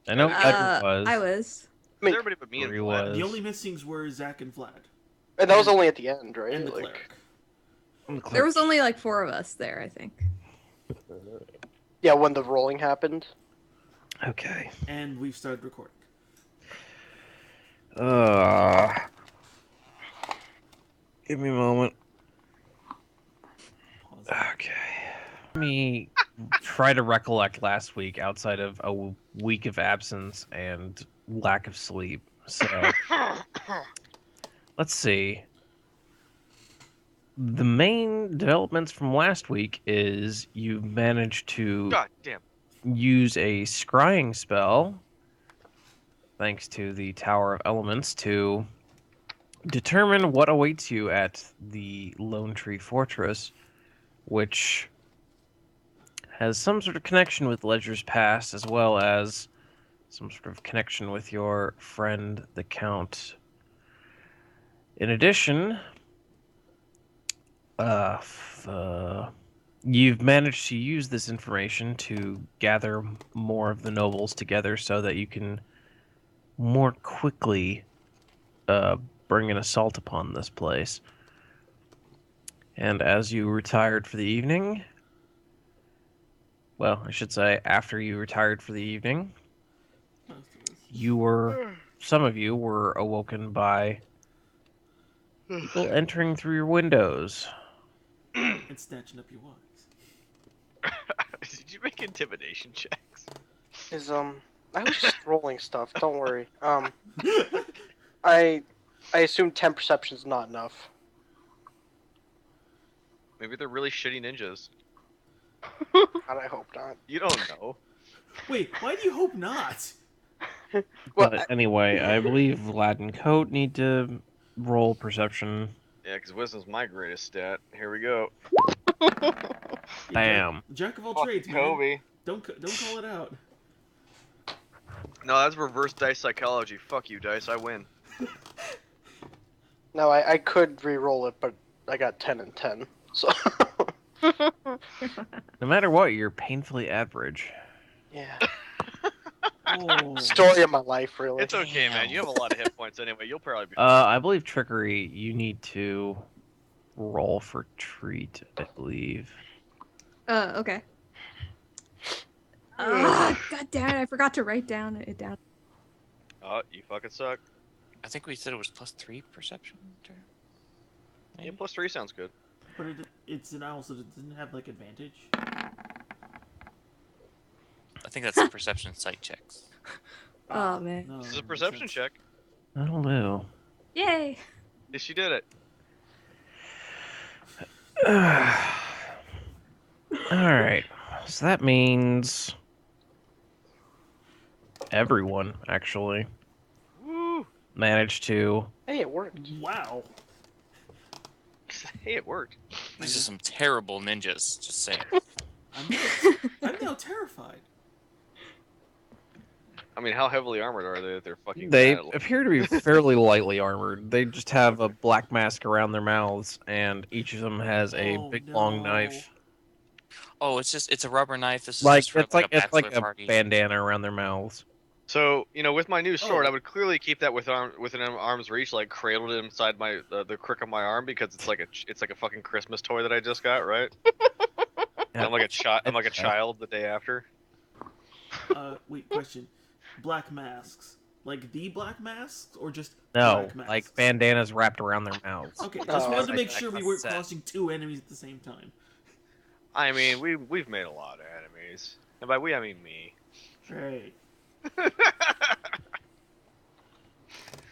I know Edward was. I was. I mean, Everybody but me and He Vlad. was. The only missings were Zach and Vlad. and that was only at the end, right? And the Like, cleric. There was only like 4 of us there, I think. yeah, when the rolling happened. Okay. And we've started recording. Give me a moment. Pause. Okay. Let me try to recollect last week outside of a week of absence and lack of sleep. So, let's see. The main developments from last week is you managed to God damn. use a scrying spell, thanks to the Tower of Elements, to determine what awaits you at the Lone Tree Fortress, which has some sort of connection with Ledger's past, as well as some sort of connection with your friend, the Count. In addition, you've managed to use this information to gather more of the nobles together so that you can more quickly bring an assault upon this place. And as you retired for the evening, well, I should say after you retired for the evening, some of you were awoken by people entering through your windows. And snatching up your wives. Did you make intimidation checks? I was just rolling stuff. Don't worry. I assume 10 perception's not enough. Maybe they're really shitty ninjas. God, I hope not. You don't know. Wait, why do you hope not? Well, But anyway, I believe Vlad and Coat need to roll perception. Yeah, because wisdom's my greatest stat. Here we go. Bam. Jack of all Fuck trades, man. Kobe. Don't call it out. No, that's reverse dice psychology. Fuck you, dice. I win. no, I could re-roll it, but I got 10 and 10. So No matter what, you're painfully average. yeah, Oh. story of my life, really. It's okay, man. You have a lot of hit points anyway. You'll probably be. I believe trickery. You need to roll for treat. I believe. Okay. God damn it, I forgot to write it down. Oh, you fucking suck. I think we said it was +3 perception. Yeah, +3 sounds good. But it's an owl, so it doesn't have like advantage. I think that's the perception sight checks. Oh, man. No, This is a makes perception sense. check. That'll do. Yay! Yeah, she did it. Alright. So that means everyone, actually, Woo! managed to... Hey, it worked. Wow. Hey, it worked. These are some terrible ninjas. Just saying. I'm now terrified. I mean, how heavily armored are they that they're fucking They bad at- appear to be fairly lightly armored. They just have a black mask around their mouths, and each of them has a Oh, big no. long knife. Oh, it's a rubber knife. This is Like just for, it's like a bachelor a party. bandana around their mouths. So, with my new sword, Oh. I would clearly keep that within arm's reach, like cradled it inside my the crook of my arm because it's like a fucking Christmas toy that I just got, right? Yeah. I'm like a child the day after. Wait, question. Black masks. Like the black masks, or just No, black masks? like bandanas wrapped around their mouths. Okay, just wanted to like make that sure we concept. weren't crossing 2 enemies at the same time. I mean, we've made a lot of enemies, and by we I mean me. Right.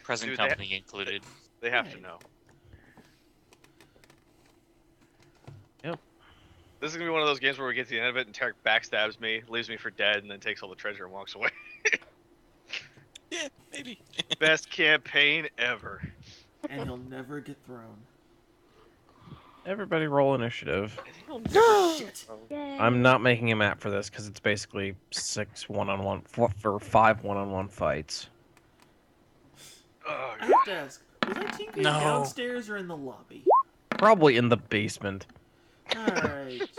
Present Dude, company included. They have to Right. know. Yep. This is gonna be one of those games where we get to the end of it and Tarek backstabs me, leaves me for dead, and then takes all the treasure and walks away. Yeah, maybe. Best campaign ever. And he'll never get thrown. Everybody roll initiative. Shit. Yay! I'm not making a map for this because it's basically 6 one-on-one for 5 one-on-one fights. Oh, I have to ask, was I tinkering No. downstairs or in the lobby? Probably in the basement. Alright.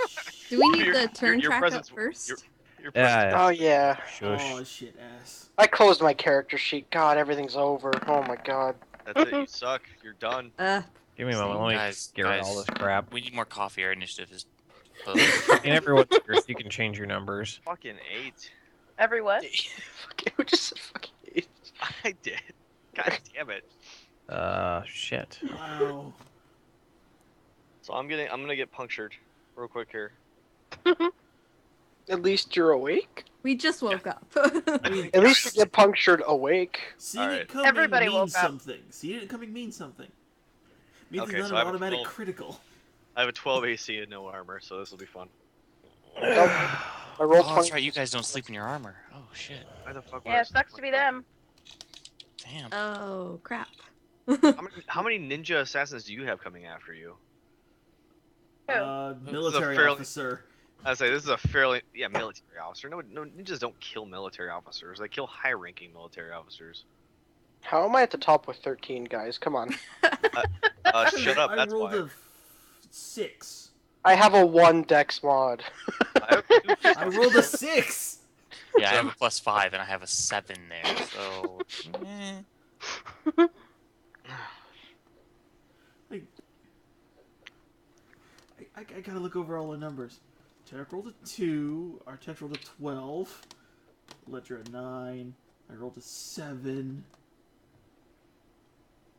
Do we need Your- the turn your track presence- up first? You're Yeah. Oh yeah. Shush. Oh shit, ass. I closed my character sheet. God, everything's over. Oh my god. That's it. You suck. You're done. Give me a moment. Let me Guys, get rid of all this crap. we need more coffee. Our initiative is low. And everyone's here, so you can change your numbers. Fucking 8. Every what? Fucking, who just said fucking eight? I did. God damn it. Shit. Wow. So I'm gonna get punctured real quick here. At least you're awake. We just woke up. I mean, At least you get punctured awake. seeing Alright. it coming Everybody means woke up. something. Seeing it coming means something. Means Okay, it's so not I an have a automatic 12. critical. I have a 12 AC and no armor, so this will be fun. I Oh, rolled that's 20. right. You guys don't sleep in your armor. Oh shit. Why the fuck? Yeah, it sucks to be them. Damn. Oh crap. How many ninja assassins do you have coming after you? Military fairly- officer. I say this is a fairly military officer. No ninjas don't kill military officers. They kill high-ranking military officers. How am I at the top with 13, guys? Come on. Shut up. I That's rolled why. a 6. I have a 1 dex mod. I have two- I rolled a 6. Yeah, I have a +5 and I have a 7 there. So. eh. I gotta look over all the numbers. Tarek rolled a 2. Artex rolled a 12. Ledger a 9. I rolled a 7.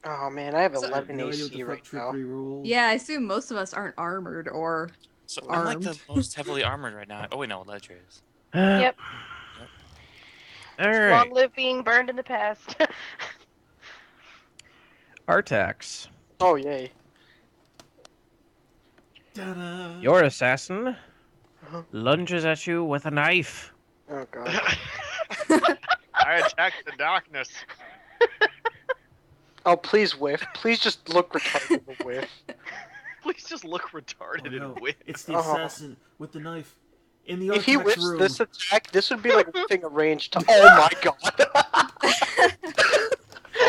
Oh man, I have So- 11 no idea what AC the fuck right now. Trickery rolled. Yeah, I assume most of us aren't armored or. So I'm like the Armed. most heavily armored right now. Oh wait, no, Ledger is. Yep. All right. Long live being burned in the past. Artax. Oh yay. Ta-da. Your assassin Uh-huh. lunges at you with a knife. Oh god. I attack the darkness. Oh please whiff. Please just look retarded and whiff. Please just look retarded Oh, no. and whip. It's the Uh-huh. assassin with the knife in the If he Artex whiffs room. this attack, this would be like whiffing a range to. Oh my god.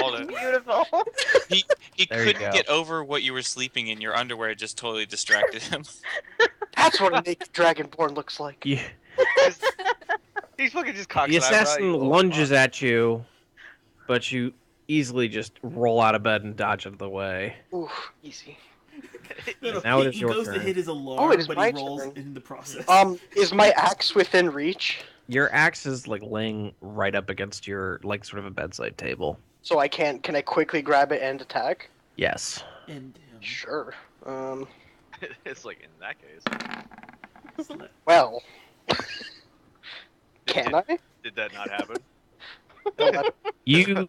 Called it. Beautiful. He There you couldn't go. get over what you were sleeping in. Your underwear just totally distracted him. That's what a naked dragonborn looks like. You, He's fucking just cocks the an eyebrow, assassin you little lunges fuck. at you, but you easily just roll out of bed and dodge out of the way. Ooh, easy. No, Now it is he your goes to turn. hit his alarm, Oh, it is but my he rolls turn. in the process. Is my axe within reach? Your axe is like laying right up against your like sort of a bedside table. So I can't. Can I quickly grab it and attack? Yes. And him. Sure. It's like in that case. Well. Can I? Did that not happen? Well, that- You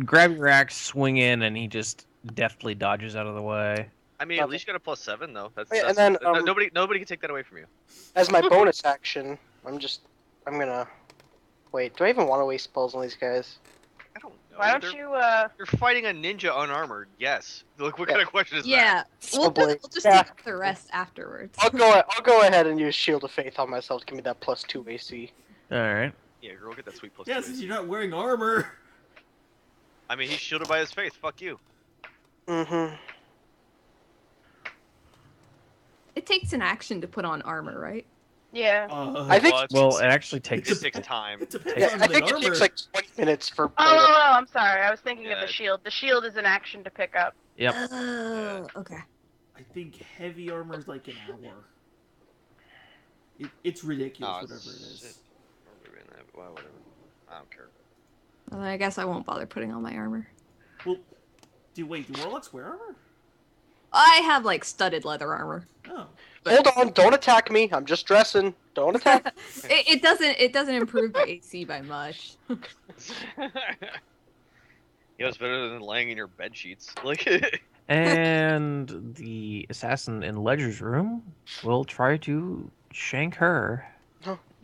grab your axe, swing in, and he just deftly dodges out of the way. I mean, at least you got a +7 though. That's, Oh, yeah, that's and then, nobody can take that away from you. As my bonus action, I'm gonna. Wait, do I even want to waste spells on these guys? I don't know. Why don't They're- you, You're fighting a ninja unarmored. Yes. Like, what Yeah. kind of question is that? Yeah, Probably. we'll just Yeah. take the rest afterwards. I'll go ahead and use Shield of Faith on myself to give me that +2 AC. All right. Yeah, girl, get that sweet +2. Yeah, since you're not wearing armor. I mean, he's shielded by his faith. Fuck you. Mm-hmm. It takes an action to put on armor, right? yeah. I think- Well, it actually takes. It takes time. It depends Yeah, on I the think it armor. takes like 20 minutes for. Oh, I'm sorry. I was thinking of Yeah. the shield. The shield is an action to pick up. Yep. Oh, okay. I think heavy armor is like an hour. It's ridiculous, Oh, whatever it is. shit. Well, whatever. I don't care. Well, I guess I won't bother putting on my armor. Well, do warlocks wear armor? I have like studded leather armor. Oh. Hold on! Don't attack me. I'm just dressing. Don't attack. It doesn't improve the AC by much. You know, it's better than laying in your bed sheets. Like, And the assassin in Ledger's room will try to shank her.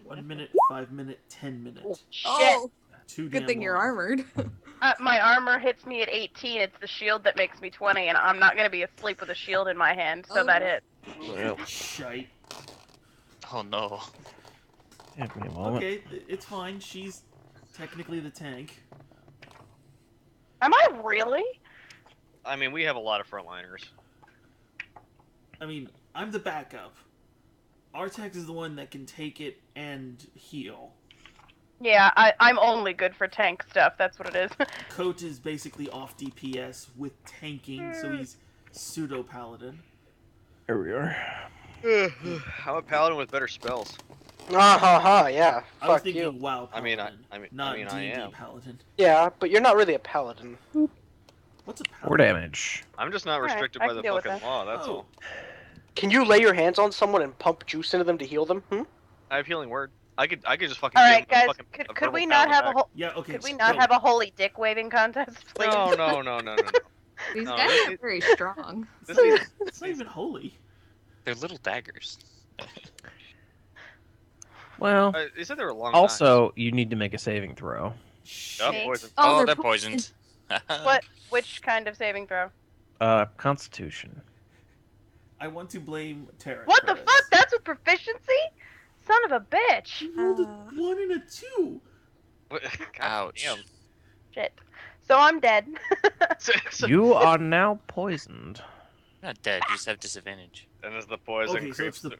1 minute, 5 minute, 10 minute. Shit. Oh, Too good damn thing you're long. armored. My armor hits me at 18. It's the shield that makes me 20, and I'm not gonna be asleep with a shield in my hand, so Oh. that hit. Shite. Oh no. Give me a moment. Okay, it's fine. She's technically the tank. Am I really? I mean, we have a lot of frontliners. I mean, I'm the backup. Artax is the one that can take it and heal. Yeah, I'm only good for tank stuff. That's what it is. Coat is basically off DPS with tanking, so he's pseudo paladin. Here we are. I'm a paladin with better spells. Yeah. I was Fuck thinking you. WoW I paladin, mean, not I D&D am. paladin. Yeah, but you're not really a paladin. What's a 4 paladin? damage. I'm just not Alright, restricted I by can the deal with fucking that. law. That's Oh. all. Can you lay your hands on someone and pump juice into them to heal them? I have healing word. I could just fucking. All give right, him guys. a fucking, a Could verbal we pat not on the have a back. whole? Yeah, okay. Could we not go. have a holy dick waving contest, please? No. These No, guys this are is- very strong. This needs, It's not even holy. They're little daggers. Well, you said they were long. also, you need to make a saving throw. Oh, Me? poison. Oh, they're they're poisoned. What? Which kind of saving throw? Constitution. I want to blame Tara. What the fuck? That's with proficiency? Son of a bitch! You rolled a 1 and a 2. God Ouch. damn. Shit. So I'm dead. You are now poisoned. You're not dead. You just have disadvantage. And as the poison Okay, so creeps it's the through-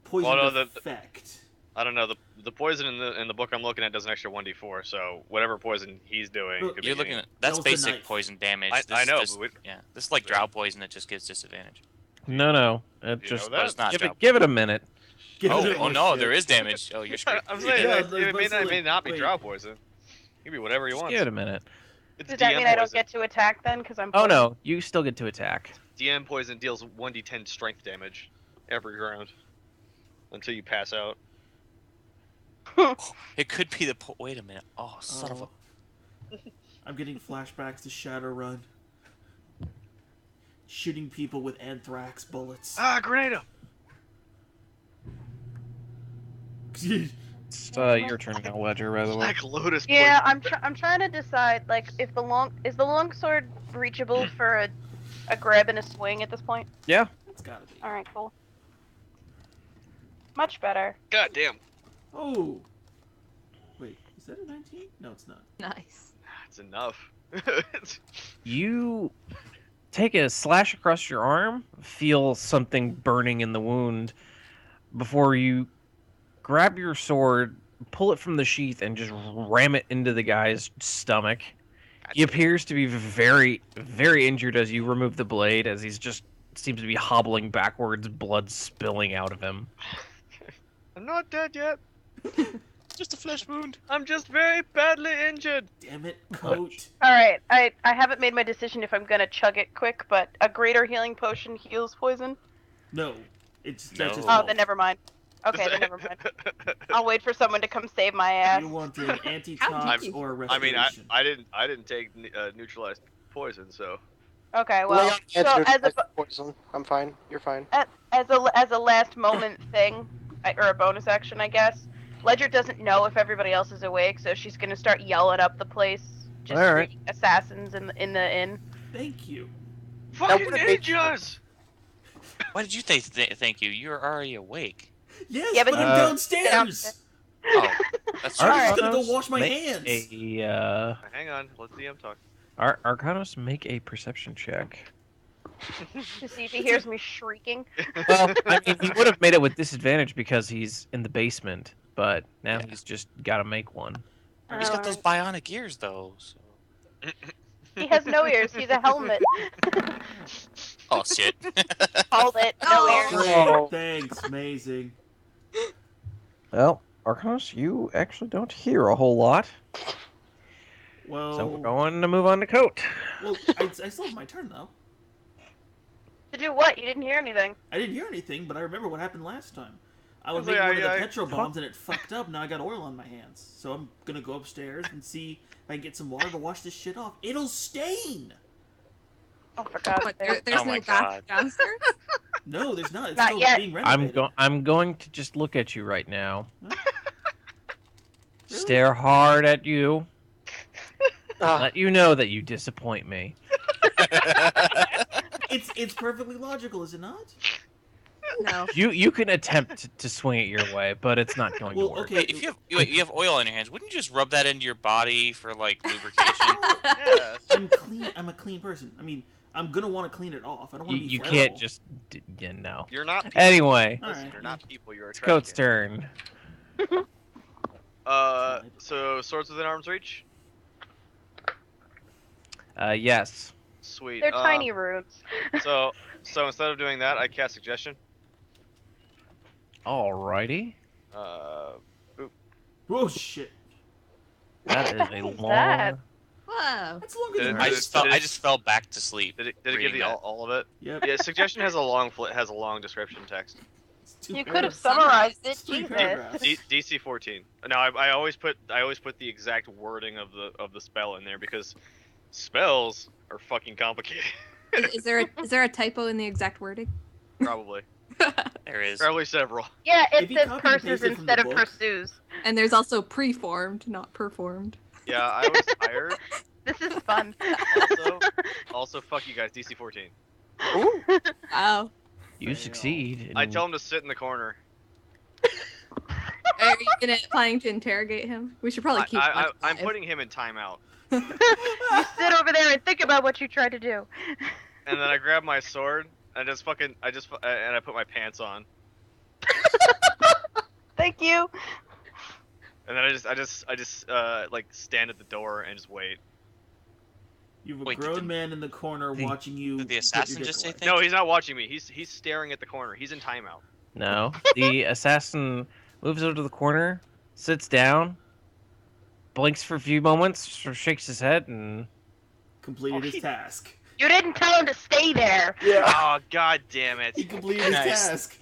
poison Well, no, the- effect. I don't know. The poison in the book I'm looking at does an extra 1d4. So whatever poison he's doing. Look, could be You're looking any- at that's was the basic knife. poison damage. I know, This, but yeah, this is like drow poison that just gives disadvantage. No. It You just know that? It's not give drow. it a minute. Give Oh, it a- oh no, shit. there is damage. Oh, you're screwed. I'm saying Yeah, it, there's it may not be wait. drow poison. It could be whatever he Just wants. give it a minute. It's Does that DM mean I don't poison. get to attack then? Because I'm. Oh poisoned? no, you still get to attack. DM poison deals 1d10 strength damage every round until you pass out. It could be the wait a minute. Oh, son of a. Oh. I'm getting flashbacks to Shadowrun. Shooting people with anthrax bullets. Ah, grenade! It's your turn now, Ledger, by the way. Like Lotus. Yeah, poison. I'm trying to decide like if the long sword reachable for a grab and a swing at this point. It's gotta be. All right, cool. Much better. God damn. Oh! Wait, is that a 19? No, it's not. Nice. That's enough. You take a slash across your arm, feel something burning in the wound, before you grab your sword, pull it from the sheath, and just ram it into the guy's stomach. He appears to be very, very injured as you remove the blade, as he's just seems to be hobbling backwards, blood spilling out of him. I'm not dead yet. Just a flesh wound. I'm just very badly injured. Damn it, Coat. All right, I haven't made my decision if I'm gonna chug it quick, but a greater healing potion heals poison. No. It's No. that's just Oh, then never mind. Okay, then never mind. I'll wait for someone to come save my ass. You want an How anti-tox did you- or a I mean, restoration? I didn't take neutralized poison, so Okay, Lay well, on so answer as a poison. I'm fine. You're fine. as a last moment thing, or a bonus action, I guess. Ledger doesn't know if everybody else is awake, so she's gonna start yelling up the place, just All right. screaming assassins in the inn. Thank you. fucking would've made ninjas. Why did you say thank you? You're already awake. Yes, Yeah, but but I'm Uh, downstairs! Oh, that's I'm right. just gonna go Arcanos, wash my make hands. Hang on, let DM talk. Arcanos, make a perception check. To see if he hears me shrieking. Well, I mean, he would have made it with disadvantage because he's in the basement, but now Yeah. he's just got to make one. He's got those bionic ears though. So. He has no ears. He's a helmet. Oh shit. Hold it. No Oh. ears. Oh. Thanks, amazing. Well, Arcanos, you actually don't hear a whole lot, Well, so we're going to move on to Coat. well, I still have my turn though. To do what? You didn't hear anything. I didn't hear anything, but I remember what happened last time. I was Yeah, making one of yeah, the petro bombs and it fucked up. Now I got oil on my hands, so I'm gonna go upstairs and see if I can get some water to wash this shit off. It'll stain. Oh, for God's What, sake. there's Oh my no bath God. downstairs? No, there's not. It's Not still yet. being renovated. I'm going to just look at you right now. Really? Stare hard at you. Ah, Let you know that you disappoint me. It's perfectly logical, is it not? No. You can attempt to swing it your way, but it's not going Well, to work. okay. Wait, if you have oil on your hands, wouldn't you just rub that into your body for like lubrication? Yeah. I'm clean. I'm a clean person. I mean, I'm gonna want to clean it off. I don't want to be You feral. can't just. No. You're not people. Anyway, All Listen, right. you're not people. You're a it's trash Coat's can. turn. So swords within arm's reach. Yes. Sweet. They're tiny roots. So instead of doing that, I cast suggestion. Alrighty. Oh shit! That is a What was long. that? Whoa. That's longer Did than it- I did just fell. did I just fell back to sleep. Did it give reading you that. all of it? Yep. Yeah, suggestion has a long description text. It's 2 You could have paragraphs. summarized it, 3 Jesus. paragraphs. DC 14. No, I always put the exact wording of the spell in there because spells are fucking complicated. Is there a typo in the exact wording? Probably, There is. probably several. Yeah, If it you says copy and purses paste it from instead the of book- pursues. And there's also preformed, not performed. Yeah, I was tired. This is fun. Also, fuck you guys. DC 14. Oh. You Fail. succeed. I in- tell him to sit in the corner. Are you planning to interrogate him? We should probably keep. I'm alive. putting him in timeout, You sit over there and think about what you tried to do. and then I grab my sword and I put my pants on, Thank you. and then I just like stand at the door and just wait. You have a Wait, did grown the- man in the corner the- watching you. did the put your assassin dick just say away. thank No, he's not watching me. He's staring at the corner. He's in timeout. No. The assassin moves over to the corner, sits down, blinks for a few moments, sort of shakes his head, and Completed Oh, his he- task. You didn't tell him to stay there. Yeah. Oh god damn He it! completed his Nice. task.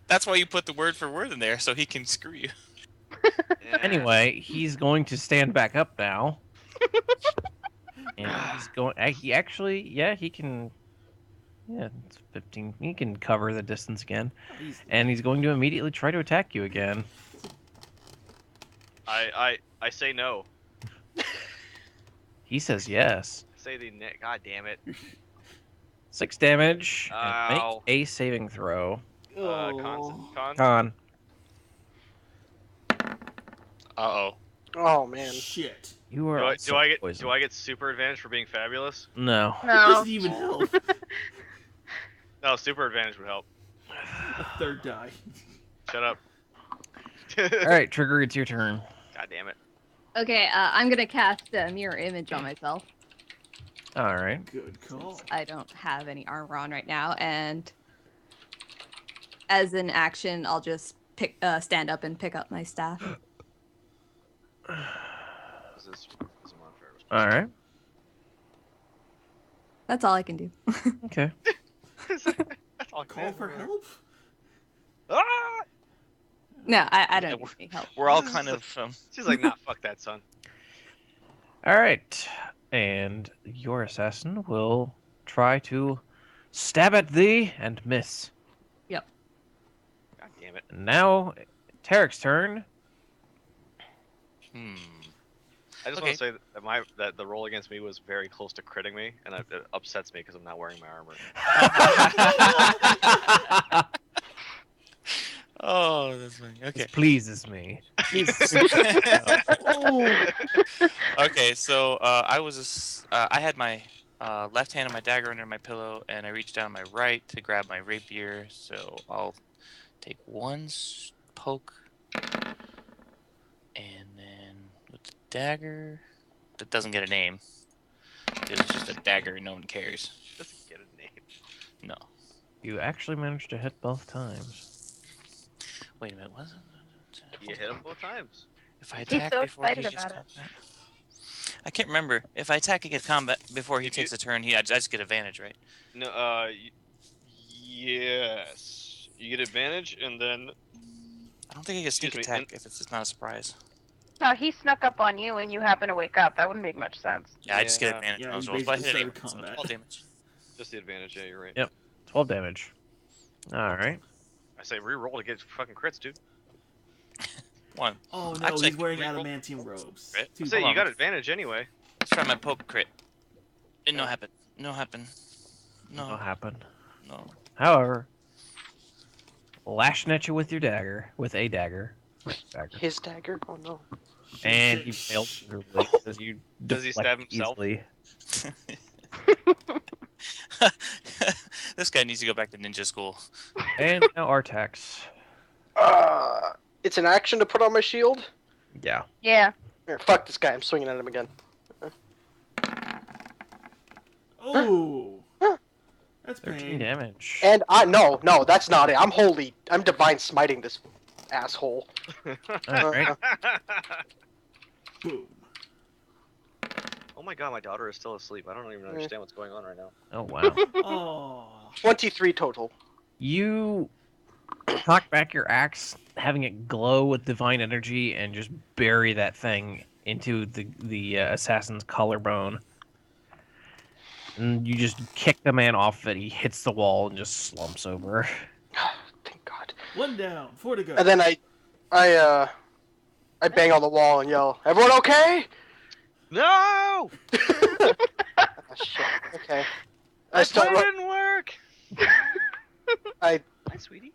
That's why you put the word for word in there, so he can screw you. Yeah. anyway, he's going to stand back up now. And he's going. He actually, yeah, he can. Yeah, it's 15. He can cover the distance again, He's- and he's going to immediately try to attack you again. I say no. He says yes. Say the god damn it. 6 damage. And make Ow. a saving throw. Oh. Con. Con. Uh-oh. Oh man. Shit. You are. Do also I poisoned. do I get super advantage for being fabulous? No. It No. doesn't even help. No, super advantage would help. A third die. Shut up. All right, Trigger, it's your turn. God damn it. Okay, I'm gonna cast a mirror image on myself. All right. Good call. I don't have any armor on right now, and as an action, I'll just stand up and pick up my staff. This is unfair. All right. That's all I can do. Okay. That's all I can Call do. for help? Ah! No, I don't Yeah, need any help. We're all kind of. She's like, nah, fuck that, son. All right. And your assassin will try to stab at thee and miss. God damn it. And now, Tarek's turn. I just Okay. want to say that the roll against me was very close to critting me, and it upsets me because I'm not wearing my armor. Oh, that's funny. Okay. This pleases me. Oh. Okay, so I had my left hand and my dagger under my pillow, and I reached down my right to grab my rapier. So I'll take one poke, and then with the dagger, that doesn't get a name. It's just a dagger. No one cares. Doesn't get a name. No. You actually managed to hit both times. Wait a minute. Was it? You hit him both times. If I He's attack so before he excited gets about it. combat, I can't remember. If I attack against combat before he If you- takes a turn, I just get advantage, right? No, yes. You get advantage, and then I don't think I get sneak Excuse me, attack if it's just not a surprise. No, he snuck up on you and you happen to wake up. That wouldn't make much sense. Yeah, I just get Yeah. advantage. Yeah, on those you rolls, but I basically hit anyway, started so combat. all damage. just the advantage. Yeah, you're right. Yep. 12 damage. All right. I say re-roll to get fucking crits, dude. One. Oh no, Actually, he's wearing reroll. adamantium robes. Right. Two I say you Hold got on. advantage anyway. Let's try my poke crit. It no happen. No happen. That'll No. happen. No. However, lashing at you with your dagger, with a dagger. Dagger. His dagger? Oh no. And he failed miserably because you Does he stab deflect himself? easily. This guy needs to go back to ninja school. And now Artax. It's an action to put on my shield. Yeah. Yeah. Here, fuck this guy. I'm swinging at him again. Oh, that's 13 pain. damage. And no, that's not it. I'm divine smiting this asshole. Alright. Boom. Oh my god, my daughter is still asleep. I don't even understand what's going on right now. Oh, wow. Oh. 23 total. You cock back your axe, having it glow with divine energy, and just bury that thing into the assassin's collarbone. And you just kick the man off it. He hits the wall and just slumps over. Thank God. 1 down, 4 to go. And then I bang on the wall and yell, "Everyone okay?" No! Oh, shit. Okay. I That start. plan didn't work! I Hi, sweetie.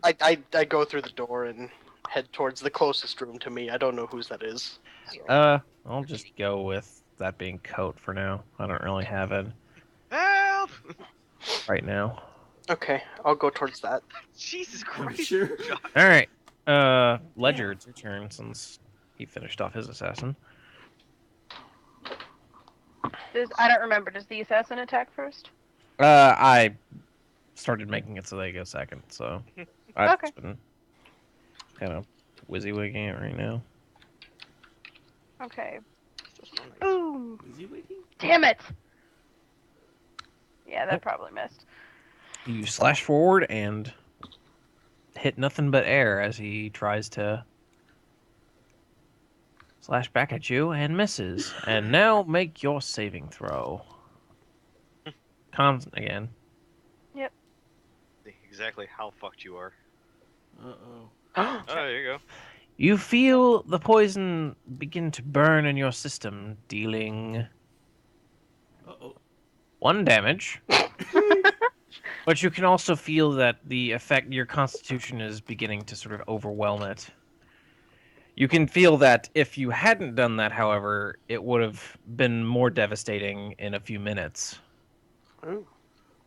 I go through the door and head towards the closest room to me. I don't know whose that is. So. I'll just go with that being Coat for now. I don't really have it Help! right now. Okay, I'll go towards that. Jesus I'm Christ. sure. Alright. Ledger, it's your turn since he finished off his assassin. I don't remember. Does the assassin attack first? I started making it so they go second, so I've Okay. just been kind of WYSIWYGing it right now. Okay. Boom. Is he waking? Damn it. Yeah, that probably missed. You slash forward and hit nothing but air as he tries to slash back at you and misses. And now make your saving throw. Cons again. Exactly how fucked you are. Uh-oh. Oh, there you go. You feel the poison begin to burn in your system, dealing Uh-oh. 1 damage. But you can also feel that the effect, your constitution is beginning to sort of overwhelm it. You can feel that if you hadn't done that, however, it would have been more devastating in a few minutes. Ooh.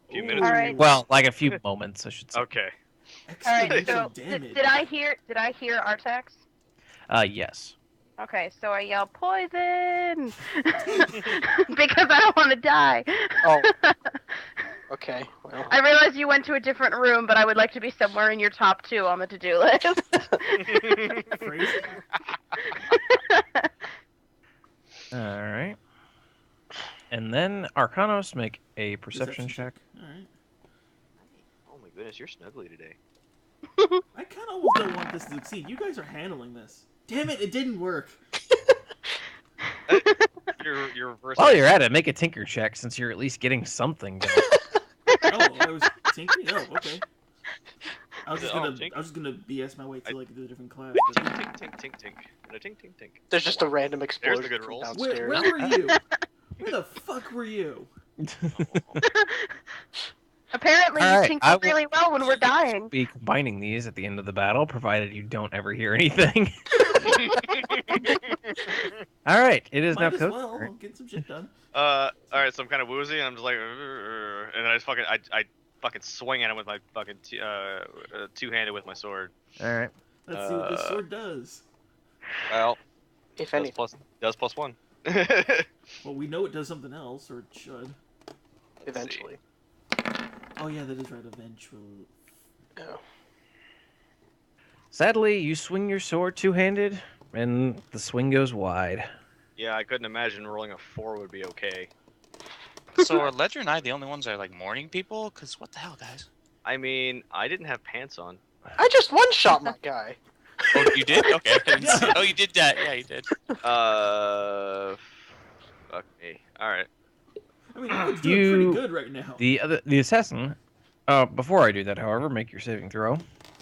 Few minutes. Alright. Well, like a few moments, I should say. Okay. All right. Exponential So damage. did I hear Artax? Yes. Okay, so I yell poison because I don't want to die. Oh. Okay. Well. I realize you went to a different room, but I would like to be somewhere in your top 2 on the to-do list. Crazy. All right. And then Arcanos, make a perception check. Alright. Oh my goodness, you're snuggly today. I kind of almost don't want this to succeed. You guys are handling this. Damn it, it didn't work. You're reversing. Oh, While you're at it, make a tinker check since you're at least getting something done. Oh, I was tinkering? Oh, okay. I was just Oh, gonna tink. BS my way to like a different class. Tink, But... tink, tink, tink, tink. And a tink, tink, tink. There's just a random There's explosion the good from rolls. downstairs. Where were you? Where the fuck were you? Apparently, All you right, think I will- really well when we're dying. Be combining these at the end of the battle, provided you don't ever hear anything. All right, it is Might now as Coat's well. turn. I'm getting some shit done. Alright, so I'm kind of woozy, and I'm just like, and then I just fucking, I fucking swing at him with my fucking two-handed with my sword. All right. Let's see what this sword does. Well, If does anything, plus 1. Well, we know it does something else, or it should. eventually. Oh yeah, that is right. Eventual. Yeah. Sadly, you swing your sword two-handed, and the swing goes wide. Yeah, I couldn't imagine rolling a 4 would be okay. So are Ledger and I the only ones that are like morning people? Because what the hell, guys? I mean, I didn't have pants on. I just one-shot my guy. Oh, you did? Okay. I didn't see- Oh, you did that. Yeah, you did. Fuck me. Alright. I mean, I'm doing pretty You- good right now. The assassin. Before I do that, however, make your saving throw.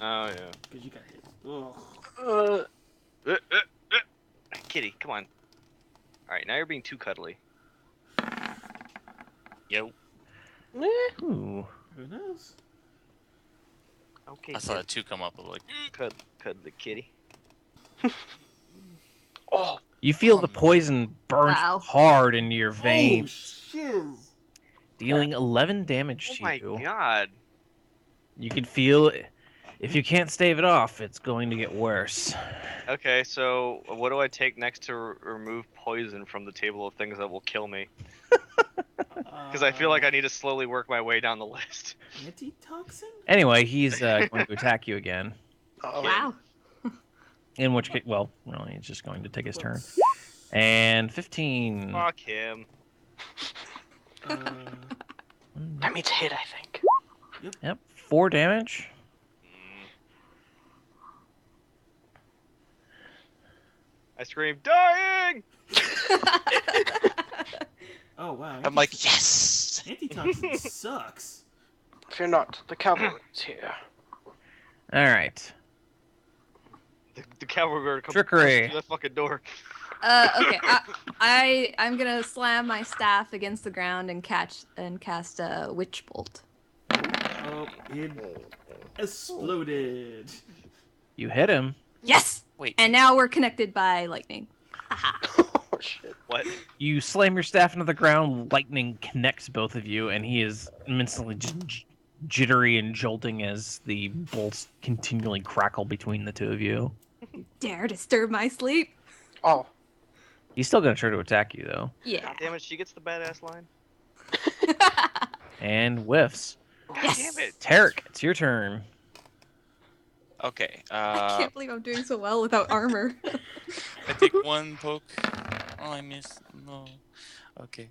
Oh, yeah. Because you got hit. Ugh. Kitty, come on. Alright, now you're being too cuddly. Yo. Ooh. Who knows? Okay, I saw a 2 come up. I was like, cuddly kitty. Oh, You feel Oh, the poison burn Wow. hard into your Oh, veins, shiz. dealing 11 damage Oh to my you. god. You can feel, if you can't stave it off, it's going to get worse. Okay, so what do I take next to remove poison from the table of things that will kill me? Because I feel like I need to slowly work my way down the list. Antitoxin? Anyway, he's going to attack you again. oh. Wow. In which case, well, he's just going to take his turn. And 15. Fuck him. That means hit, I think. Yep, 4 damage. I scream, dying! Oh, wow. I'm like, yes! Antitoxin sucks. Fear not, the cavalry is here. All right. The cavalry guard comes Trickery. through that fucking door. Okay. I'm gonna slam my staff against the ground and cast a witch bolt. Oh, it exploded. You hit him. Yes. Wait, And now we're connected by lightning. Oh shit. What? You slam your staff into the ground. Lightning connects both of you, and he is instantly just jittery and jolting as the bolts continually crackle between the two of you. Dare disturb my sleep? Oh. He's still going to try to attack you, though. Yeah. God damn it, she gets the badass line. And whiffs. Yes. Damn it. Tarek, it's your turn. okay. I can't believe I'm doing so well without armor. I take 1 poke. Oh, I missed. No. Okay.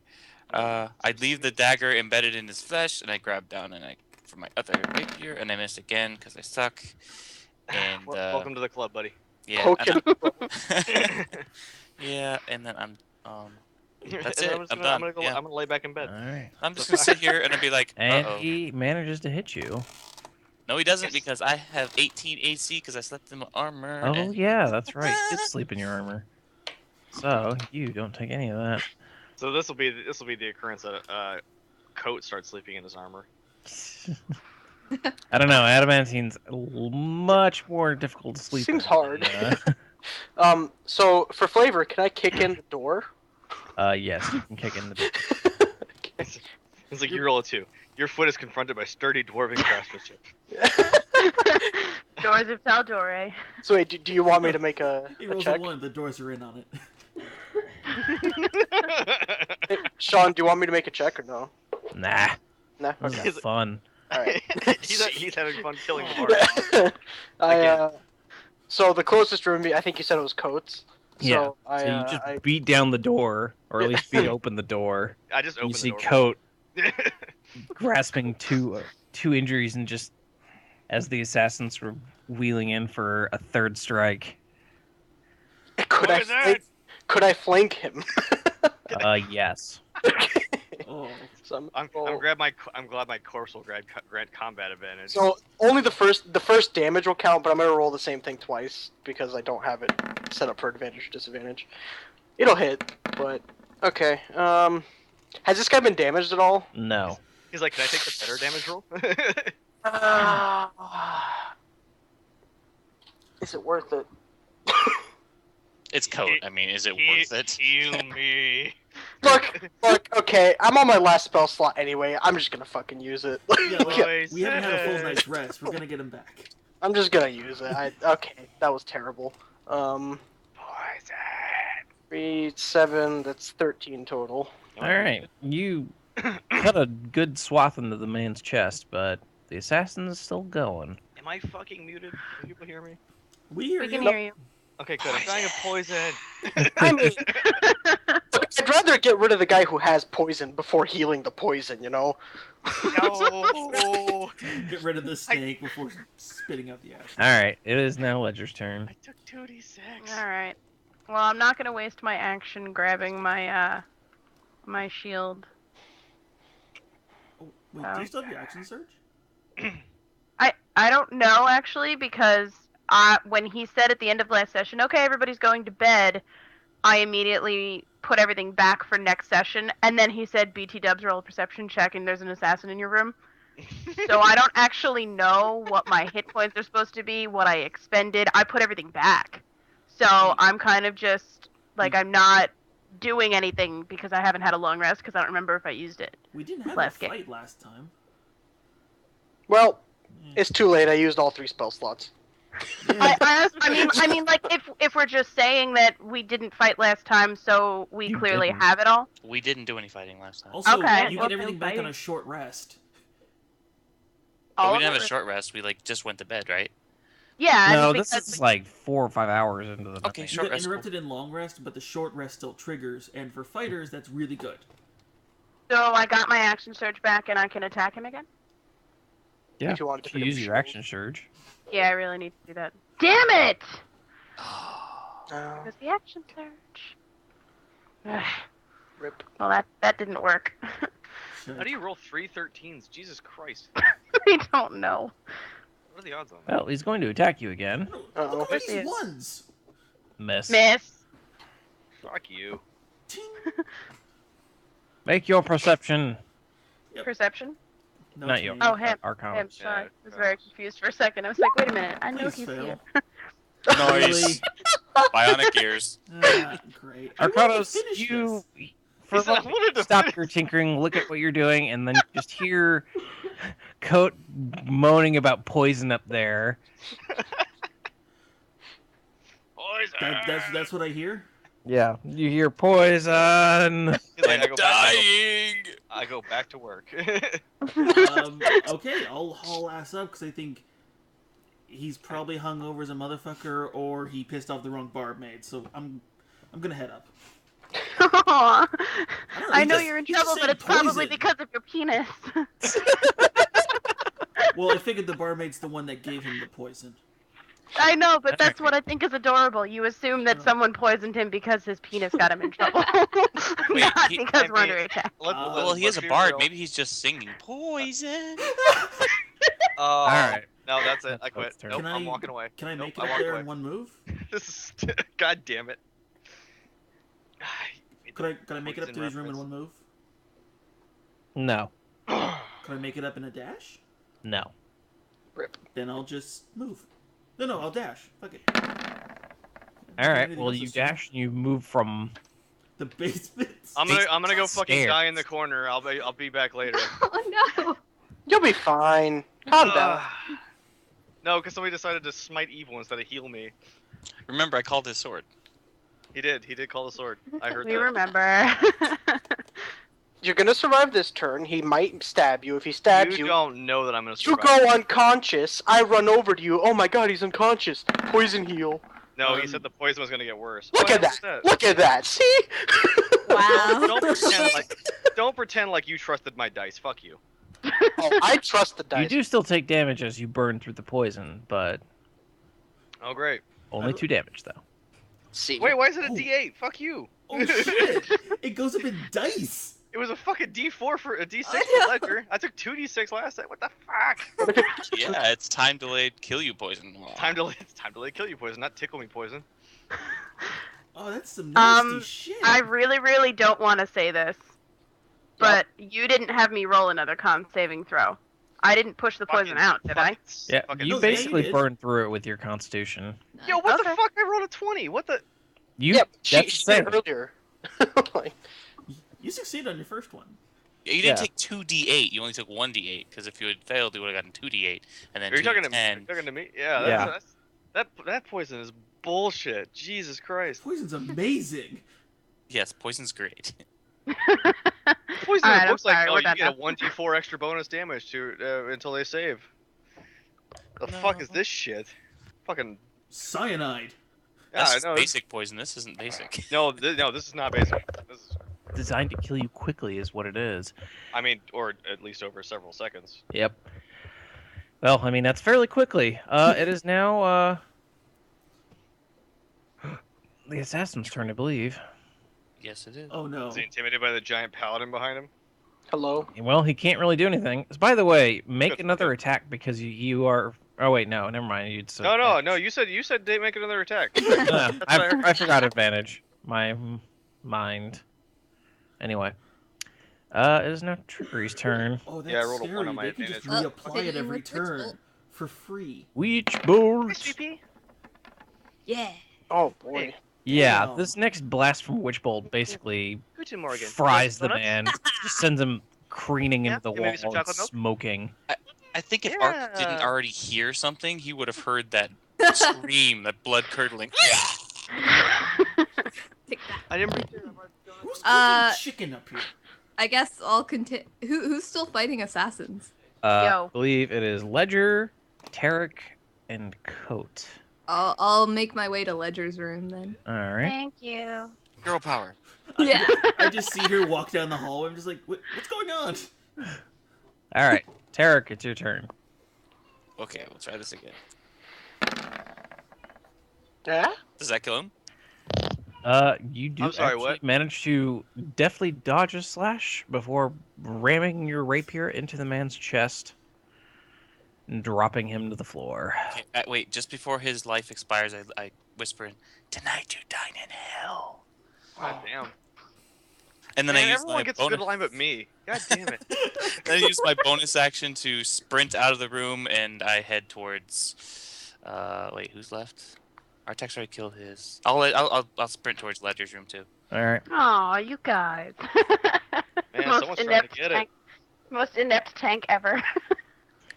I leave the dagger embedded in his flesh, and I grab down and for my other rapier, and I miss again because I suck. And Welcome to the club, buddy. yeah, Poke and him. yeah, and then I'm That's And it. I'm, just I'm gonna, I'm, done. gonna go, Yeah. I'm gonna lay back in All bed. right. I'm just gonna sit here and I'll be like, And uh-oh. he manages to hit you. No, he doesn't Yes. because I have 18 AC because I slept in my armor. Oh, and- yeah, that's right. You did sleep in your armor. So, you don't take any of that. So this will be the occurrence that Coat starts sleeping in his armor. I don't know. Adamantine's much more difficult to sleep Seems in hard. than, So for flavor, can I kick in the door? yes, you can kick in the door. It's like you roll a 2. Your foot is confronted by sturdy dwarven craftsmanship. Doors of Taldore. So wait, do you want me to make a He rolls check? a 1, the doors are in on it. Hey, Sean, do you want me to make a check or no? Nah, No. this Okay. is fun. All right. he's having fun killing the bar. So the closest room, I think you said it was Coates. Yeah. So So you just beat down the door, or at least beat open the door. I just And opened you the see door. Coat grasping two injuries, and just as the assassins were wheeling in for a third strike. Could I flank him? Yes. Oh. So I'm glad my corpse will grant combat advantage. So only the first damage will count, but I'm gonna roll the same thing twice because I don't have it set up for advantage or disadvantage. It'll hit, but okay. Has this guy been damaged at all? No. He's like, can I take the better damage roll? Is it worth it? It's Coat. I mean, is it worth it? Heal me. Look, okay, I'm on my last spell slot anyway. I'm just gonna fucking use it. Yeah, Boys. we haven't had a full night's rest. We're gonna get him back. I'm just gonna use it. Okay, that was terrible. Poison. 3, 7, that's 13 total. All right. You cut a good swath into the man's chest, but the assassin's still going. Am I fucking muted? Can people hear me? We hear We can you. hear you. Okay, good. I'm dying of poison. I mean, I'd rather get rid of the guy who has poison before healing the poison, you know? No. Get rid of the snake before spitting out the ash. All right. It is now Ledger's turn. I took 2d6. Alright. Well, I'm not gonna waste my action grabbing my, my shield. Oh, wait, do you still have your action surge? I don't know, actually, because when he said at the end of last session, okay, everybody's going to bed, I immediately put everything back for next session, and then he said, BT Dubs, roll a perception check, and there's an assassin in your room. So I don't actually know what my hit points are supposed to be, what I expended. I put everything back. So I'm kind of just Like I'm not doing anything because I haven't had a long rest because I don't remember if I used it. We didn't have Last a game. fight last time. Well, Yeah. it's too late. I used all 3 spell slots. Yeah. I mean, like if we're just saying that we didn't fight last time, so we You clearly didn't. have it all. We didn't do any fighting last time. Also, Okay, you well, get everything back on fighting. a short rest. But All we of didn't have it? a short rest. We like just went to bed, right? Yeah. No, and this because is like 4 or 5 hours into the Okay, night. You short got rest. interrupted in long rest, but the short rest still triggers, and for fighters, that's really good. so I got my action surge back and I can attack him again. Yeah, If you want to if get you a use your shield. action surge. Yeah, I really need to do that. Damn it! Oh, Where's the action surge? Ugh. rip. Well, that didn't work. How do you roll 3 13s? Jesus Christ. I don't know. What are the odds on that? Well, he's going to attack you again. Uh-oh. Look at Yes. these ones! Miss. Miss. Fuck you. Ting. Make your perception. Yep. Perception? No Not you. change. Oh, him. Arcana. I'm sorry. Yeah, I was very confused for a second. I was like, wait a minute. I know Please he's fail. here. Nice. Bionic ears. Great. I wanted to Arcanos, finish you this. for a He said, "I moment, wanted to stop finish." your tinkering, look at what you're doing, and then you just hear Coat moaning about poison up there. Poison. That's what I hear. Yeah, you hear poison. He's like, I'm dying. I go back to work. Okay, I'll haul ass up because I think he's probably hungover as a motherfucker, or he pissed off the wrong barmaid. So I'm gonna head up. Aw. don't I he know just- you're in he just trouble, but said it's probably poison. because of your penis. Well, I figured the barmaid's the one that gave him the poison. I know, but That's that's what I think is adorable. You assume that someone poisoned him because his penis got him in trouble, Wait, not he- because I we're under mean- attack. Well, he is let's a be bard. real. Maybe he's just singing poison. All right. No, that's it. I That's quit. Coat's turn. Nope, Can I'm I- walking away. Can I Nope, make it I up walked there away. in one move? This is. God damn it. Could I make it up to his room in one move? No, Could I make it up in a dash? no. Rip. Then I'll just move. No, I'll dash. Fuck it. All right. Anything Well, else you this turn? dash and you move from. The basement. I'm gonna go fucking Scared. die in the corner. I'll be back later. Oh no! You'll be fine. Calm down. No, because somebody decided to smite evil instead of heal me. Remember, I called his sword. He did call the sword. I heard We that. remember. You're gonna survive this turn. He might stab you. If he stabs You you, don't know that I'm gonna you survive. go unconscious. I run over to you. Oh my god, he's unconscious. Poison heal. No, he said the poison was gonna get worse. Look Why at was that. Look at that. See? Wow. Don't pretend like you trusted my dice. Fuck you. Oh, I trust the dice. You do still take damage as you burn through the poison, but Oh great. only 2 damage though. See. Wait, why is it a Oh. D8? Fuck you. Oh shit! It goes up in dice. It was a fucking D4 for a D6 I for know. Ledger. I took 2D6 last night. What the fuck? Yeah, it's time delayed kill you poison. It's time to kill you poison, not tickle me poison. Oh, that's some nasty shit. I really, really don't want to say this, but you didn't have me roll another con saving throw. I didn't push the poison out, did I? Yeah, Fucking- you No, basically yeah, you did. burned through it with your constitution. Yo, what Okay. the fuck? I rolled a 20. What the? You. Yep. She That's said the same. earlier. Like, You succeeded on your first one. Yeah, you didn't Yeah. take 2d8. You only took 1d8 because if you had failed, you would have gotten 2d8 and then Are you talking to 2d10. me? Talking to me? Yeah. Yeah. That poison is bullshit. Jesus Christ. Poison's amazing. Yes, poison's great. Poison Alright, in I'm books like, sorry, oh, we're you done get a now. 1d4 extra bonus damage to until they save. The fuck is this shit? Fucking. Cyanide. Yeah, That's I just know. basic poison. This isn't basic. No, this is not basic. This is, Designed to kill you quickly is what it is. I mean, or at least over several seconds. Yep. Well, I mean that's fairly quickly. It is now the assassin's turn, I believe. Yes, it is. Oh no. Is he intimidated by the giant paladin behind him? hello. Well, he can't really do anything. By the way, make Good. another attack because you are. Oh wait, no, never mind. You'd said No. You said they make another attack. I forgot advantage. My mind. Anyway, it is now Trickery's turn. Oh, that's Yeah, I rolled a scary. one on my They can just advantage. reapply hit it you every with Witch Bolt. turn for free. Witch bolt. SVP? Yeah. Oh boy. Yeah, Damn. this next blast from Witchbolt basically Guten Morgen. fries the Donuts? man, just sends him careening Yeah, into the and maybe some wall and chocolate milk? smoking. I think if Ark didn't Yeah. already hear something, he would have heard that scream, that blood curdling. Take that. I didn't bring dinner. Who's cooking Uh, chicken up here? I guess I'll continue. Who's still fighting assassins? I Yo. believe it is Ledger, Tarek, and Coat. I'll make my way to Ledger's room then. All right. Thank you. Girl power. Yeah. I just see her walk down the hallway. I'm just like, what's going on? All right. Tarek, it's your turn. Okay, we'll try this again. Yeah? Does that kill him? You do I'm sorry, actually what? manage to deftly dodge a slash before ramming your rapier into the man's chest and dropping him to the floor. Okay, wait, just before his life expires, I whisper in, "Tonight you dine in hell." God damn. And then Man, I use everyone my gets a good bonus. line but me. God damn it. Then I use my bonus action to sprint out of the room, and I head towards. Wait, who's left? Artex already killed his. I'll sprint towards Ledger's room too. All right. Aw, you guys. Man, Most someone's trying to inept get it. tank, most inept tank ever.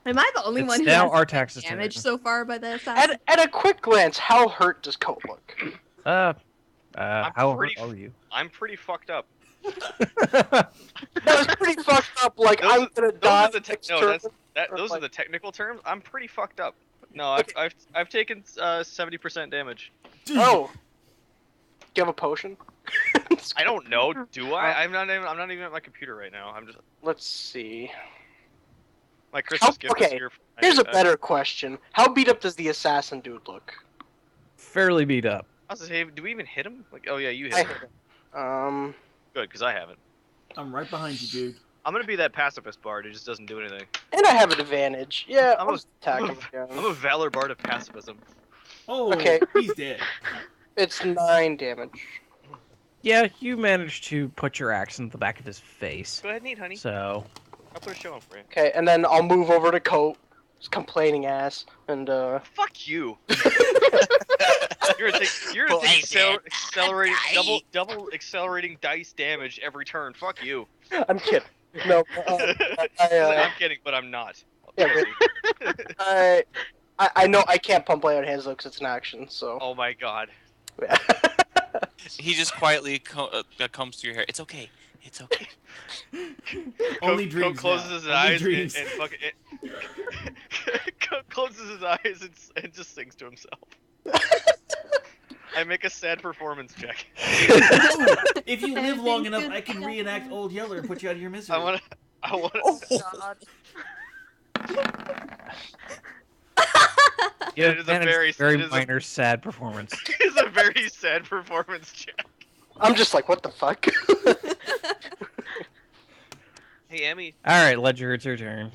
Am I the only It's one who now has Artax's damage turn. so far by the assassin? At a quick glance, how hurt does Coat look? How pretty hurt are you? I'm pretty fucked up. That was pretty fucked up. Like, Those I'm are- gonna Those die. are the next no, turn. that's or those are like- the technical terms. I'm pretty fucked up. No, Okay. I've taken 70% damage. Oh. Do you have a potion? I don't know. Do I? I'm not even at my computer right now. I'm just Let's see. my Christmas gift is okay, here. Here's a better question. How beat up does the assassin dude look? Fairly beat up. I was gonna say, do we even hit him? Like, oh yeah, you hit I him. hit him. Good, because I haven't. I'm right behind you, dude. I'm gonna be that pacifist bard who just doesn't do anything. And I have an advantage. Yeah, I'm I'll a- just attack I'm him I'm again. a valor bard of pacifism. Oh, Okay. he's dead. It's 9 damage. Yeah, you managed to put your axe into the back of his face. Go ahead and eat, honey. So, I'll put a show on for you. Okay, and then I'll move over to Coat, his complaining ass, and Fuck you. You're gonna Well, take I accelerating die. double accelerating dice damage every turn. Fuck you. I'm kidding. No, I'm kidding, but I'm not. yeah, I know I can't pump play on hands though because it's an action. So Oh my god. yeah. He just quietly comes through your hair. It's okay. It's okay. Only Coke dreams closes now. his Only eyes dreams. and fucking Coke closes his eyes and just sings to himself. I make a sad performance check. No, if you live long enough, I can reenact Old Yeller and put you out of your misery. I want God. yeah, It is a very- very it is a- minor, sad performance. It's a very sad performance check. I'm just like, what the fuck? Hey, Emmy, All right, Ledger, it's your turn.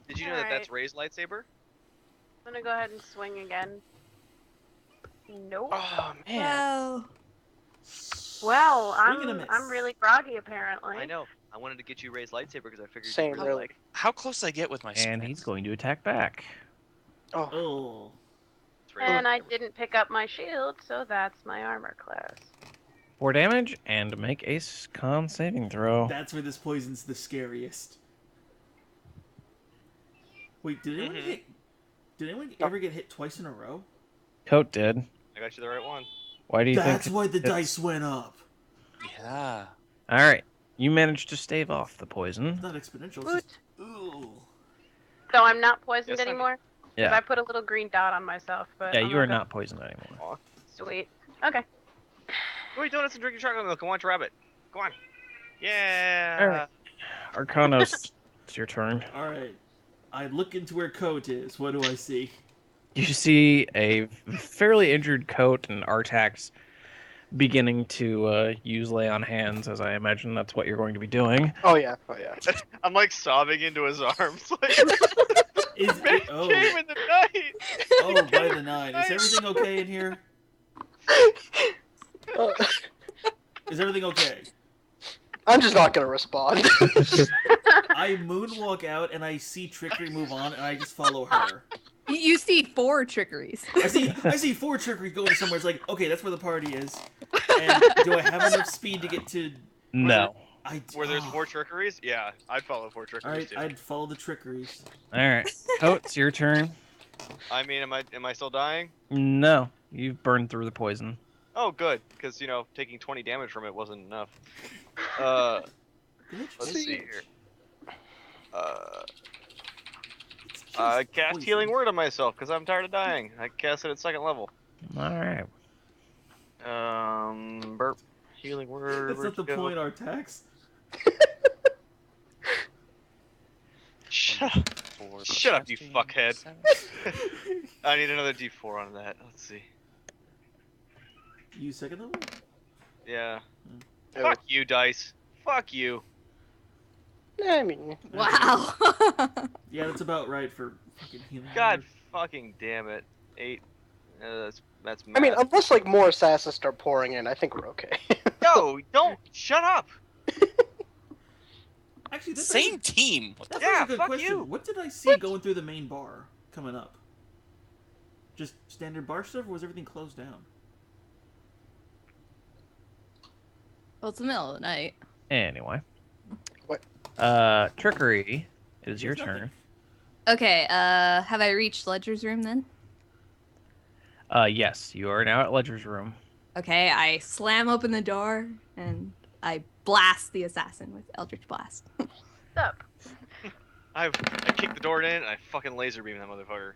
did you know that that's Ray's lightsaber? I'm gonna go ahead and swing again. Nope. Oh man. Wow. Well, Swing and a miss. I'm really groggy apparently. I know. I wanted to get you Ray's lightsaber because I figured Same, you really really. like. How close did I get with my And sprint? he's going to attack back. Oh. Oh. It's Ray. And I didn't pick up my shield, so that's my armor class. 4 damage, and make a con saving throw. That's where this poison's the scariest. Wait, did anyone Mhm. hit? Did anyone No. ever get hit twice in a row? Coat did. I got you the right one. Why do you That's think? why the it's- dice went up. Yeah. All right, you managed to stave off the poison. It's not exponential. It's Woot. just, ooh. So I'm not poisoned Yes, I- anymore? Yeah. If I put a little green dot on myself, but Yeah, I'm you are okay. not poisoned anymore. Sweet. Okay. Go eat donuts and drink your chocolate milk and watch Rabbit. Go on. Yeah. Alright. Arcanos, it's your turn. All right. I look into where Coat is. What do I see? You see a fairly injured Coat and Artax beginning to use lay on hands, as I imagine that's what you're going to be doing. Oh yeah. Oh yeah. I'm like sobbing into his arms. Like, Is man oh came in the night. oh by the 9. Is everything okay in here? Is everything okay? I'm just not gonna respond. I moonwalk out and I see Trickery move on and I just follow her. You see 4 trickeries. I see 4 trickery going somewhere. It's like, okay, that's where the party is. And do I have enough speed to get to? No. Where there's 4 trickeries? Yeah, I'd follow 4 trickeries Alright, too. I'd follow the trickeries. All right, Coates, your turn. I mean, am I still dying? No, you've burned through the poison. Oh, good, because taking 20 damage from it wasn't enough. Let's see here. I cast Healing Word on myself because I'm tired of dying. I cast it at 2nd level. All right. Burp. Healing Word. That's not the point, Artax. Shut up. Shut up, you fuckhead. I need another D4 on that. Let's see. You 2nd level? Yeah. Oh. Fuck you, dice. Fuck you. I mean, Wow. Yeah, that's about right for fucking healing. God word. fucking damn it. 8. That's I mean, math. unless like more assassins start pouring in, I think we're okay. No, don't. Shut up. Actually, that's Same team. What the That's Yeah, a good fuck question. you. What did I see going through the main bar coming up? Just standard bar stuff, or was everything closed down? Well, it's the middle of the night. Anyway. What? Trickery. It is your There's nothing. turn. Okay, have I reached Ledger's room then? Yes, you are now at Ledger's room. Okay, I slam open the door and I blast the assassin with Eldritch Blast. What's up? I kicked the door in and I fucking laser beam that motherfucker.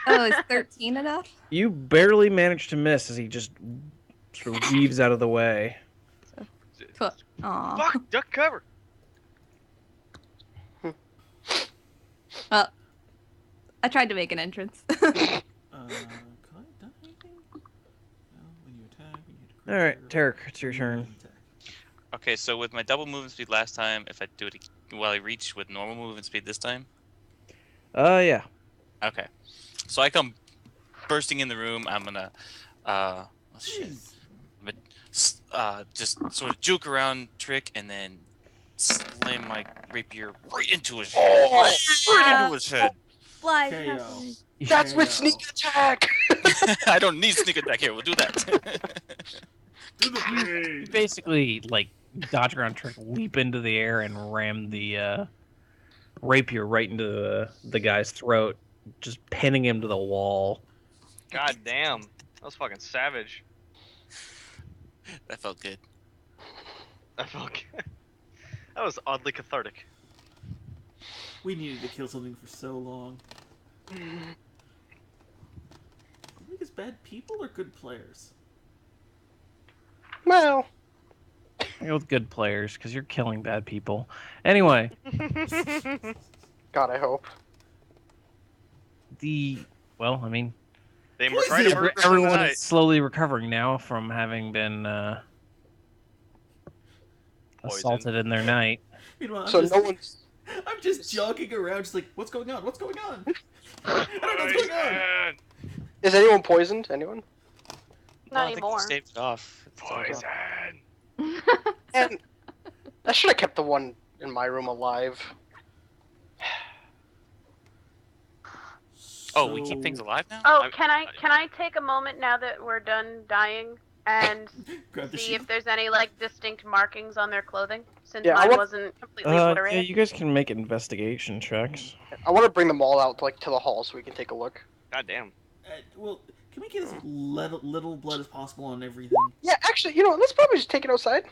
Oh, is 13 enough? You barely manage to miss as he just sort of weaves out of the way. Aw. Fuck, duck cover. Well, I tried to make an entrance. Can I done anything? No, when you attack, you hit a All right, creature, Tarek, it's your turn. attack. Okay, so with my double movement speed last time, if I do it while I reach with normal movement speed this time. Yeah. Okay, so I come bursting in the room. I'm gonna, shit. Jeez. Just sort of juke around Trick and then slam my rapier right into his head. Right into his head. Flies KO. happening. That's with KO. sneak attack. I don't need sneak attack here. We'll do that. Do the You blade. basically like dodge around Trick, leap into the air, and ram the rapier right into the guy's throat, just pinning him to the wall. God damn. That was fucking savage. That felt good. That was oddly cathartic. We needed to kill something for so long. Are we as bad people or good players? Well, You're with good players because you're killing bad people. Anyway, God, I hope. well, I mean, They were trying to murder person everyone tonight. is slowly recovering now from having been assaulted in their night. Meanwhile, So no one's. I'm just jogging around, just like, what's going on? What's going on? I don't know what's going on. Poison! Is anyone poisoned? Anyone? Not I think anymore. he saved it off. Poison! And I should have kept the one in my room alive. Oh, we keep things alive now? Oh, I'm- can I take a moment now that we're done dying and Grab the see shield. if there's any like distinct markings on their clothing since Yeah, I mine want- wasn't completely Yeah, obliterated? you guys can make investigation checks. I want to bring them all out like to the hall so we can take a look. God damn. Well, can we get as little blood as possible on everything? Yeah, actually, you know what? Let's probably just take it outside.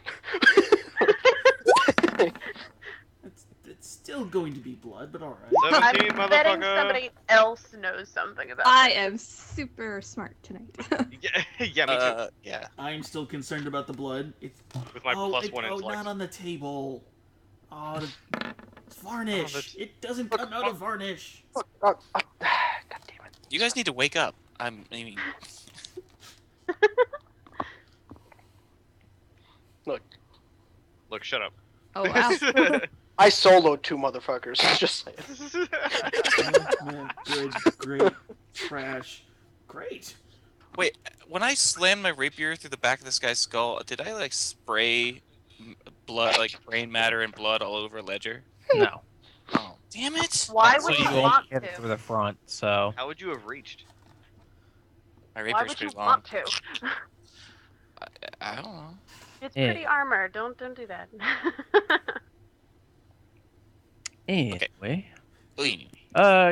It's still going to be blood, but alright. 17, I'm betting motherfucker. somebody else knows something about I this. am super smart tonight. Yeah, me too. Yeah. I'm still concerned about the blood. It's With my +1 oh, intellect. not on the table. Oh, it's varnish. that's- It doesn't come out of varnish. God damn it. You guys need to wake up. I mean, Look, shut up. Oh wow. I soloed 2 motherfuckers. Just saying. Oh, man, good, great, trash, great. wait. When I slammed my rapier through the back of this guy's skull, did I like spray blood, like brain matter and blood all over Ledger? No. Oh, Damn it! Why So would you you only want get it to? through the front. So How would you have reached? My Why rapier's would you pretty long. want to? I don't know. It's Yeah. pretty armor. Don't do that. anyway, Anyway.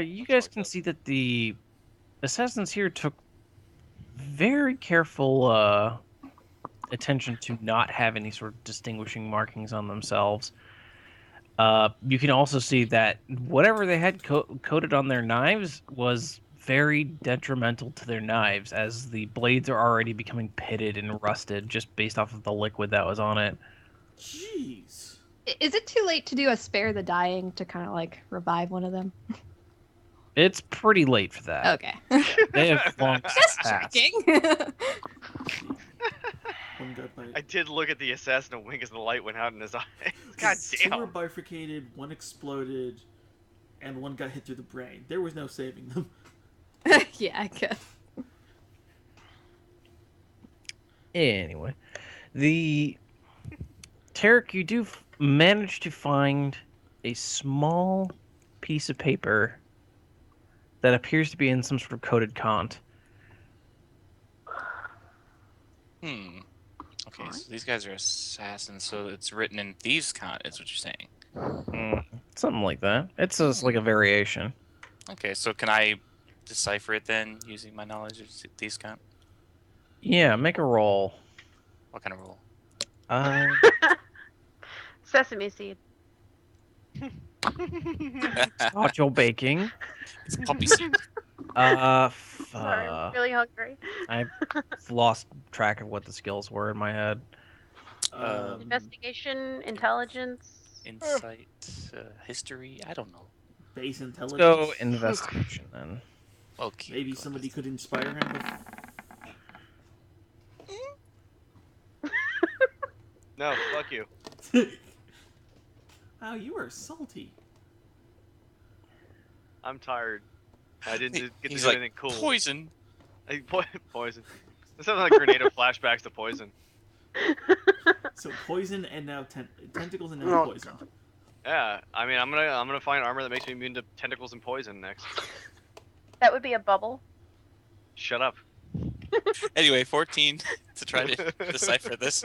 you guys can see that the assassins here took very careful attention to not have any sort of distinguishing markings on themselves. You can also see that whatever they had coated on their knives was very detrimental to their knives, as the blades are already becoming pitted and rusted just based off of the liquid that was on it. Jeez. Is it too late to do a spare the dying to kind of like revive one of them? It's pretty late for that. Okay. They have long Just passed. checking. One got by. I did look at the assassin and wink as the light went out in his eye. God Two were damn. bifurcated, one exploded, and one got hit through the brain. There was no saving them. Yeah, I guess. Anyway, the Tarek, you do manage to find a small piece of paper that appears to be in some sort of coded cont. Okay, so these guys are assassins, so it's written in thieves' cont, is what you're saying. Something like that. It's just like a variation. Okay, so can I decipher it then using my knowledge of thieves' cont? Yeah, make a roll. What kind of roll? Sesame seed. Thought you're baking. It's puppy seed. Sorry, I'm really hungry. I've lost track of what the skills were in my head. Investigation, intelligence. Insight, history. I don't know. Base intelligence. Let's go investigation then. Okay. Maybe go somebody ahead. could inspire him No, fuck you. with. Wow, you are salty. I'm tired. I didn't get to He's do like, anything cool. poison. Poison. This sounds like Grenada flashbacks to poison. So poison and now tentacles and Oh, now poison. Yeah, I mean, I'm gonna find armor that makes me immune to tentacles and poison next. That would be a bubble. Shut up. Anyway, 14 to try to decipher this.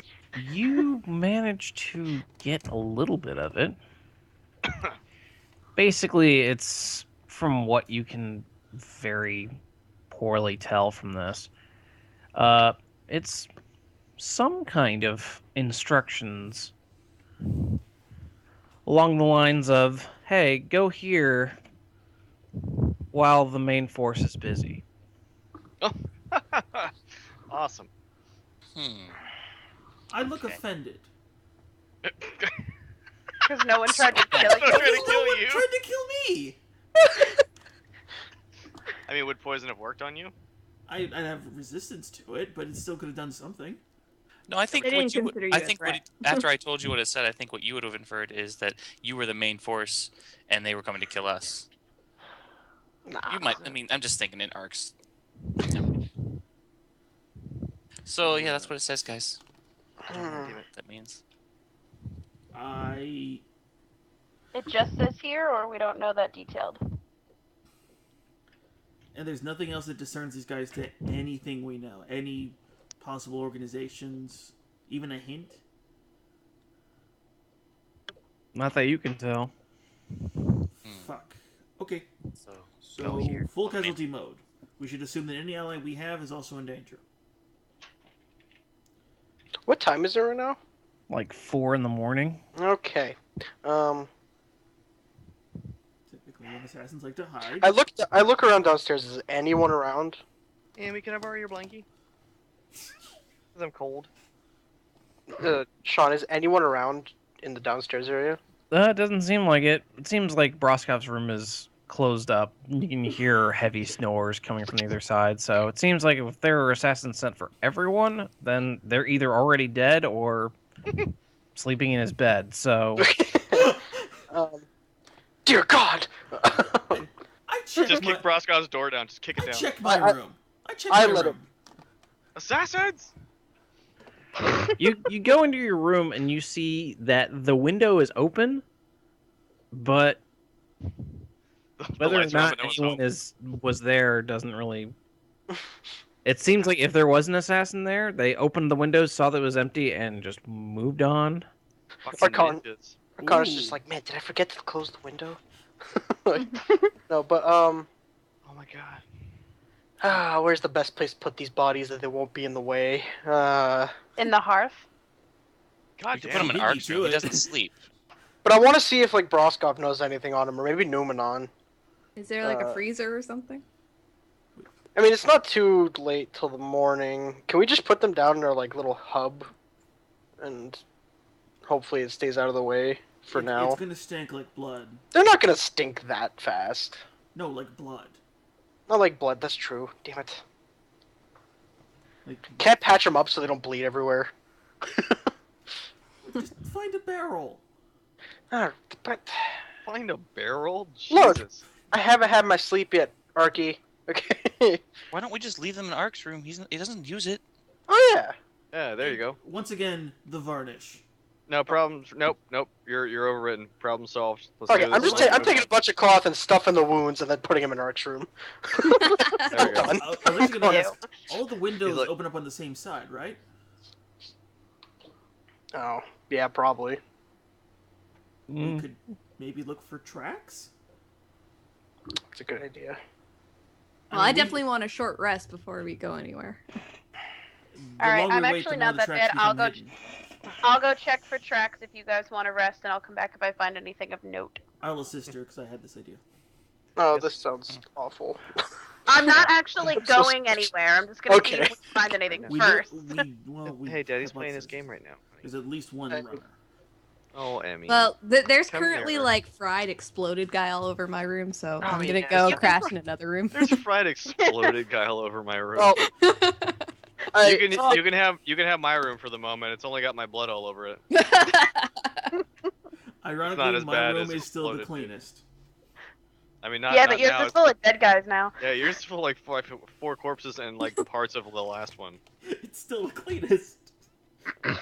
You managed to get a little bit of it. Basically, it's from what you can very poorly tell from this. It's some kind of instructions along the lines of, hey, go here while the main force is busy. Awesome. I look Okay. offended. Because no one tried to kill Trying you. to kill No one you. tried to kill me. I mean, would poison have worked on you? I'd have resistance to it, but it still could have done something. No, I think They what didn't you would, consider you I a think what threat. after I told you what it said, I think what you would have inferred is that you were the main force and they were coming to kill us. Nah. You might. I mean, I'm just thinking in arcs. So yeah, that's what it says, guys. I don't know what that means. It just says here, or we don't know that detailed. And there's nothing else that discerns these guys to anything we know. Any possible organizations, even a hint. Not that you can tell. Fuck. Okay, So so go here. full casualty mode. We should assume that any ally we have is also in danger. What time is it right now? Like 4 in the morning. Okay. Typically, when assassins like to hide. I look around downstairs. Is anyone around? Amy, can I borrow your blankie? Cause I'm cold. Sean, is anyone around in the downstairs area? It doesn't seem like it. It seems like Broskov's room is closed up. You can hear heavy snores coming from the other side. So it seems like if there are assassins sent for everyone, then they're either already dead or sleeping in his bed. So Dear God! I checked Just my, kick Broskov's door down. Just kick it I down. checked my I- room. I checked I my let room. him- Assassins! you go into your room and you see that the window is open, but Whether or lights are on, not but no one's anyone home. was there doesn't really. It seems like if there was an assassin there, they opened the windows, saw that it was empty, and just moved on. Fucking Con- ninjas. Connor's just Ooh. like, man, did I forget to close the window? Like, no, but Oh my god. where's the best place to put these bodies that they won't be in the way? In the hearth. God You can damn. put him in Beat me Ark's to room. He it. doesn't sleep. But I want to see if like Broskov knows anything on him, or maybe Numenon. Is there like a freezer or something? I mean, it's not too late till the morning. Can we just put them down in our like little hub, and hopefully it stays out of the way for now? It's gonna stink like blood. They're not gonna stink that fast. No, like blood. Not like blood. That's true. Damn it. Like, Can't patch them up so they don't bleed everywhere. just find a barrel. Ah, but Find a barrel? Look. Jesus. I haven't had my sleep yet, Arky. Okay. Why don't we just leave them in Ark's room? He doesn't use it. Oh yeah. Yeah, there you go. Once again, the varnish. No problems. Nope. You're overwritten. Problem solved. Let's Okay, do I'm this. just I'm taking a bunch of cloth and stuffing the wounds and then putting them in Ark's room. There we go. Done. I was just gonna Ew. ask, all the windows He's like- open up on the same side, right? Oh, yeah, probably. We Mm. could maybe look for tracks? It's a good idea. Well, I mean, we- definitely want a short rest before we go anywhere. the Alright, longer I'm we wait, actually the more not the that tracks bad. I'll become go hidden. I'll go check for tracks if you guys want to rest, and I'll come back if I find anything of note. I'll assist her because I had this idea. Oh, this sounds awful. I'm not actually I'm so going anywhere. I'm just gonna see Okay. if we can find anything We first. we Hey, Daddy's have playing lots his game right now. There's at least one Hey. runner. Oh, Emmy. Well, there's Come currently here. like fried exploded guy all over my room, so Oh, I'm gonna yeah. go You can crash in another room. There's a fried exploded guy all over my room. Well, I, you can have my room for the moment. It's only got my blood all over it. Ironically, as my bad room as is still the exploded, dude. cleanest. I mean, not Yeah, not but yours now. is full of dead guys now. Yeah, yours is full like four corpses and like parts of the last one. It's still the cleanest. I'm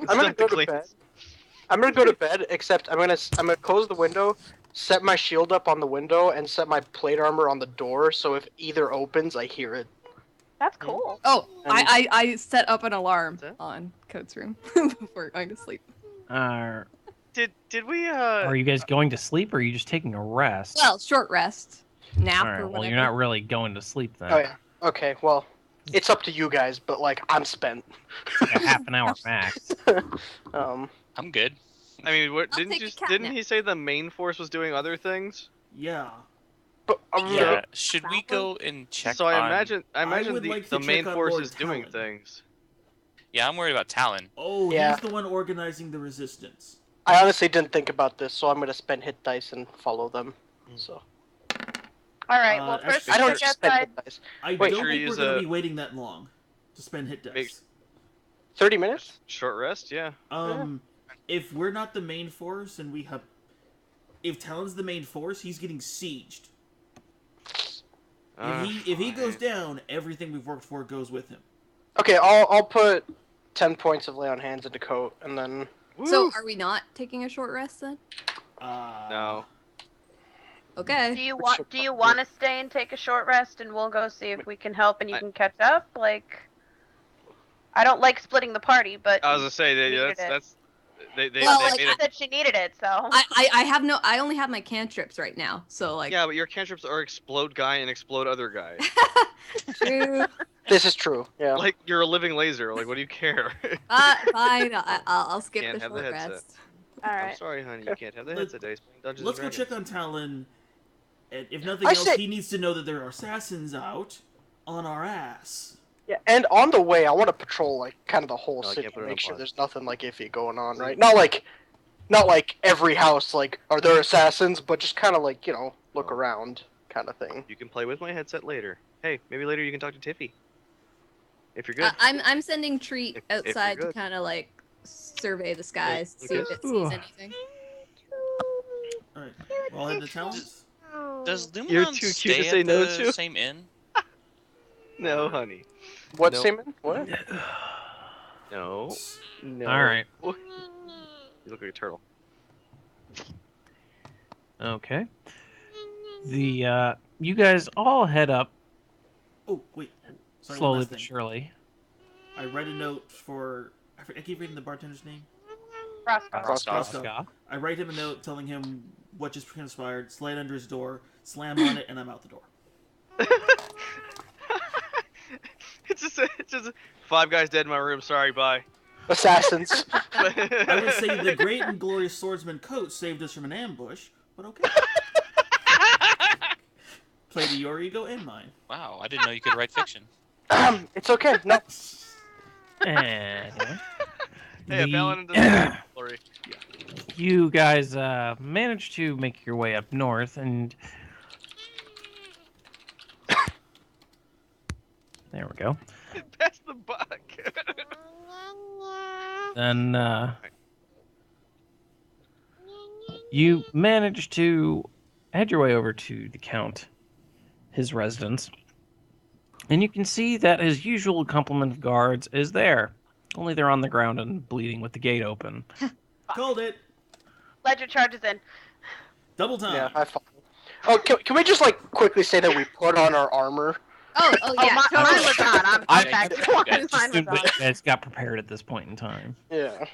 gonna Not the go to bed. cleanest. I'm gonna go to bed. Except I'm gonna close the window, set my shield up on the window, and set my plate armor on the door. So if either opens, I hear it. That's cool. Oh, I set up an alarm What's that? on Coates' room before going to sleep. Did we Are you guys going to sleep, or are you just taking a rest? Well, short rest, nap, All or right. whatever. Well, you're not really going to sleep then. Oh yeah. Okay. Well, it's up to you guys, but like I'm spent. Like a half an hour max. I'm good. I mean, what I'll didn't take you a cat didn't nap. he say the main force was doing other things? Yeah. But Yeah. Should we go and check So I on... imagine would the, like to the main check on force Lord is doing Talon. things. Yeah, I'm worried about Talon. Oh, Yeah. he's the one organizing the resistance. I honestly didn't think about this, so I'm gonna spend hit dice and follow them. So All right. Well, actually- first I don't check just spend outside. hit dice. I Wait, don't sure think we're use going to a- be waiting that long to spend hit dice. Make- 30 minutes? Short rest, yeah. If we're not the main force and we have... If Talon's the main force, he's getting sieged. If he goes down, everything we've worked for goes with him. Okay, I'll put 10 points of lay on hands into coat, and then So, are we not taking a short rest then? No. Okay. Do you want to stay and take a short rest, and we'll go see if we can help and you can catch up? Like, I don't like splitting the party, but I was gonna say needed that's they Well, they like, made she it. said she needed it, so I only have my cantrips right now, so like. Yeah, but your cantrips are explode guy and explode other guy. True. this is true. Yeah. Like you're a living laser. Like what do you care? Fine. I'll skip Can't the have the short headset. rest. all I'm right. sorry, honey. You can't have the headset days playing Dungeons Let's and go check Dragons. on Talon. And if nothing I else, say- he needs to know that there are assassins out on our ass. Yeah, and on the way, I want to patrol like kind of the whole No, I city, can't put it make on sure pause. there's nothing like iffy going on, right? Not like every house, like are there assassins, but just kind of like look Oh. around, kind of thing. You can play with my headset later. Hey, maybe later you can talk to Tiffy. If you're good. I'm sending Treat If you're outside to good. kind of like survey the skies, Okay. see if it sees Ooh. anything. Alright, we're all heading to Talon's? Does Luminon You're too cute stay to say at no the to. same inn? No, honey. What, Nope. Simon? What? No. No. All right. You look like a turtle. Okay. You guys all head up Oh, wait. Sorry, one slowly last but thing. surely. I write a note for... I keep reading the bartender's name. Roscoe. Roscoe. Roscoe. I write him a note telling him what just transpired, slide under his door, slam on it, and I'm out the door. It's just 5 guys dead in my room. Sorry, bye. Assassins. I would say the great and glorious swordsman Coat saved us from an ambush, but okay. Play to your ego and mine. Wow, I didn't know you could write fiction. It's okay. No. Anyway, Hey, a Paladin doesn't glory. you guys managed to make your way up north, and there we go. Pass the buck. Then you managed to head your way over to the Count, his residence, and you can see that his usual complement of guards is there. Only they're on the ground and bleeding with the gate open. Called it. Ledger charges in. Double time. Yeah, I follow. Oh, can we just like quickly say that we put on our armor? Oh Oh, yeah. mine totally. was on. I'm I- back to I- one. I Mine Just was on. it's got prepared at this point in time. Yeah.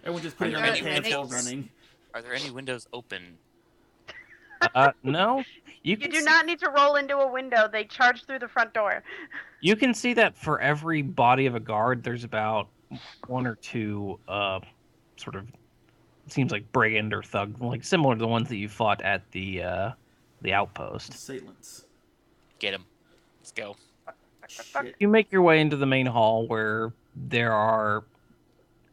Everyone just putting on Are their there pants any while windows? running. Are there any windows open? No, you You can do see, not need to roll into a window. They charge through the front door. you can see that for every body of a guard, there's about 1 or 2 sort of seems like brigand or thug, like similar to the ones that you fought at the outpost. Assailants. Get him. Let's go. Shit. You make your way into the main hall where there are.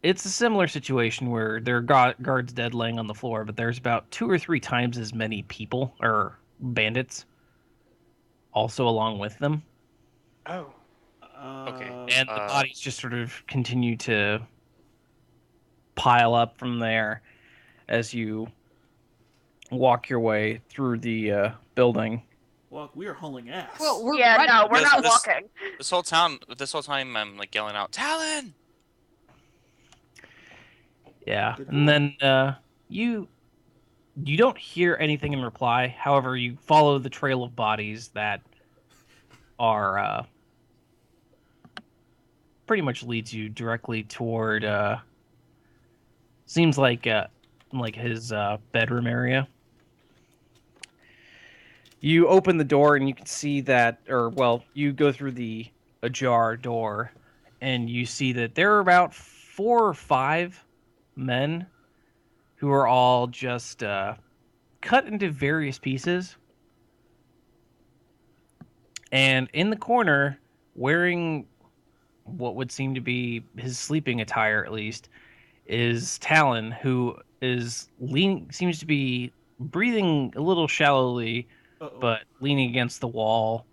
It's a similar situation where there are guards dead laying on the floor, but there's about 2 or 3 times as many people or bandits also along with them. Oh. Okay. And the bodies just sort of continue to pile up from there as you walk your way through the building. Well, we are hauling ass. Well, we're Yeah, running. no, we're This- not this- walking. This whole time, I'm like yelling out, Talon! Yeah, Good and then you don't hear anything in reply. However, you follow the trail of bodies that are pretty much leads you directly toward seems like his bedroom area. You open the door and you can see that, or well, you go through the ajar door, and you see that there are about 4 or 5 men who are all just cut into various pieces. And in the corner, wearing what would seem to be his sleeping attire, at least, is Talon, who is seems to be breathing a little shallowly, Uh-oh. but leaning against the wall.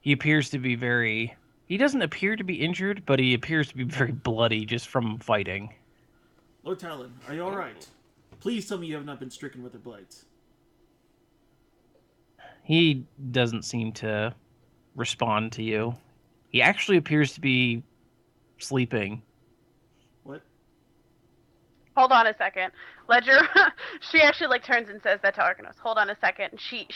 He appears to be he doesn't appear to be injured, but he appears to be very bloody just from fighting. Lord Talon, are you alright? Please tell me you have not been stricken with the blights. He doesn't seem to respond to you. He actually appears to be sleeping. What? Hold on a second. Ledger, she actually like turns and says that to Arcanos. Hold on a second. She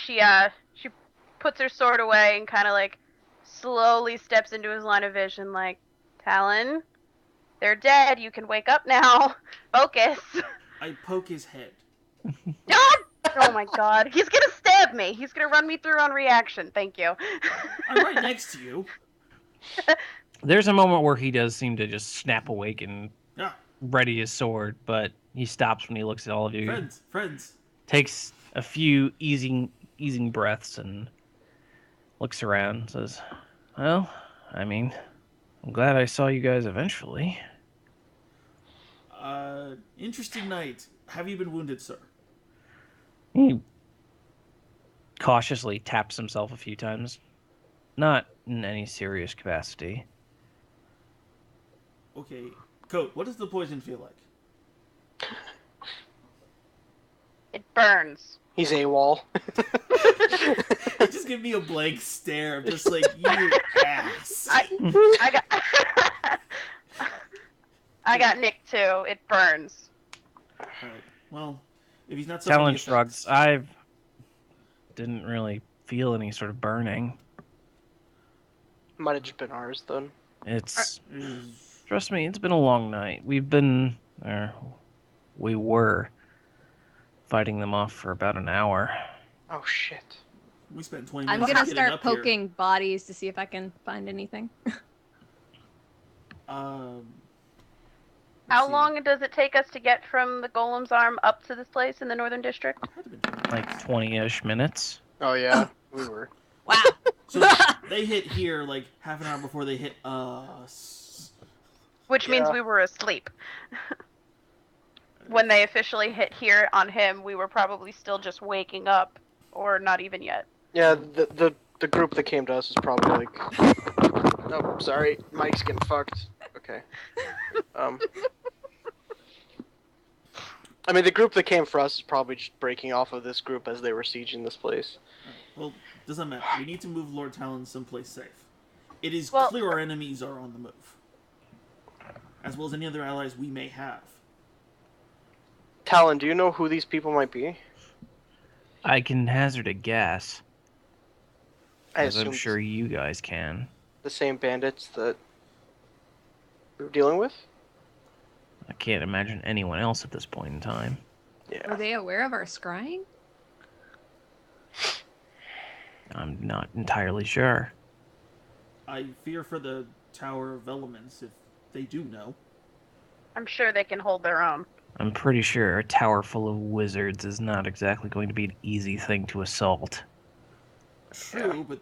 puts her sword away and kind of like slowly steps into his line of vision, like, Talon, they're dead. You can wake up now. Focus. I poke his head. God! Oh my god. He's gonna stab me. He's gonna run me through on reaction. Thank you. I'm right next to you. There's a moment where he does seem to just snap awake and Yeah, ready his sword, but he stops when he looks at all of you. friends. Takes a few easing breaths and looks around and says, well, I mean, I'm glad I saw you guys eventually. Interesting night. Have you been wounded, sir? He cautiously taps himself a few times. Not in any serious capacity. Okay. Coat, what does the poison feel like? It burns. He's AWOL. Just give me a blank stare. I'm just like, you ass. I got I got nicked too. It burns. Alright. Well, if he's not suffering Talon the shrugs. effects- didn't really feel any sort of burning. Might have just been ours then. It's Is- trust me, it's been a long night. We were fighting them off for about an hour. Oh shit. We spent 20 I'm minutes gonna getting start up here. poking bodies to see if I can find anything. Let's How see. long does it take us to get from the Golem's Arm up to this place in the Northern District? Had to been 20 Like minutes. 20-ish minutes. Oh yeah, we were. Wow. So they hit here like half an hour before they hit us. Which means Yeah. we were asleep. When they officially hit here on him, we were probably still just waking up, or not even yet. Yeah, the group that came to us is probably like. Oh, sorry, Mike's getting fucked. Okay. I mean, the group that came for us is probably just breaking off of this group as they were sieging this place. Well, doesn't matter. We need to move Lord Talon someplace safe. It is Well- clear our enemies are on the move, as well as any other allies we may have. Talon, do you know who these people might be? I can hazard a guess, I as I'm assume sure you guys can. the same bandits that we were dealing with. I can't imagine anyone else at this point in time. Were Yeah. they aware of our scrying? I'm not entirely sure. I fear for the Tower of Elements if they do know. I'm sure they can hold their own. I'm pretty sure a tower full of wizards is not exactly going to be an easy thing to assault. True, but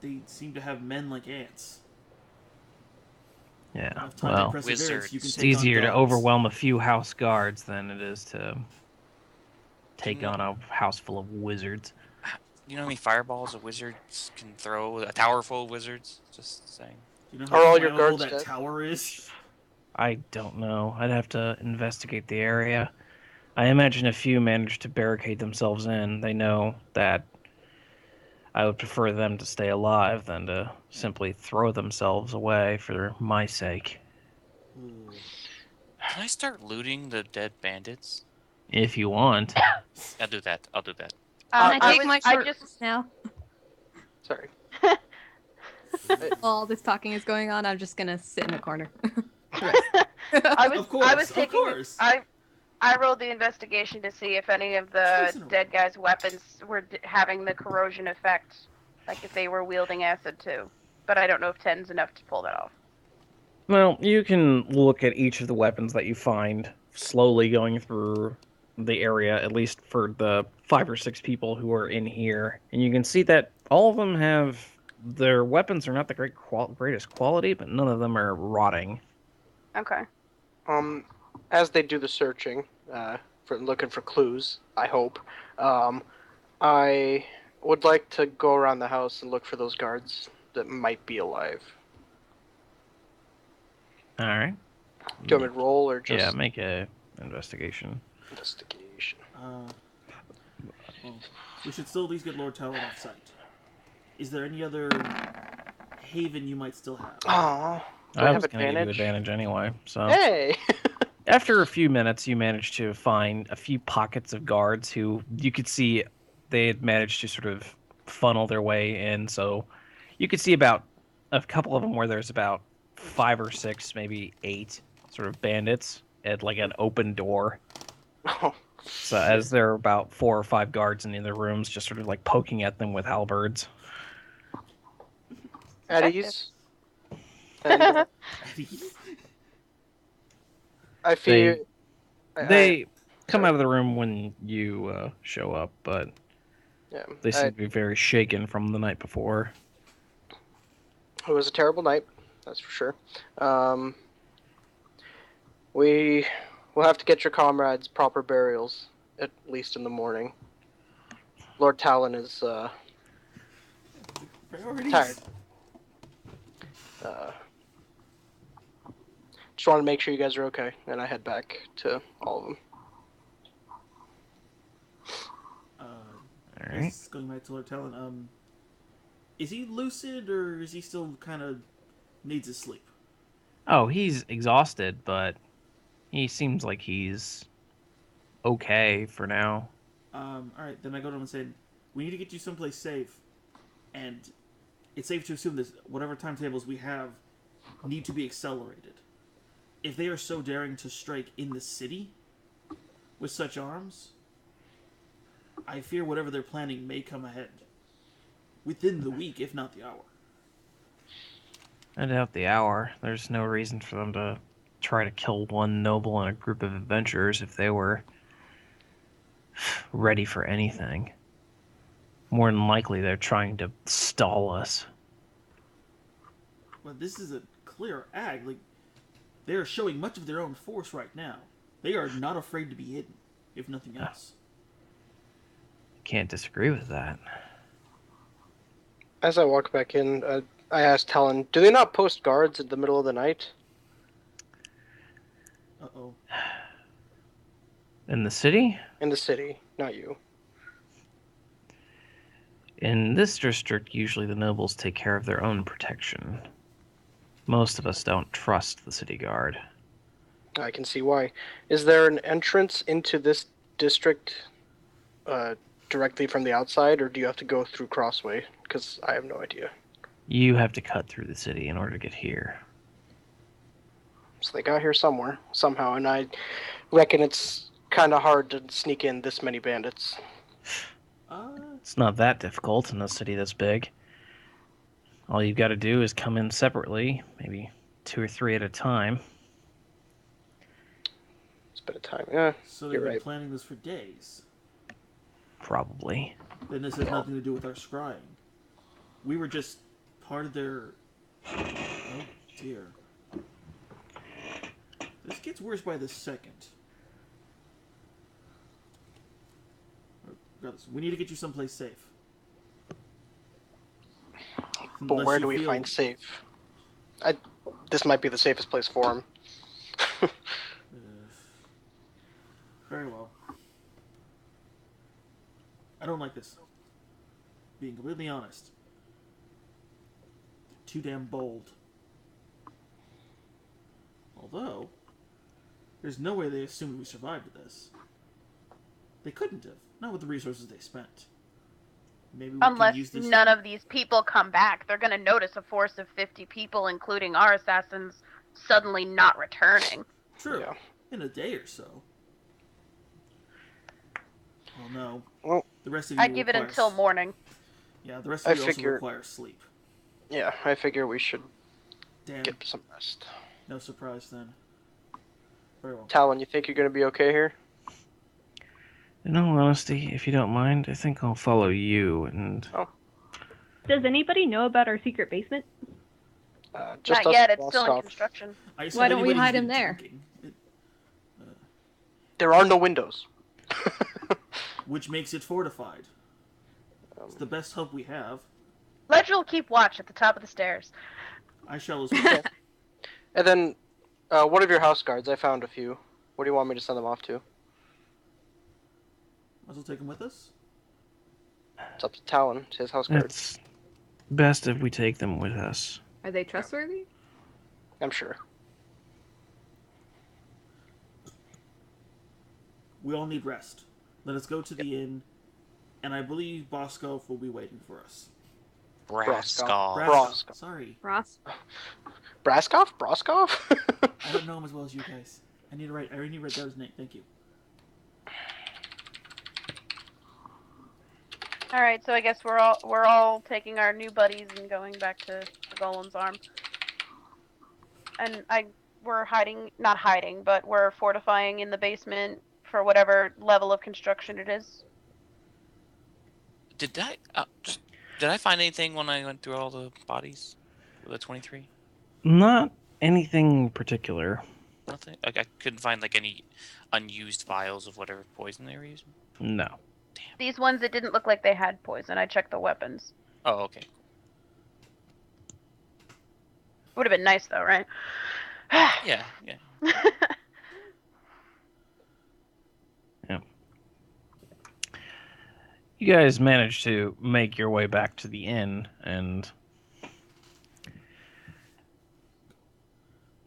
they seem to have men like ants. Yeah, Enough time well, and perseverance, you can it's take on easier to dogs. overwhelm a few house guards than it is to take Can- on a house full of wizards. You know how many fireballs a wizard can throw? A tower full of wizards? Just saying. Do you know Are how all your flammable guards that dead? tower is? I don't know. I'd have to investigate the area. I imagine a few managed to barricade themselves in. They know that I would prefer them to stay alive than to simply throw themselves away for my sake. Ooh. Can I start looting the dead bandits? If you want. I'll do that. I'll do that. Can I I take my I short just rest now? Sorry. While all this talking is going on, I'm just gonna sit in a corner. I was Of course, I was of taking course. I rolled the investigation to see if any of the dead guys' weapons were having the corrosion effect, like if they were wielding acid too. But I don't know if 10's enough to pull that off. Well, you can look at each of the weapons that you find slowly going through the area, at least for the 5 or 6 people who are in here, and you can see that all of them have their weapons are not the greatest quality, but none of them are rotting. Okay. As they do the searching, for looking for clues, I hope, I would like to go around the house and look for those guards that might be alive. All right. Do you want me to roll or just Yeah, make a investigation. investigation? Well, we should still at least get Lord Talon off site. Is there any other haven you might still have? Aw, do I I have was going to give you advantage? advantage anyway. So Hey! after a few minutes, you managed to find a few pockets of guards who you could see they had managed to sort of funnel their way in. So you could see about a couple of them where there's about 5 or 6, maybe 8 sort of bandits at like an open door. Oh, So as there are about 4 or 5 guards in the other rooms, just sort of like poking at them with halberds. at ease. And I feel They come out of the room when you show up, but yeah, they seem to be very shaken from the night before. it was a terrible night, that's for sure. We will have to get your comrades proper burials, at least in the morning. Lord Talon is Priorities. tired. Just want to make sure you guys are okay, and I head back to all of them. All right. Just going back to Lord Talon, is he lucid or is he still kind of needs his sleep? Oh, he's exhausted, but he seems like he's okay for now. All right, then I go to him and say, We need to get you someplace safe, and it's safe to assume that whatever timetables we have need to be accelerated. If they are so daring to strike in the city with such arms, I fear whatever they're planning may come ahead within the week, if not the hour. I doubt the hour. There's no reason for them to try to kill one noble and a group of adventurers if they were ready for anything. More than likely, they're trying to stall us. But this is a clear act. Like, they are showing much of their own force right now. They are not afraid to be hidden, if nothing else. Can't disagree with that. As I walk back in, I asked Helen, do they not post guards in the middle of the night? Uh-oh. In the city? In the city, not you. In this district, usually the nobles take care of their own protection. Most of us don't trust the city guard. I can see why. Is there an entrance into this district directly from the outside, or do you have to go through Crossway? Because I have no idea. You have to cut through the city in order to get here. So they got here somewhere, somehow, and I reckon it's kind of hard to sneak in this many bandits. It's not that difficult in a city this big. All you've got to do is come in separately, maybe 2 or 3 at a time. It's been a time, yeah. So they've You're been right. planning this for days. Probably. Then this has nothing to do with our scrying. We were just part of their... Oh, dear. This gets worse by the second. Regardless, we need to get you someplace safe. But Unless where you do we feel- find safe? This might be the safest place for him. Very well. I don't like this. Being completely honest. Too damn bold. Although, there's no way they assumed we survived this. They couldn't have. Not with the resources they spent. Maybe we Unless can use this. none of these people come back, they're going to notice a force of 50 people, including our assassins, suddenly not returning. True. Yeah. In a day or so. Oh no. Well, The rest of you I'd give it require until morning. Yeah, the rest of I you figure- also require sleep. Yeah, I figure we should Damn. get some rest. No surprise then. Very well. Talon, you think you're going to be okay here? In all honesty, if you don't mind, I think I'll follow you and... Does anybody know about our secret basement? Just Not us yet, and it's still in Roscoff. construction. I assume Why don't we anybody's hide been him there? drinking. There are no windows. Which makes it fortified. It's the best hope we have. Ledger will keep watch at the top of the stairs. I shall as well. And then, what of your house guards? I found a few. What do you want me to send them off to? Might as well take him with us. It's up to Talon. It's his house guards. It's best if we take them with us. Are they trustworthy? I'm sure. We all need rest. Let us go to the inn, and I believe Boskov will be waiting for us. Braskov. Broskov. Sorry. Ross? Braskov? Broskov? I don't know him as well as you guys. I need to write down his name. Thank you. All right, so I guess we're all taking our new buddies and going back to the Golem's Arm. And we're not hiding, but we're fortifying in the basement for whatever level of construction it is. Did I find anything when I went through all the bodies? With the 23? Not anything particular. Nothing? I couldn't find like any unused vials of whatever poison they were using? No. These ones, it didn't look like they had poison. I checked the weapons. Oh, okay. Would have been nice though, right? Yeah. You guys managed to make your way back to the inn, and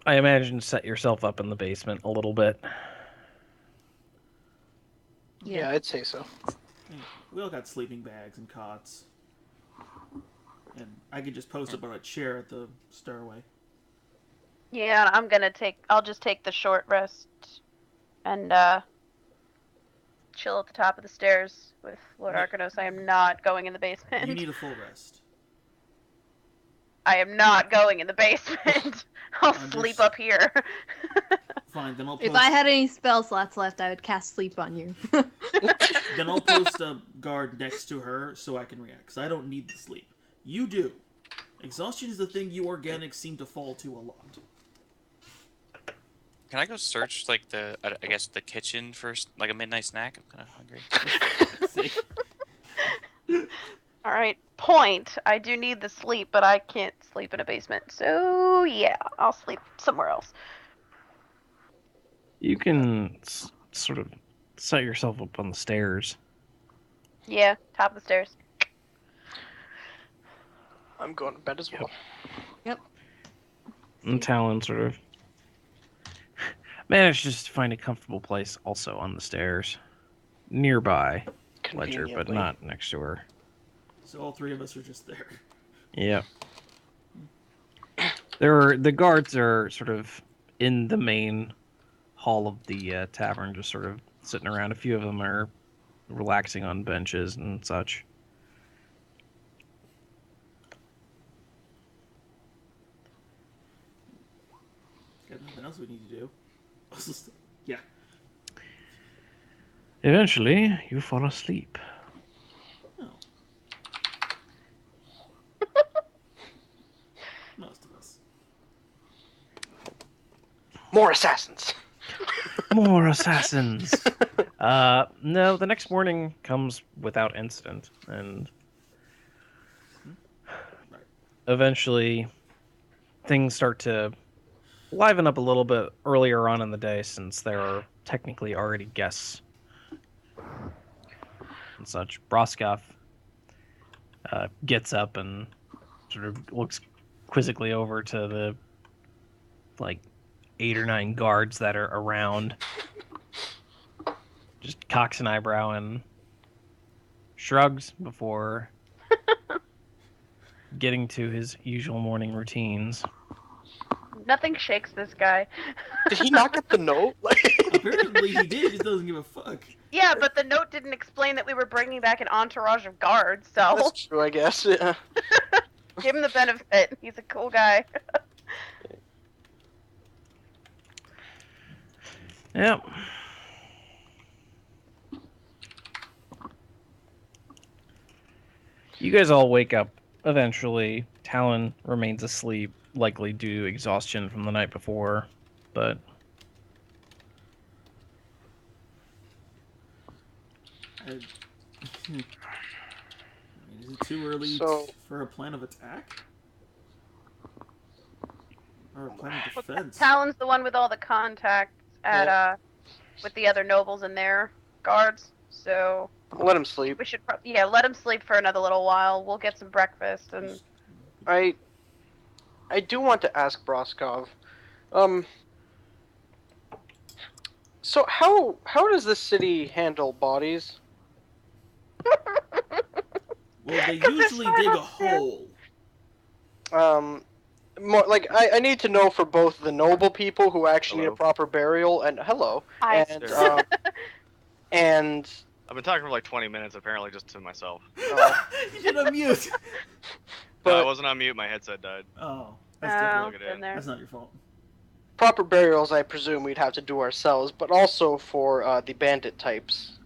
I imagine set yourself up in the basement a little bit. Yeah, I'd say so. We all got sleeping bags and cots. And I could just post up on a chair at the stairway. Yeah, I'll just take the short rest and chill at the top of the stairs with Lord Yeah. Arcanos. I am not going in the You basement. need a full rest. I am not going in the basement. I'll sleep up here. Fine, then I'll post... If I had any spell slots left, I would cast sleep on you. Then I'll post a guard next to her so I can react, because I don't need the sleep. You do. Exhaustion is the thing you organics seem to fall to a lot. Can I go search like I guess the kitchen for like a midnight snack? I'm kind of hungry. All right, point. I do need the sleep, but I can't sleep in a basement. So yeah, I'll sleep somewhere else. You can sort of set yourself up on the stairs. Yeah, top of the stairs. I'm going to bed as well. Yep. And Talon sort of manages to find a comfortable place also on the stairs. Nearby Ledger, but Conveniently. not next to her. So all three of us are just there. Yep. The guards are sort of in the main hall of the tavern, just sort of sitting around. A few of them are relaxing on benches and such. Got nothing else we need to do. Yeah. Eventually, you fall asleep. Oh. Most of us. More assassins. More assassins. No, the next morning comes without incident, and eventually things start to liven up a little bit earlier on in the day, since there are technically already guests and such. Broskov gets up and sort of looks quizzically over to the 8 or 9 guards that are around, just cocks an eyebrow and shrugs before getting to his usual morning routines. Nothing shakes this guy. Did he not get the note? Apparently he did, he just doesn't give a fuck. Yeah, but the note didn't explain that we were bringing back an entourage of guards, so That's true, I guess. Yeah. give him the benefit. He's a cool guy. Yep. You guys all wake up eventually. Talon remains asleep, likely due to exhaustion from the night before, but Is it too early So- for a plan of attack? Or a plan of defense? Talon's the one with all the contacts at with the other nobles and their guards. So Let him sleep. we should let him sleep for another little while. We'll get some breakfast and I do want to ask Broskov. So how does this city handle bodies? Well, they 'Cause there's usually five dig a upstairs. hole. More like I need to know for both the noble people who actually need Hello. a proper burial and Hi. and I've been talking for like 20 minutes, apparently, just to myself. You did unmute! No, But- I wasn't on mute. My headset died. Oh, that's Oh, different. Look at it. been there. That's not your fault. proper burials I presume we'd have to do ourselves, but also for the bandit types.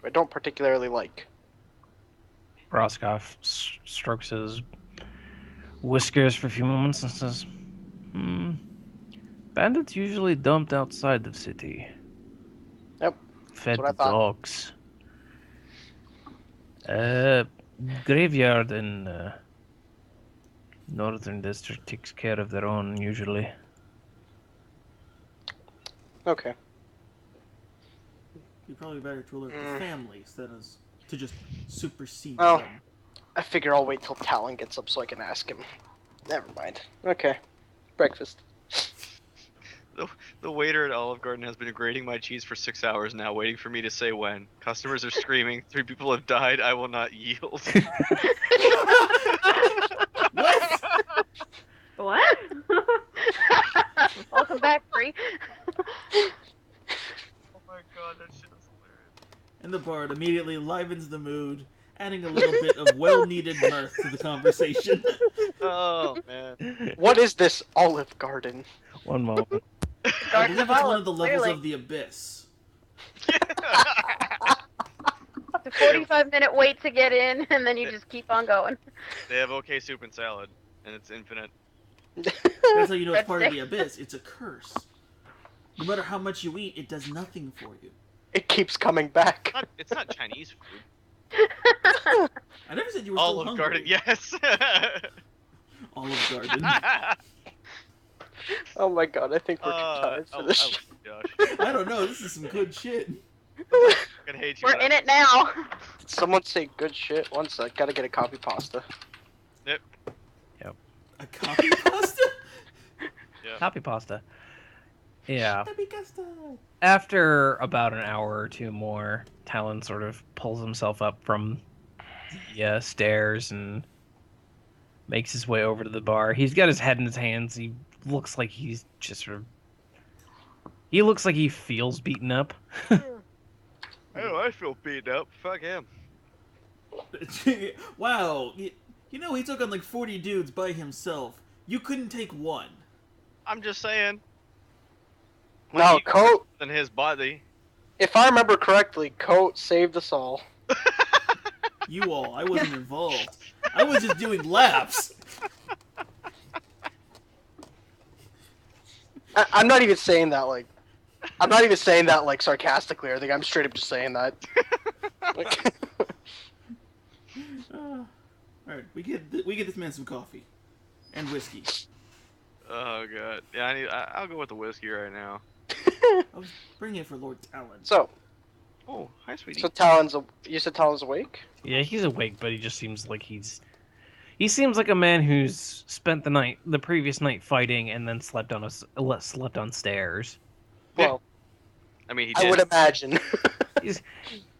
I don't particularly like. Broskov strokes his whiskers for a few moments and says, bandits usually dumped outside the city. Yep. Fed what I to thought. dogs. Graveyard in Northern District takes care of their own usually. Okay. You're probably better to alert the families than as to just supersede Well- them. I figure I'll wait till Talon gets up so I can ask him. Never mind. Okay. Breakfast. The waiter at Olive Garden has been grating my cheese for 6 hours now, waiting for me to say when. Customers are screaming. 3 people have died. I will not yield. What? What? Welcome back, Bree. Oh my god, that shit is hilarious. And the bard immediately livens the mood, adding a little bit of well-needed mirth to the conversation. Oh man. What is this Olive Garden? One moment. I Garden believe of it's one Olive, of the levels clearly. of the abyss. It's a 45-minute wait to get in, and then you just keep on going. They have okay soup and salad, and it's infinite. That's how you know it's part of the Breadsticks. abyss. It's a curse. No matter how much you eat, it does nothing for you. It keeps coming back. It's not Chinese food. I never said you were still Olive hungry. Garden, yes. Olive Garden. Oh my god, I think we're too tired for this. love you, Josh. I don't know. This is some good shit. I fucking hate you. We're in it now. Did someone say good shit? One sec, gotta get a copy pasta. A copy pasta? Yeah. Copy pasta. Yeah. Copy pasta. After about an hour or two more, Talon sort of pulls himself up from the stairs and makes his way over to the bar. He's got his head in his hands. He looks like he's just sort of... He looks like he feels beaten up. I feel beaten up. Fuck him. Wow. You know, he took on like 40 dudes by himself. You couldn't take one. I'm just saying. No, Coat, Than his body. if I remember correctly, Coat saved us all. You all. I wasn't involved. I was just doing laps. I'm not even saying that like... I'm not even saying that like sarcastically or anything. I'm straight up just saying that. Like, Alright, we get this man some coffee. And whiskey. Oh god. Yeah, I'll go with the whiskey right now. I was bringing it for Lord Talon. so, Oh, hi, sweetie. you said Talon's awake? Yeah, he's awake, but he just seems like he seems like a man who's spent the previous night fighting and then slept on stairs. Well, I mean, he I did. would imagine.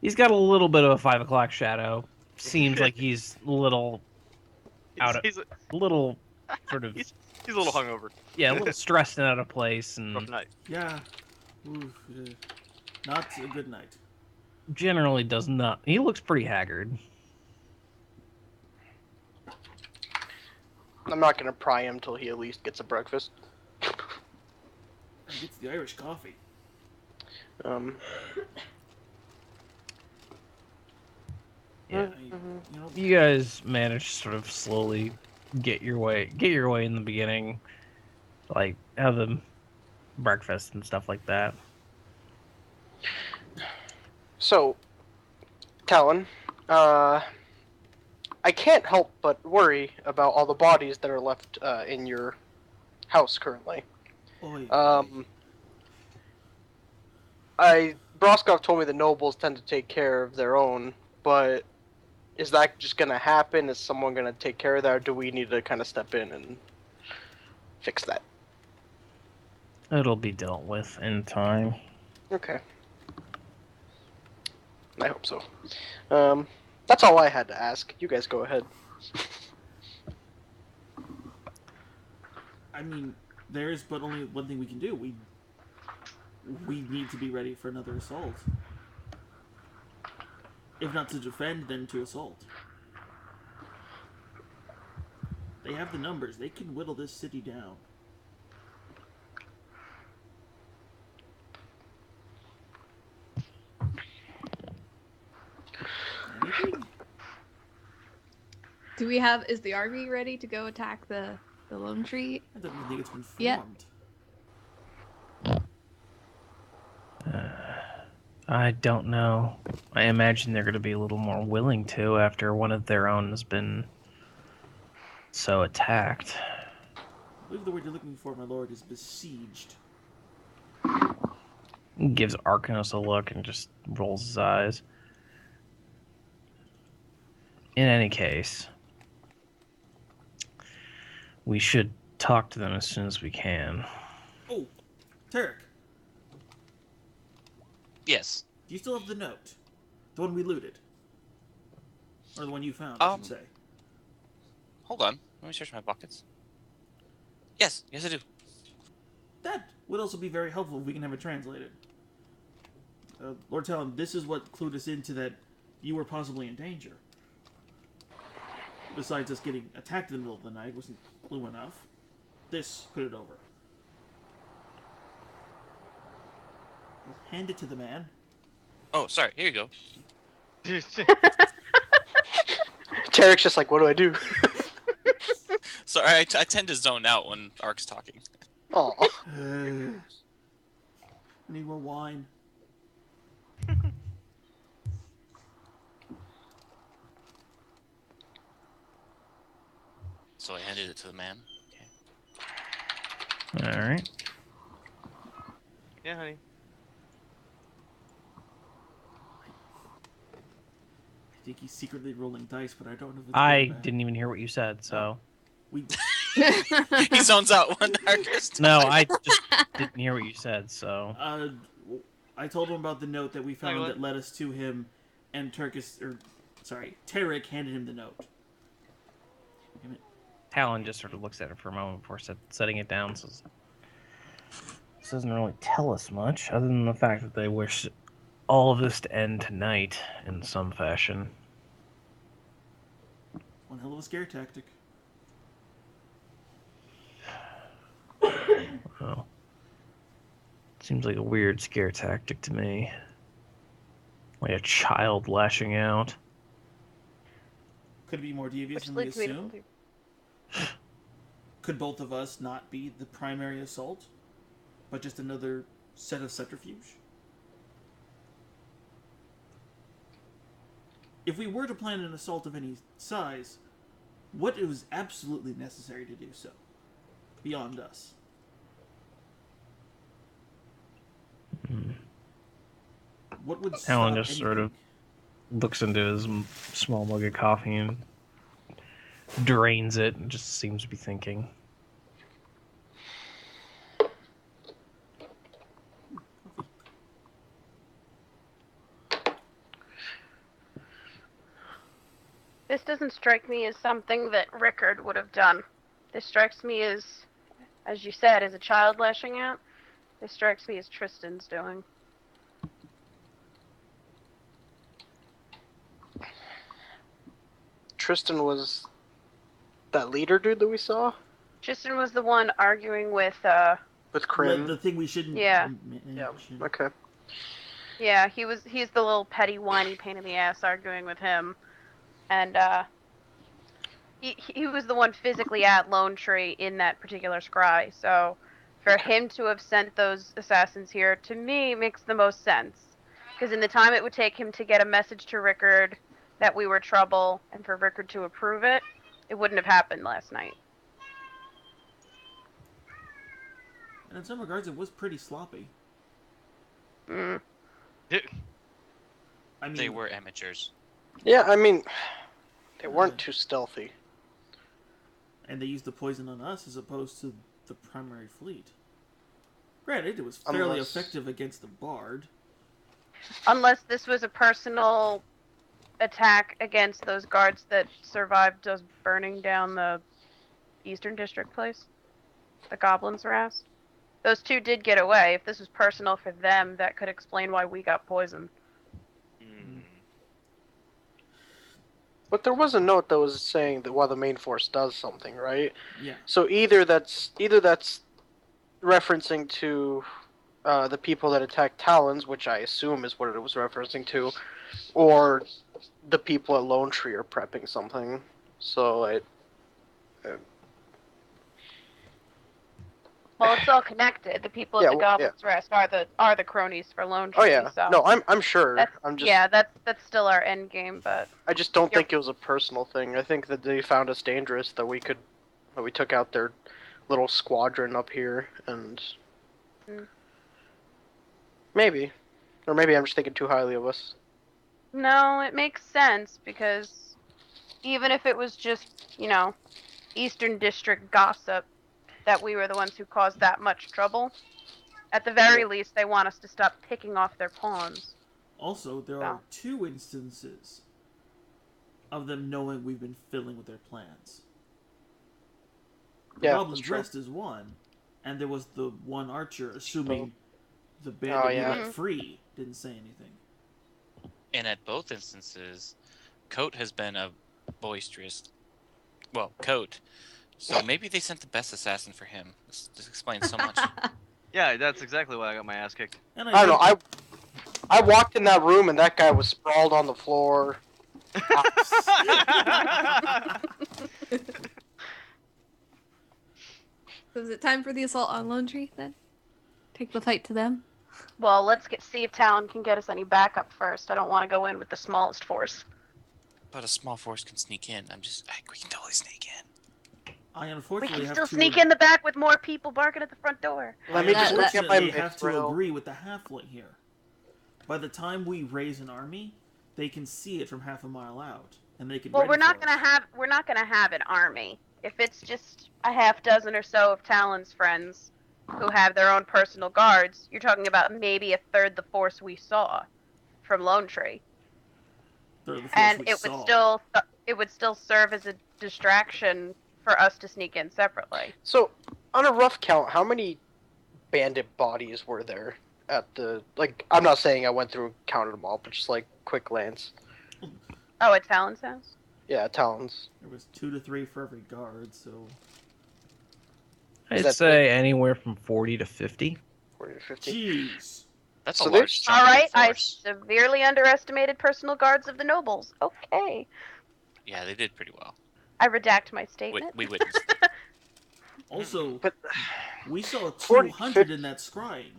He's got a little bit of a 5 o'clock shadow. Seems like he's a little He's little sort of He's a little hungover. yeah, a little stressed and out of place, Rough and night. Yeah. Ooh, not a good night. generally does not. He looks pretty haggard. I'm not gonna pry him till he at least gets a breakfast. It's the Irish coffee. Um, Yeah, You guys manage to sort of slowly get your way in the beginning, like have the breakfast and stuff like that. so, Talon, I can't help but worry about all the bodies that are left in your house currently. Oy. Broskov told me the nobles tend to take care of their own, but is that just gonna happen? Is someone gonna take care of that, or do we need to kind of step in and fix that? It'll be dealt with in time. Okay. I hope so. That's all I had to ask. You guys go ahead. I mean, there's but only one thing we can do. We need to be ready for another assault. If not to defend, then to assault. They have the numbers. They can whittle this city down. Anything? Is the army ready to go attack the lone tree? I don't even think it's been formed. Yeah. I don't know. I imagine they're going to be a little more willing to after one of their own has been so attacked. I believe the word you're looking for, my lord, is besieged. Gives Arcanos a look and just rolls his eyes. In any case, we should talk to them as soon as we can. Oh, Tarek, Yes. do you still have the note? The one we looted? Or the one you found, I should say. Hold on. Let me search my pockets. Yes, I do. That would also be very helpful if we can have it translated. Lord Talon, this is what clued us into that you were possibly in danger. Besides us getting attacked in the middle of the night wasn't clue enough. This put it over. Hand it to the man. Oh, sorry. Here you go. Tarek's just like, what do I do? Sorry, I tend to zone out when Ark's talking. Aw. Need more wine. So I handed it to the man. Okay. All right. Yeah, honey. I think he's secretly rolling dice, but I don't know if it's I good or bad. didn't even hear what you said, so. We He zones out when Ark No, I just didn't hear what you said, so. I told him about the note that we found Like what? that led us to him, and Tarek handed him the note. Damn it. Talon just sort of looks at it for a moment before setting it down. Says, this doesn't really tell us much, other than the fact that they wish all of this to end tonight in some fashion. One hell of a scare tactic. Well, seems like a weird scare tactic to me. Like a child lashing out. Could it be more devious Which than we leads me to assume? believe. Could both of us not be the primary assault, but just another set of subterfuge? If we were to plan an assault of any size, what is absolutely necessary to do so? Beyond us. What would Talon stop just sort of anything? looks into his small mug of coffee and drains it and just seems to be thinking. This doesn't strike me as something that Rickard would have done. This strikes me as you said, as a child lashing out. This strikes me as Tristan's doing. Tristan was that leader dude that we saw Tristan was the one arguing with, with Krim. The thing we shouldn't Yeah. mention. Okay. yeah, he's the little petty whiny pain in the ass arguing with him. And, he was the one physically at Lone Tree in that particular scry, so for him to have sent those assassins here, to me, makes the most sense. Because in the time it would take him to get a message to Rickard that we were trouble, and for Rickard to approve it, it wouldn't have happened last night. And in some regards, it was pretty sloppy. Mm. I mean, They were amateurs. Yeah, I mean, they weren't too stealthy. and they used the poison on us as opposed to the primary fleet. Granted, it was fairly Unless- effective against the Bard. Unless this was a personal attack against those guards that survived us burning down the Eastern District place. The goblins harassed. Those two did get away. If this was personal for them, that could explain why we got poisoned. But there was a note that was saying that while the main force does something, right? Yeah. So either that's referencing to the people that attacked Talons, which I assume is what it was referencing to, or the people at Lone Tree are prepping something. So Well, it's all connected. The people at Yeah, the well, goblins rest are the cronies for Lone Tree. Oh yeah, So no, I'm sure. that's, I'm just yeah, that's still our end game, but I just don't You're- think it was a personal thing. I think that they found us dangerous, that we took out their little squadron up here, and Mm. maybe, or maybe I'm just thinking too highly of us. no, it makes sense because even if it was just, Eastern District gossip that we were the ones who caused that much trouble, At the very least, they want us to stop picking off their pawns. Also, there are 2 instances of them knowing we've been fiddling with their plans. The Goblin's Rest is one, and there was the one archer assuming the bandit we let free didn't say anything. And at both instances, Coat has been a boisterous... Well, Coat. So maybe they sent the best assassin for him. This explains so much. Yeah, that's exactly why I got my ass kicked. And I don't know. I walked in that room and that guy was sprawled on the floor. So is it time for the assault on Lone Tree then? Take the fight to them? Well, let's see if Talon can get us any backup first. I don't want to go in with the smallest force. But a small force can sneak in. We can totally sneak in. I We unfortunately can have still to... sneak in the back with more people barking at the front door. Let me just look at my Unfortunately, have to mithril. agree with the halfling here. By the time we raise an army, they can see it from half a mile out, and they can. Well, ready we're not for gonna have an army. If it's just a half dozen or so of Talon's friends who have their own personal guards, you're talking about maybe a third the force we saw from Lone Tree, and it would still serve as a distraction for us to sneak in separately. So, on a rough count, how many bandit bodies were there at the... Like, I'm not saying I went through and counted them all, but just, like, quick glance. Oh, at Talon's house? Yeah, Talons. There was 2 to 3 for every guard, so... I'd say anywhere from 40 to 50. 40 to 50. Jeez. That's So a large chunk Alright, of the I force. severely underestimated personal guards of the nobles. Okay. Yeah, they did pretty well. I redact my statement. We witnessed. Also, But we saw 40, 200 in that scrying.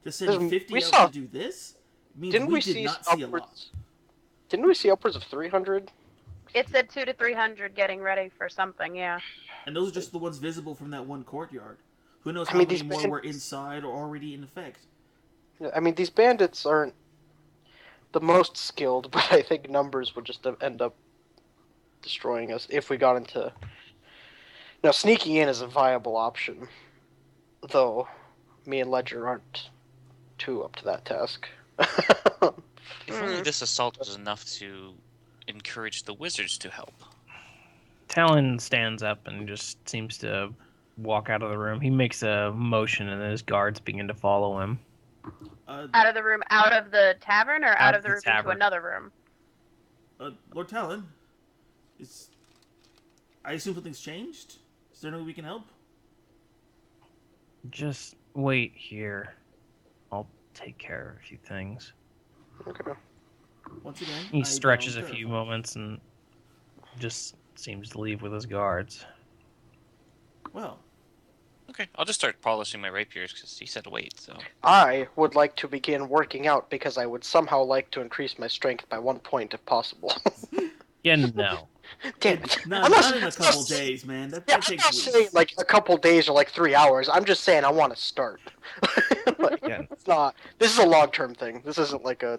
To send 50 we out saw- to do this means didn't we did see not see a lot. upwards... Didn't we see upwards of 300? It said 200 to 300 getting ready for something, yeah. And those are just the ones visible from that one courtyard. Who knows I how mean, many these more bandits- were inside or already in effect. Yeah, I mean, these bandits aren't the most skilled, but I think numbers would just end up destroying us if we got into... Now, sneaking in is a viable option, though me and Ledger aren't too up to that task. If only this assault was enough to encourage the wizards to help. Talon stands up and just seems to walk out of the room. He makes a motion and then his guards begin to follow him. Out of the room, out of the tavern, or out of the room into tavern. another room? Lord Talon, I assume something's changed? Is there no way we can help? Just wait here. I'll take care of a few things. Okay. Once again, He I stretches a don't few care. moments and just seems to leave with his guards. Well, Okay, I'll just start polishing my rapiers because he said wait. So I would like to begin working out because I would somehow like to increase my strength by 1 point if possible. Yeah, no. Damn it. not, I'm not in a couple days, man. That Yeah, I'm takes not weeks. saying like a couple days or like 3 hours. I'm just saying I want to start. Like, Yeah. it's not. This is a long-term thing. This isn't like a.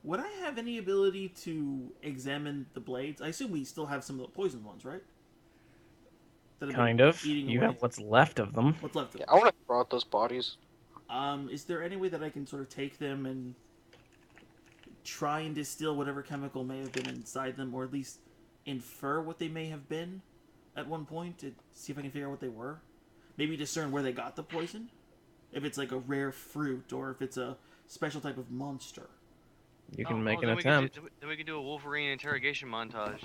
Would I have any ability to examine the blades? I assume we still have some of the poison ones, right? That have been Kind of. eating You away. have what's left of them. What's left of Yeah, them? I want to throw out those bodies. Is there any way that I can sort of take them and try and distill whatever chemical may have been inside them, or at least infer what they may have been at one point to see if I can figure out what they were? Maybe discern where they got the poison? If it's like a rare fruit, or if it's a special type of monster. You can make then an we can attempt. then we can do a Wolverine interrogation montage.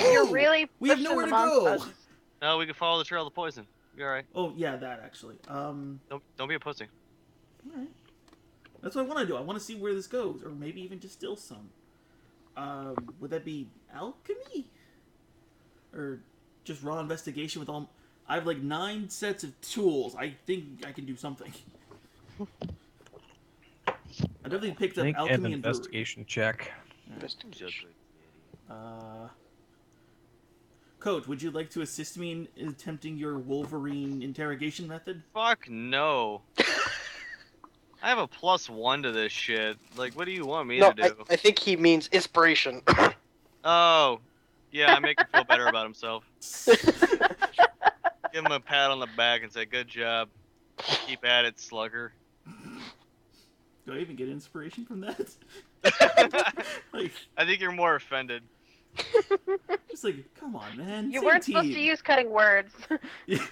You're really we have pushing nowhere the to go! monsters. No, we can follow the trail of the poison. Be alright. Oh, yeah, that actually. Don't be a pussy. Alright. That's what I want to do. I want to see where this goes, or maybe even distill some. Would that be alchemy? Or just raw investigation with all... I have like 9 sets of tools. I think I can do something. I definitely picked up Make an alchemy and brewery. investigation check. Coach, would you like to assist me in attempting your Wolverine interrogation method? Fuck no. I have a +1 to this shit. Like, what do you want me No, to do? I think he means inspiration. Oh, yeah, make him feel better about himself. Give him a pat on the back and say, good job. Keep at it, slugger. Do I even get inspiration from that? Like, I think you're more offended. just like, come on, man. You same weren't supposed to team. use cutting words. Yeah.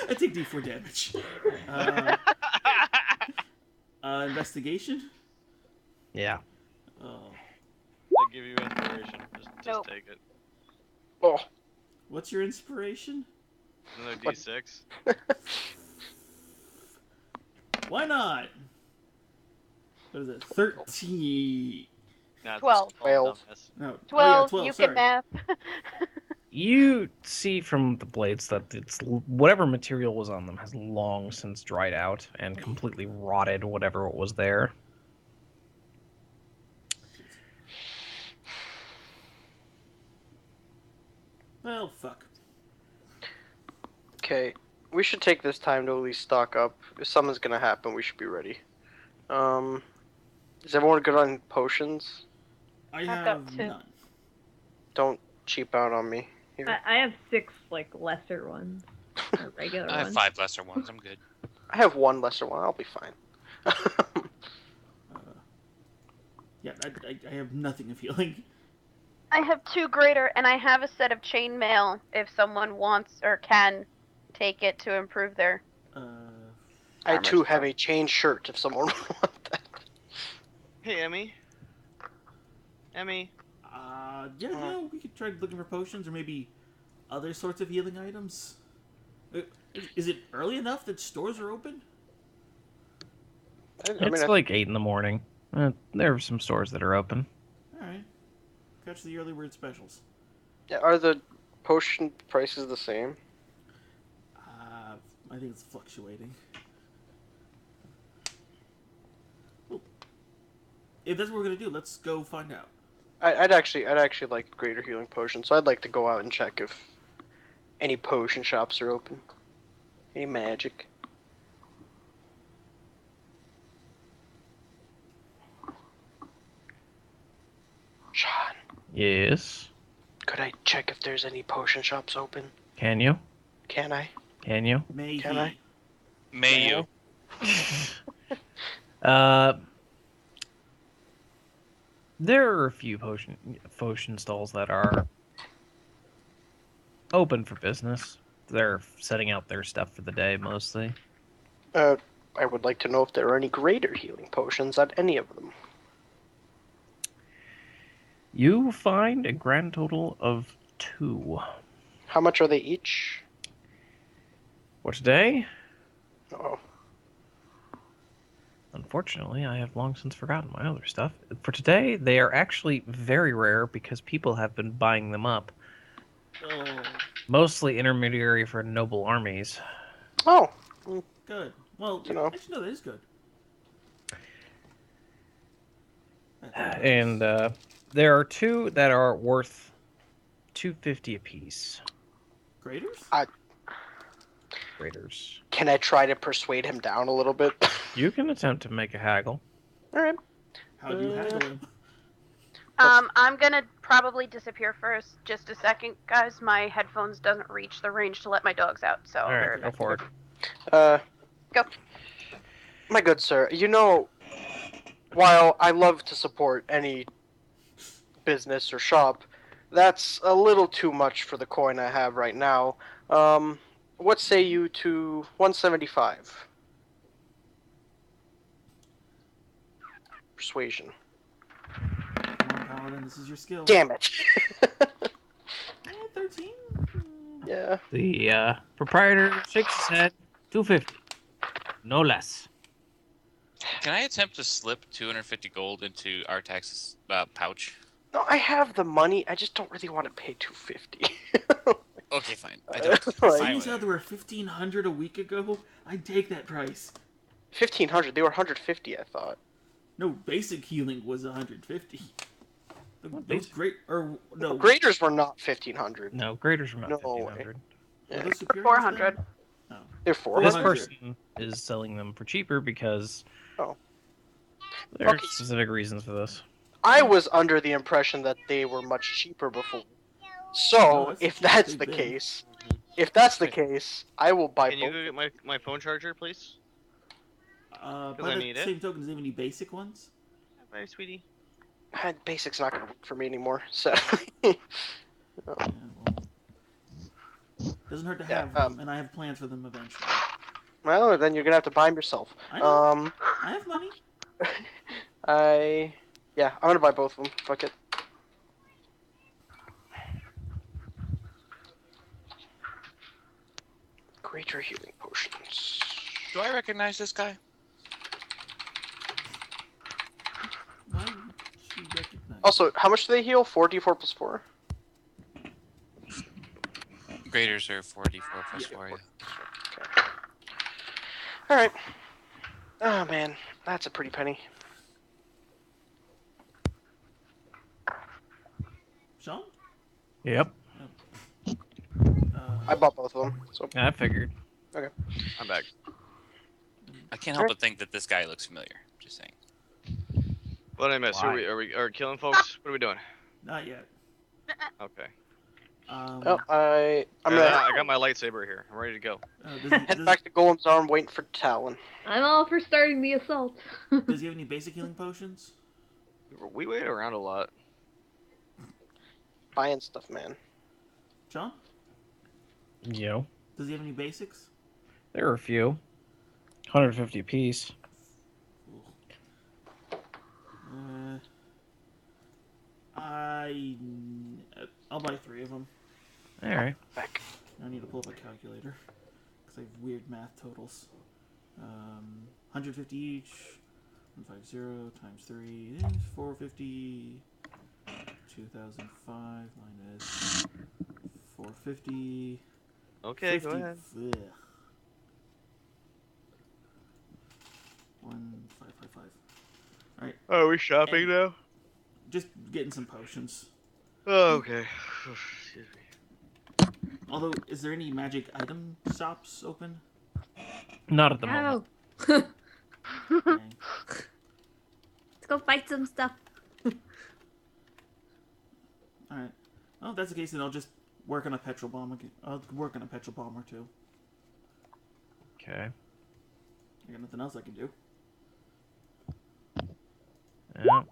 I take D4 damage. Investigation? Yeah. Oh. I give you inspiration. Just Nope. take it. Oh, What's your inspiration? Another What? D6. Why not? What is it? 13. Nah, it's 12. 12. dumbass. No. 12, Oh, yeah, 12. you Sorry. can math. You see from the blades that it's whatever material was on them has long since dried out and completely rotted whatever was there. Well, fuck. okay. We should take this time to at least stock up. If something's gonna happen, we should be ready. Is everyone good on potions? I I've got have 2. none. Don't cheap out on me. Here. I have 6 like lesser ones, or regular I have ones. 5 lesser ones. I'm good. I have one lesser one. I'll be fine. Yeah, I have nothing of healing. I have 2 greater, and I have a set of chainmail if someone wants or can take it to improve their. I Armor too have stuff. a chain shirt if someone would want that. Hey, Emmy. Emmy. Yeah, we could try looking for potions or maybe other sorts of healing items. Is it early enough that stores are open? It's like 8 in the morning. There are some stores that are open. Alright. Catch the early bird specials. Are the potion prices the same? I think it's fluctuating. Well, if that's what we're gonna do, let's go find out. I'd actually like greater healing potions, so I'd like to go out and check if any potion shops are open. Any magic. Sean, Yes. could I check if there's any potion shops open? Can you? Can I? Can you? Maybe. Can I? May you? There are a few potion stalls that are open for business. They're setting out their stuff for the day mostly. I would like to know if there are any greater healing potions at any of them. You find a grand total of 2. How much are they each? For today, Oh, unfortunately, I have long since forgotten my other stuff. For today, they are actually very rare because people have been buying them up. Oh, Mostly intermediary for noble armies. oh, good. Well, You know. actually, no, that is good. And there are 2 that are worth $250 apiece. Graders? Graders. can I try to persuade him down a little bit? You can attempt to make a haggle. All right. How do you handle him? I'm gonna probably disappear for just a second, guys. My headphones doesn't reach the range to let my dogs out, so All they're right, go for it. Go. My good sir, you know, while I love to support any business or shop, that's a little too much for the coin I have right now. What say you to 175? Persuasion. Come on, Paladin, this is your skill. Damn it. 13? Yeah. The proprietor shakes his head. 250. No less. Can I attempt to slip 250 gold into Artax's pouch? No, I have the money. I just don't really want to pay 250. Okay, fine. I don't. Like, Fine Seeing with how it. they were 1,500 a week ago, I'd take that price. 1,500. They were 150, I thought. No, basic healing was 150. Those basic? great or no Graders were not 1,500. No, graders are not No way. 1,500. were Yeah. those for superiors 400. then? No. They're This 400. 400. person is selling them for cheaper because Oh. there are Okay. specific reasons for this. I was under the impression that they were much cheaper before. Oh, So, that's if the cheapest that's they've the been. case, If that's the case, I will buy Can you both. go get my phone charger, please? By I the need it. same token, does any basic ones? Bye, sweetie. Basic's not gonna work for me anymore, so. Yeah, well, doesn't hurt to Yeah, have them, and I have plans for them eventually. Well, then you're gonna have to buy them yourself. I know. I have money. I'm gonna buy both of them. Fuck it. Greater healing potions. Do I recognize this guy? Why would you recognize? Also, how much do they heal? 4d4 plus 4? Graders are 4d4 plus Yeah, 4. Yeah. Okay. Alright. Oh man, that's a pretty penny. Sean? Yep. I bought both of them, so I figured. I'm back. I can't help but think that this guy looks familiar. Just saying. What did I miss? Why? Are we killing folks? What are we doing? Not yet. Okay. I'm I gonna got my lightsaber here. I'm ready to go. head back to Golem's Arm, waiting for Talon. I'm all for starting the assault. Does he have any basic healing potions? We wait around a lot. Buying stuff, man. Sean? Yo. Does he have any basics? There are a few. 150 apiece. I'll buy 3 of them. Alright. Back. I need to pull up a calculator because I have weird math totals. 150 each. 150 times 3 is 450. 2005 minus 450. Okay, go ahead. Ugh. 1555. All right, Oh, are we shopping now? just getting some potions. Oh, okay. Excuse me. Although, is there any magic item shops open? Not at the moment. No. Dang. Let's go fight some stuff. All right. Oh, if that's the case, then I'll just work on a petrol bomb again. I'll work on a petrol bomb or 2. Okay. I got nothing else I can do. Yeah.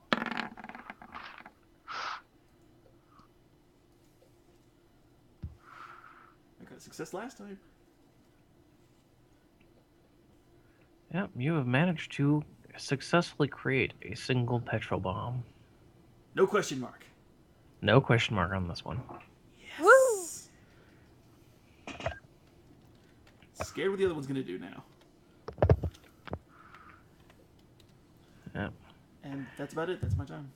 I got success last time. Yep, you have managed to successfully create a single petrol bomb. No question mark. No question mark on this one. Yes. Scared what the other one's gonna do now. Yep. And that's about it. That's my time.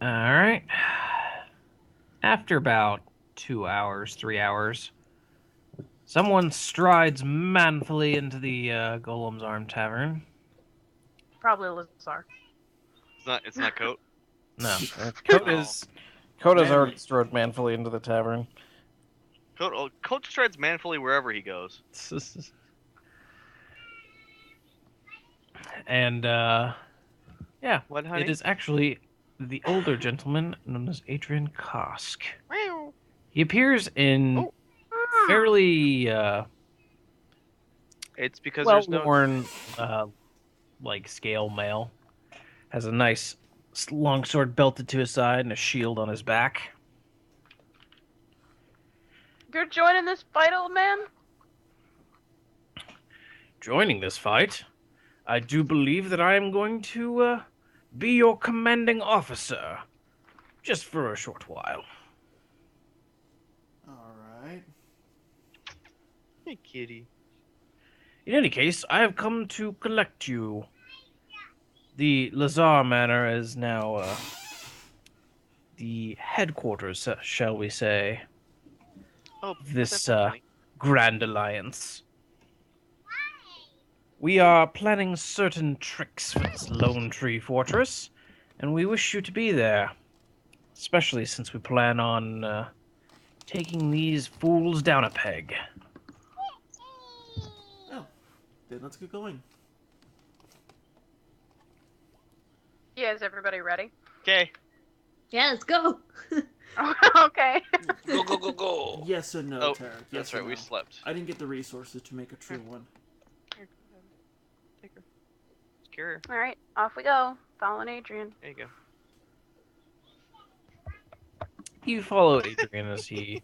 Alright. After about 2 hours, 3 hours, someone strides manfully into the Golem's Arm Tavern. Probably Lazar. It's not Coat. No, Coat is already Manly. strode manfully into the tavern. Coat strides manfully wherever he goes. And yeah, What, honey? it is actually the older gentleman known as Adrian Kosk. He appears in fairly It's because there's no. well-worn, like scale mail. Has a nice long sword belted to his side and a shield on his back. You're joining this fight, old man? Joining this fight, I do believe that I am going to be your commanding officer, just for a short while. All right. Hey, kitty. In any case, I have come to collect you. The Lazar Manor is now the headquarters, shall we say, Oh, of this that's funny. Grand Alliance. We are planning certain tricks for this Lone Tree Fortress, and we wish you to be there. Especially since we plan on taking these fools down a peg. Oh, then let's get going. Yeah, is everybody ready? Okay. Yeah, let's go. Okay. Go, go, go, go. Yes or no, Oh, Tarek? Yes that's or right. no? We slept. I didn't get the resources to make a true one. Here, go ahead. Take her. Scare her. All right, off we go. Following Adrian. There you go. You follow Adrian as he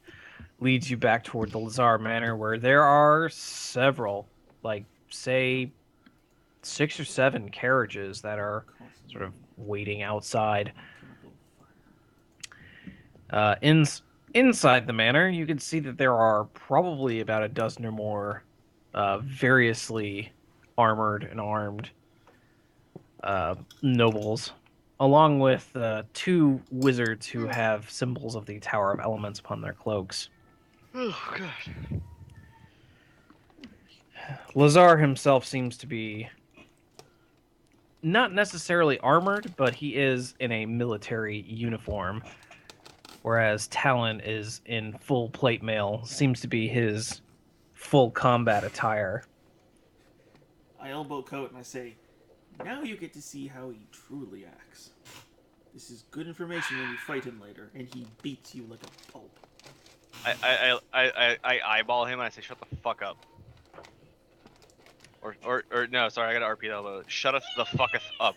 leads you back toward the Lazar Manor, where there are several, like, say, 6 or 7 carriages that are sort of waiting outside. Inside the manor, you can see that there are probably about a dozen or more variously armored and armed nobles, along with 2 wizards who have symbols of the Tower of Elements upon their cloaks. Oh god. Lazar himself seems to be not necessarily armored, but he is in a military uniform, whereas Talon is in full plate mail, seems to be his full combat attire. I elbow Coat and I say, now you get to see how he truly acts. This is good information when you fight him later, and he beats you like a pulp. I eyeball him and I say, shut the fuck up. Or no, sorry, I gotta RP that a little. Shut us the fucketh up.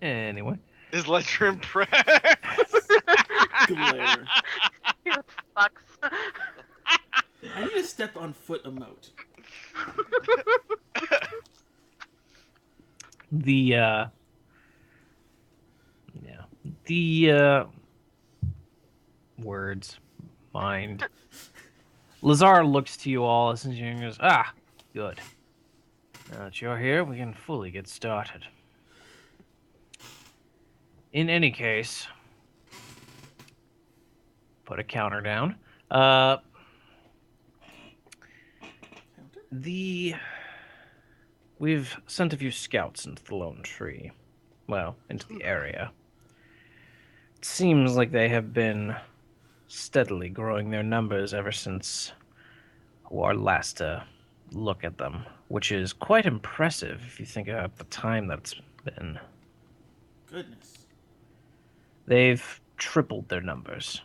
Anyway. Is ledger impressed? Glare. You fucks. I need a step on foot emote. The words, mind. Lazar looks to you all as and goes, "Ah, good. Now that you're here, we can fully get started. In any case, put a counter down. We've sent a few scouts into the Lone Tree. Well, into the area. It seems like they have been steadily growing their numbers ever since our last look at them, which is quite impressive if you think about the time that's been. Goodness. They've tripled their numbers.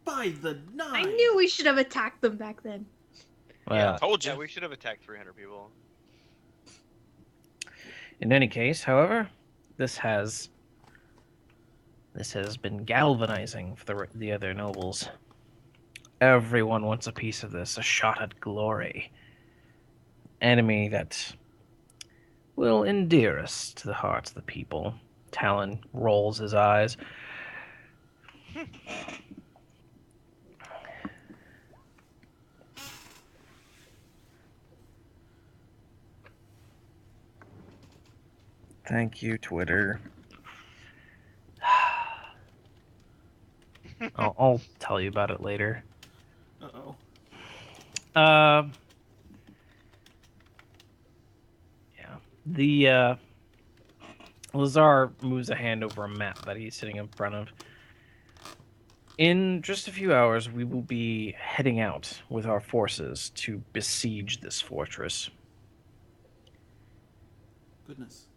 By the 9! I knew we should have attacked them back then. Well, Told you. Yeah, we should have attacked 300 people. in any case, however, this has been galvanizing for the other nobles. Everyone wants a piece of this, a shot at glory. Enemy that will endear us to the hearts of the people. Talon rolls his eyes. Thank you, Twitter. I'll tell you about it later. Uh-oh. Yeah. The Lazar moves a hand over a map that he's sitting in front of. In just a few hours, we will be heading out with our forces to besiege this fortress. Goodness.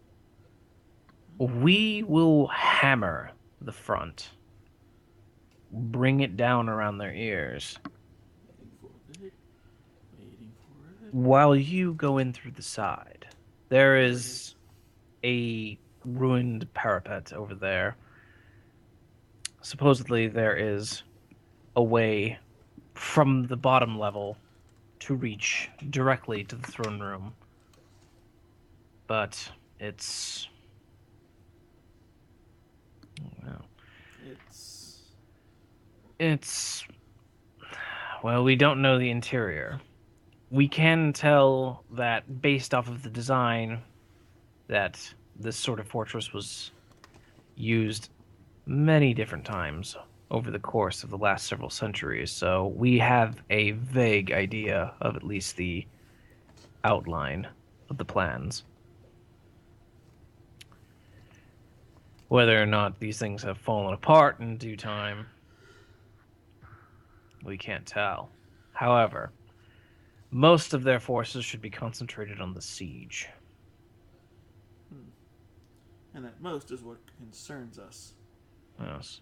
We will hammer the front, bring it down around their ears, Waiting for it. while you go in through the side. There is a ruined parapet over there. Supposedly there is a way from the bottom level to reach directly to the throne room. But it's... well, it's... well, we don't know the interior. We can tell that based off of the design that this sort of fortress was used many different times over the course of the last several centuries, so we have a vague idea of at least the outline of the plans. Whether or not these things have fallen apart in due time, we can't tell. However, most of their forces should be concentrated on the siege. And that most is what concerns us. Yes.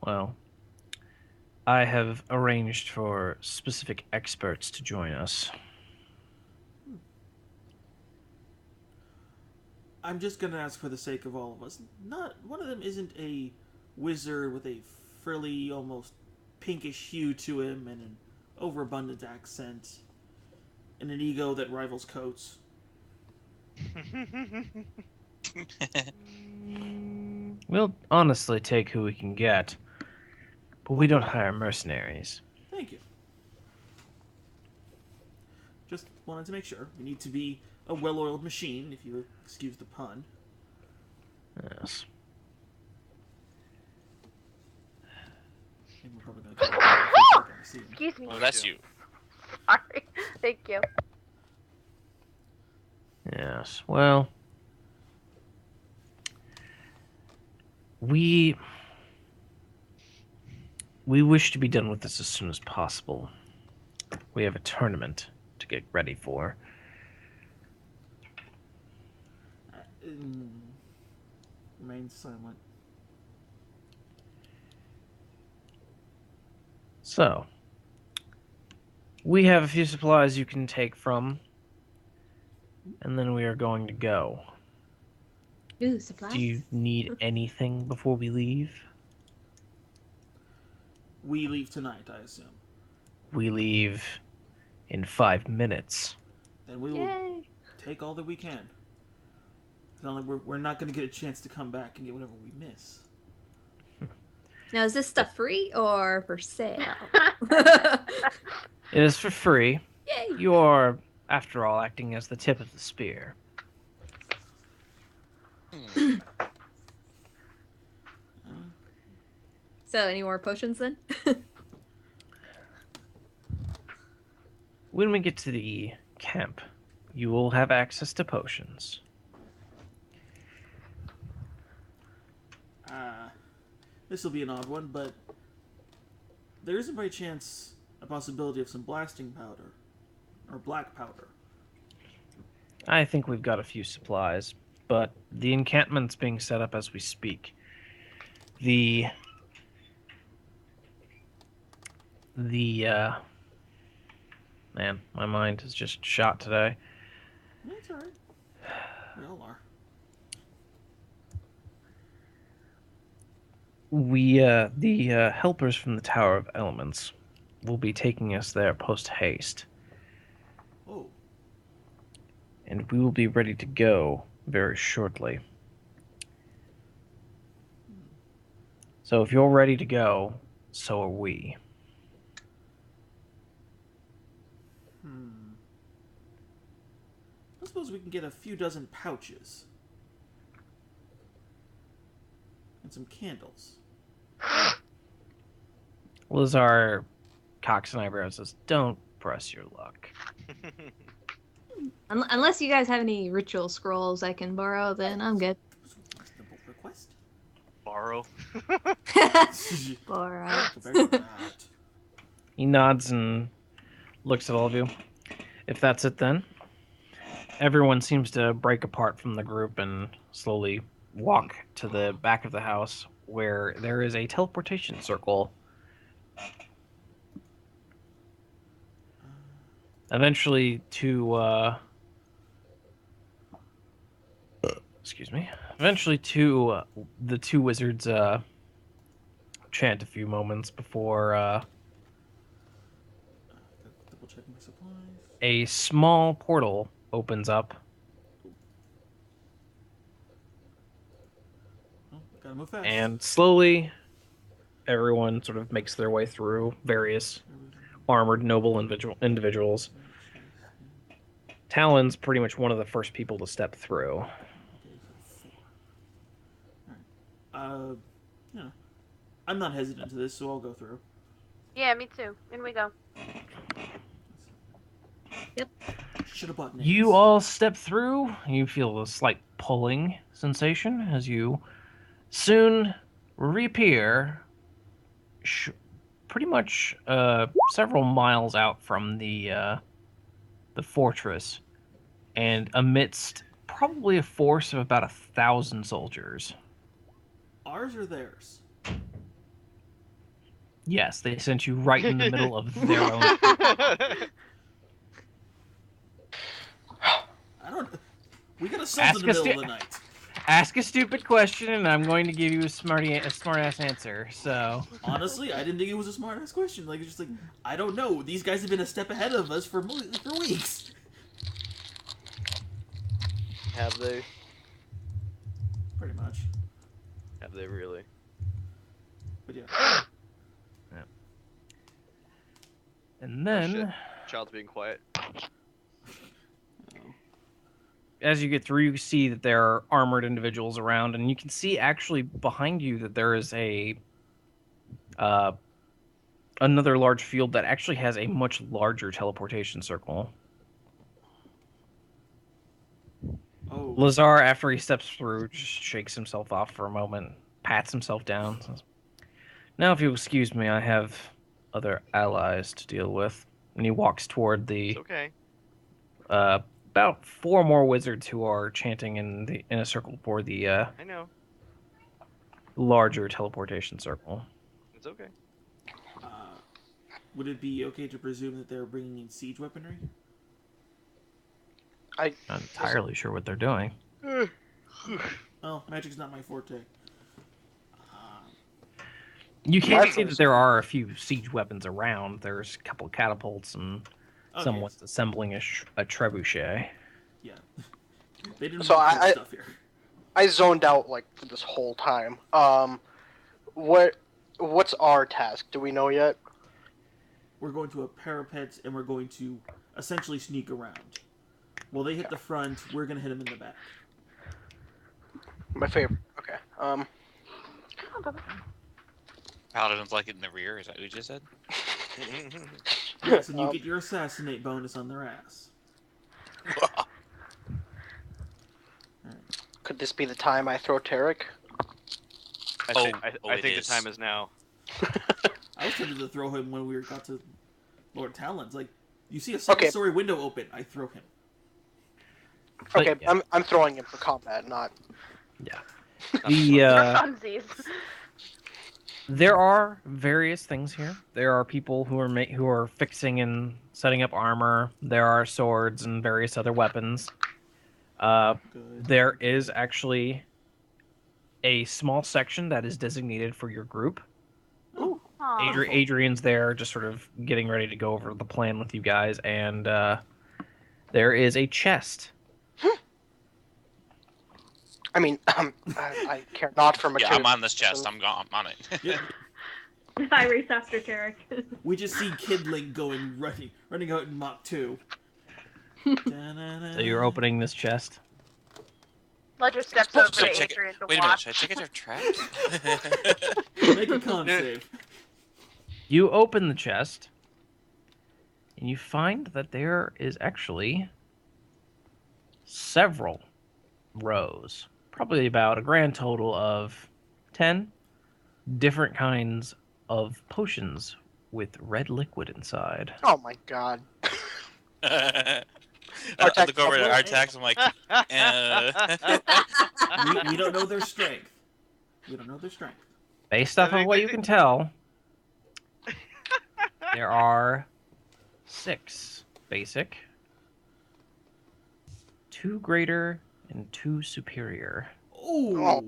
Well, I have arranged for specific experts to join us. I'm just gonna ask for the sake of all of us. Not one of them isn't a wizard with a frilly, almost pinkish hue to him, and an overabundant accent, and an ego that rivals Coates. We'll honestly take who we can get, but we don't hire mercenaries. Thank you. Just wanted to make sure. We need to be a well-oiled machine, if you excuse the pun. Yes. And we're probably gonna see him. Excuse me. Oh, that's you. Sorry. Thank you. Yes. Well, we wish to be done with this as soon as possible. We have a tournament to get ready for. Remain silent. So, we have a few supplies you can take from, and then we are going to go. Ooh, supplies. Do you need anything before we leave? We leave tonight, I assume. We leave in 5 minutes. Then we will Yay! take all that we can. It's not like we're not going to get a chance to come back and get whatever we miss. Now, is this stuff free or for sale? It is for free. Yay! You are, after all, acting as the tip of the spear. So, any more potions then? When we get to the camp, you will have access to potions. This will be an odd one, but there isn't by chance a possibility of some blasting powder or black powder. I think we've got a few supplies, but the encampment's being set up as we speak. The man, my mind is just shot today. That's alright. We all are. The helpers from the Tower of Elements will be taking us there post haste, Oh, and we will be ready to go very shortly. So if you're ready to go, so are we. I suppose we can get a few dozen pouches. And some candles. Lazar cocks an eyebrow and says, "Don't press your luck." Unless you guys have any ritual scrolls I can borrow, then I'm good. Reasonable request. Borrow. Borrow. Very bad. He nods and looks at all of you. If that's it, then everyone seems to break apart from the group and slowly walk to the back of the house, where there is a teleportation circle. Eventually, the two wizards chant a few moments before Double checking my supplies. a small portal opens up. Oh, gotta move fast. And slowly, everyone sort of makes their way through various armored noble individuals. Talon's pretty much one of the first people to step through. Okay, so 4. Alright. Yeah. I'm not hesitant to this, so I'll go through. Yeah, me too. In we go. Should have bought names. You all step through. You feel a slight pulling sensation as you soon reappear pretty much several miles out from the fortress, and amidst probably a force of about 1,000 soldiers. Ours or theirs? Yes, they sent you right in the middle of their own. I don't. We got assaulted in the middle of the night. Ask a stupid question, and I'm going to give you a smart-ass answer. So honestly, I didn't think it was a smart-ass question. Like, it's just like, I don't know. These guys have been a step ahead of us for weeks. Have they? Pretty much. Have they really? But yeah. Yeah. And then, Child's being quiet. as you get through, you see that there are armored individuals around, and you can see actually behind you that there is a another large field that actually has a much larger teleportation circle. Oh. Lazar, after he steps through, just shakes himself off for a moment, pats himself down. Says, "Now, if you'll excuse me, I have other allies to deal with." And he walks toward the It's okay. about 4 more wizards who are chanting in a circle for the I know. larger teleportation circle. It's okay. Would it be okay to presume that they're bringing in siege weaponry? I'm not entirely sure what they're doing. Oh, magic's not my forte. You can see that there are a few siege weapons around. There's a couple of catapults and someone's assembling a trebuchet. Yeah. They didn't So put stuff here. I zoned out like for this whole time. What's our task? Do we know yet? We're going to a parapet and we're going to essentially sneak around. While they hit the front, we're gonna hit them in the back. My favorite. Okay. Paladins like it in the rear. Is that what you just said? Yes, and you get your assassinate bonus on their ass. Could this be the time I throw Tarek? I think the time is now. I was tempted to throw him when we got to Lord Talon's. Like, you see a second-story window open, I throw him. Okay, But, yeah. I'm throwing him for combat, not. Yeah. Funsies. There are various things here. There are people who are fixing and setting up armor. There are swords and various other weapons. There is actually a small section that is designated for your group. Adrian's there, just sort of getting ready to go over the plan with you guys, and there is a chest. I mean, I care not for material. Yeah, I'm on this chest. I'm on it. Yeah. I race after Tarek. We just see Kidling running out in Mach 2. So you're opening this chest. Ledger steps over Should I to check Adrian to Wait a minute. watch. Should I check it their traps? Make a con save. You open the chest, and you find that there is actually several rows, probably about a grand total of 10 different kinds of potions with red liquid inside. Oh my god. I look over at Artax. I'm like, We don't know their strength. Based off of what you can tell, there are 6 basic, 2 greater, and 2 superior. Oh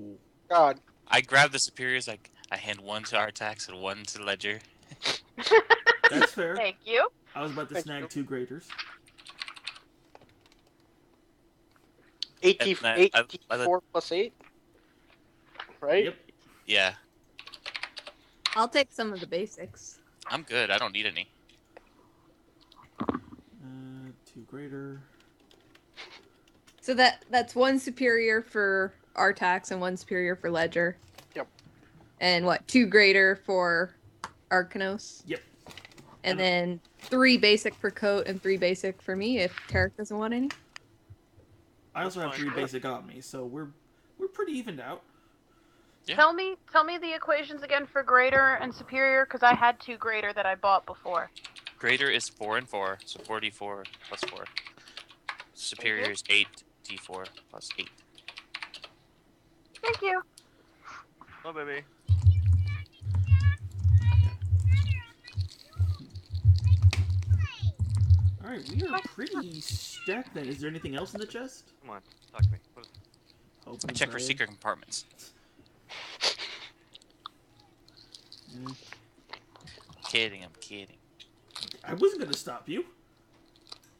God. I grab the superiors. Like I hand one to Artax and one to Ledger. That's fair. Thank you. I was about to snag 2 graders. 84 plus 8? Right? Yep. Yeah, I'll take some of the basics. I'm good. I don't need any. 2 greater. So that's 1 superior for Artax and 1 superior for Ledger. Yep. And what, 2 greater for Arcanos? Yep. And then 3 basic for Coat and 3 basic for me if Tarek doesn't want any. I also have 3 basic on me, so we're pretty evened out. Yeah. Tell me the equations again for greater and superior, because I had 2 greater that I bought before. Greater is 4 and 4, so 4d4 plus 4. Superior is 8d4 plus 8. Thank you. Oh, baby. Alright, we are pretty stacked then. Is there anything else in the chest? Come on, talk to me. What is Open I and check for pray. secret compartments. Mm. I'm kidding. I wasn't gonna stop you.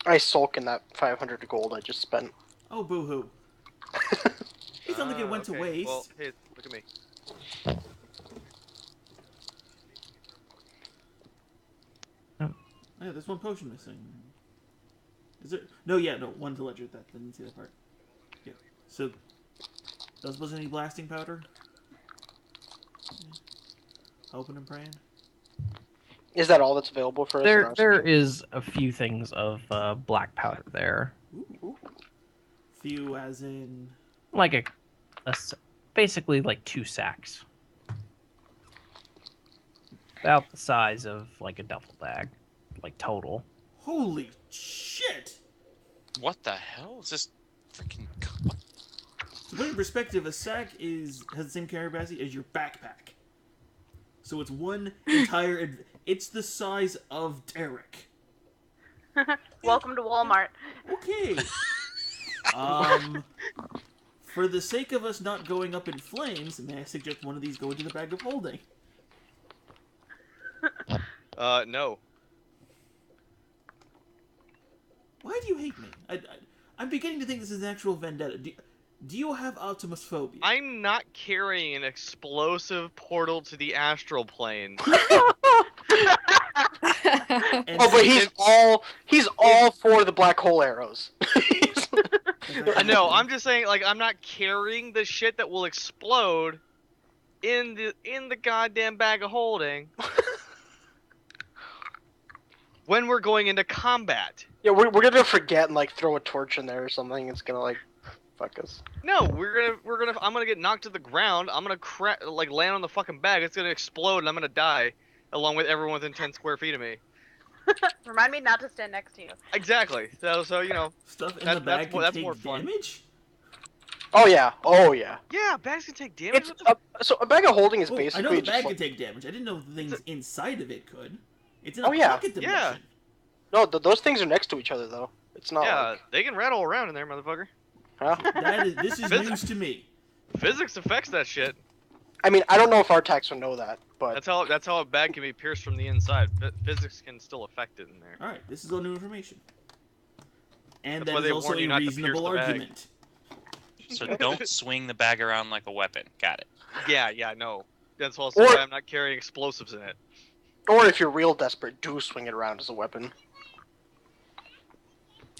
I sulk in that 500 gold I just spent. Oh, boo-hoo. It's not like it went to okay. waste. Well, hey, look at me. Oh, yeah, there's one potion missing. Is there? No, yeah, no, one to ledger. That didn't see that part. Yeah. So, those was any blasting powder? Hoping and praying. Is that all that's available for us? in our There section? is a few things of black powder there, Ooh. Few, as in. like basically like 2 sacks, about the size of like a duffel bag, like total. Holy shit! What the hell is this freaking? To put it in perspective, a sack has the same carry capacity as your backpack. So it's one entire. It's the size of Derek. Welcome to Walmart. Okay. For the sake of us not going up in flames, may I suggest one of these go into the bag of holding? No. Why do you hate me? I'm beginning to think this is an actual vendetta. Do you have Optimus phobia? I'm not carrying an explosive portal to the astral plane. And Oh, but he's all for the black hole arrows. No, I'm just saying, like, I'm not carrying the shit that will explode in the goddamn bag of holding when we're going into combat. Yeah, we're gonna forget and like throw a torch in there or something. It's gonna like fuck us. No, I'm gonna get knocked to the ground. I'm gonna land on the fucking bag. It's gonna explode and I'm gonna die, along with everyone within 10 square feet of me. Remind me not to stand next to you. Exactly. So you know. Stuff in That- the bag that's can more take fun. damage? Oh yeah. Yeah, bags can take damage. It's so a bag of holding is Oh, I basically know the just bag like, can take damage. I didn't know the things inside of it could. It's in Oh, a yeah. pocket dimension. Yeah. no, those things are next to each other though. It's not. Yeah, Like, they can rattle around in there, motherfucker. huh? This is Physics. news to me. Physics affects that shit. I mean, I don't know if our tax would know that, but That's how a bag can be pierced from the inside. Physics can still affect it in there. Alright, this is all new information. And That's why that is they also warn you a not to pierce reasonable the bag. argument. So don't swing the bag around like a weapon. Got it. Yeah, no. That's also Or- why I'm not carrying explosives in it. or if you're real desperate, do swing it around as a weapon.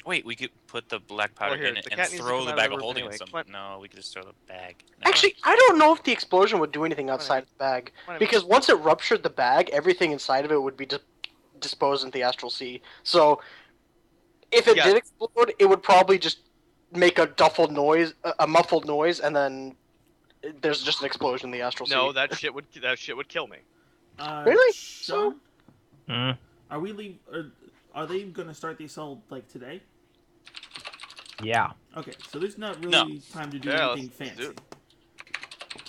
Wait, we could put the black powder here, in it the and cat needs to throw come the out bag of of the room holding anyway. at something. Come No, we could just throw the bag. No. Actually, I don't know if the explosion would do anything outside the bag Come on, because once it ruptured the bag, everything inside of it would be disposed into the astral sea. So if it Yeah. did explode, it would probably just make a muffled noise, and then there's just an explosion in the astral sea. No, that shit would kill me. Really? Sean, Hmm. are they gonna start the assault like today? Yeah, Okay, so there's not really No. time to do Yeah, anything let's do fancy.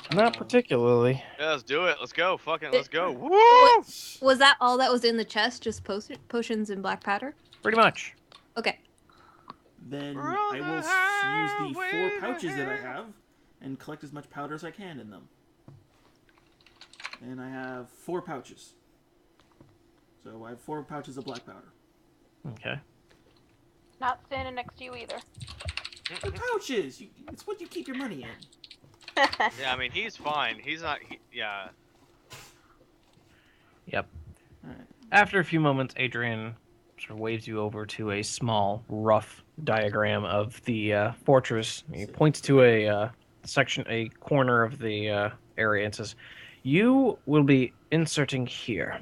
it. not particularly. Yeah, let's do it. Let's go. Fucking let's go. Woo! Was that all that was in the chest? Just potions and black powder? Pretty much. Okay. Then We're I on will the use the highway 4 pouches that I to have and collect as much powder as I can in them. And I have 4 pouches. So I have 4 pouches of black powder. Okay. Not standing next to you either. The pouches! It's what you keep your money in. Yeah, I mean he's fine. He's not. Yeah. Yep. Alright. After a few moments, Adrian sort of waves you over to a small, rough diagram of the fortress. He points to a corner of the area, and says, "You will be inserting here."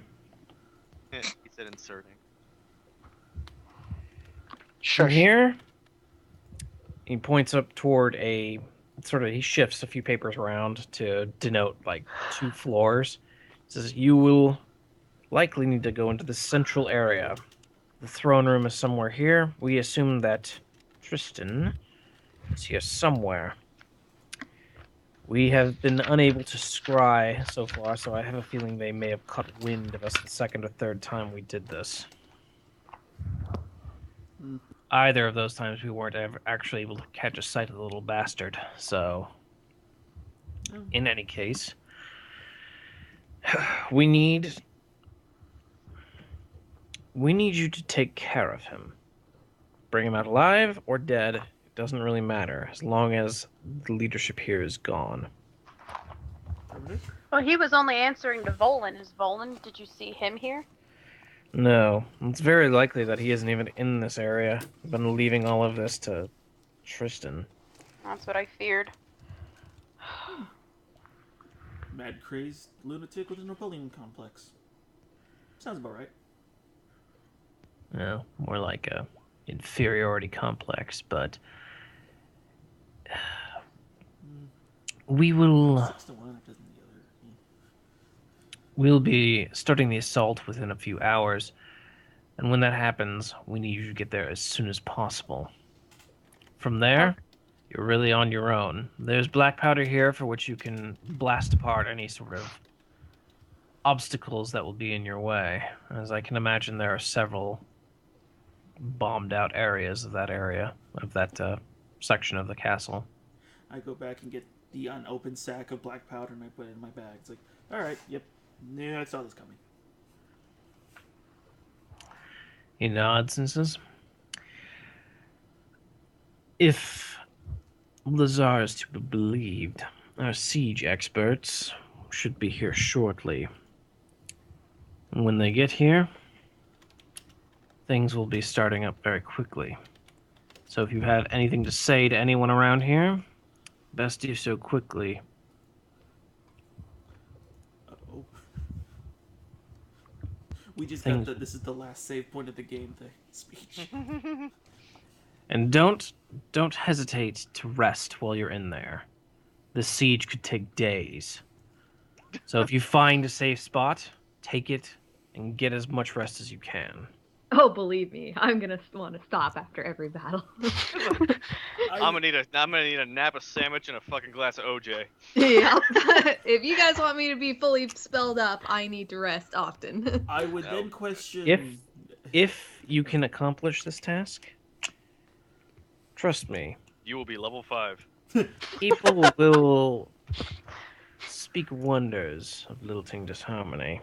He said inserting. Sure. From here, he points up toward he shifts a few papers around to denote like 2 floors. He says, "You will likely need to go into the central area. The throne room is somewhere here. We assume that Tristan is here somewhere. We have been unable to scry so far, so I have a feeling they may have caught wind of us the second or third time we did this." Either of those times we weren't ever actually able to catch a sight of the little bastard. So, Oh. in any case, we need you to take care of him. Bring him out alive or dead, it doesn't really matter, as long as the leadership here is gone. Well, he was only answering to Volan. Is Volan? Did you see him here? No, it's very likely that he isn't even in this area. I've been leaving all of this to Tristan. That's what I feared. Mad crazed lunatic with a Napoleon complex. Sounds about right. No, more like a inferiority complex, but we will 6 to 1 doesn't the other. we'll be starting the assault within a few hours, and when that happens, we need you to get there as soon as possible. From there, you're really on your own. There's black powder here for which you can blast apart any sort of obstacles that will be in your way. As I can imagine, there are several bombed out areas of that section of the castle. I go back and get the unopened sack of black powder and I put it in my bag. It's like, alright, yep. Yeah, I saw this coming. He nods and says, if Lazar is to be believed, our siege experts should be here shortly. And when they get here, things will be starting up very quickly. So if you have anything to say to anyone around here, best do so quickly. Uh-oh. We just Things- got this is the last save point of the game thing. Speech. And don't hesitate to rest while you're in there. The siege could take days. So if you find a safe spot, take it and get as much rest as you can. Oh, believe me, I'm gonna want to stop after every battle. I'm gonna need a nap, a sandwich, and a fucking glass of OJ. Yeah. If you guys want me to be fully spelled up, I need to rest often. I would No. then question If you can accomplish this task, trust me, You will be level 5. people will speak wonders of Lilting Disharmony.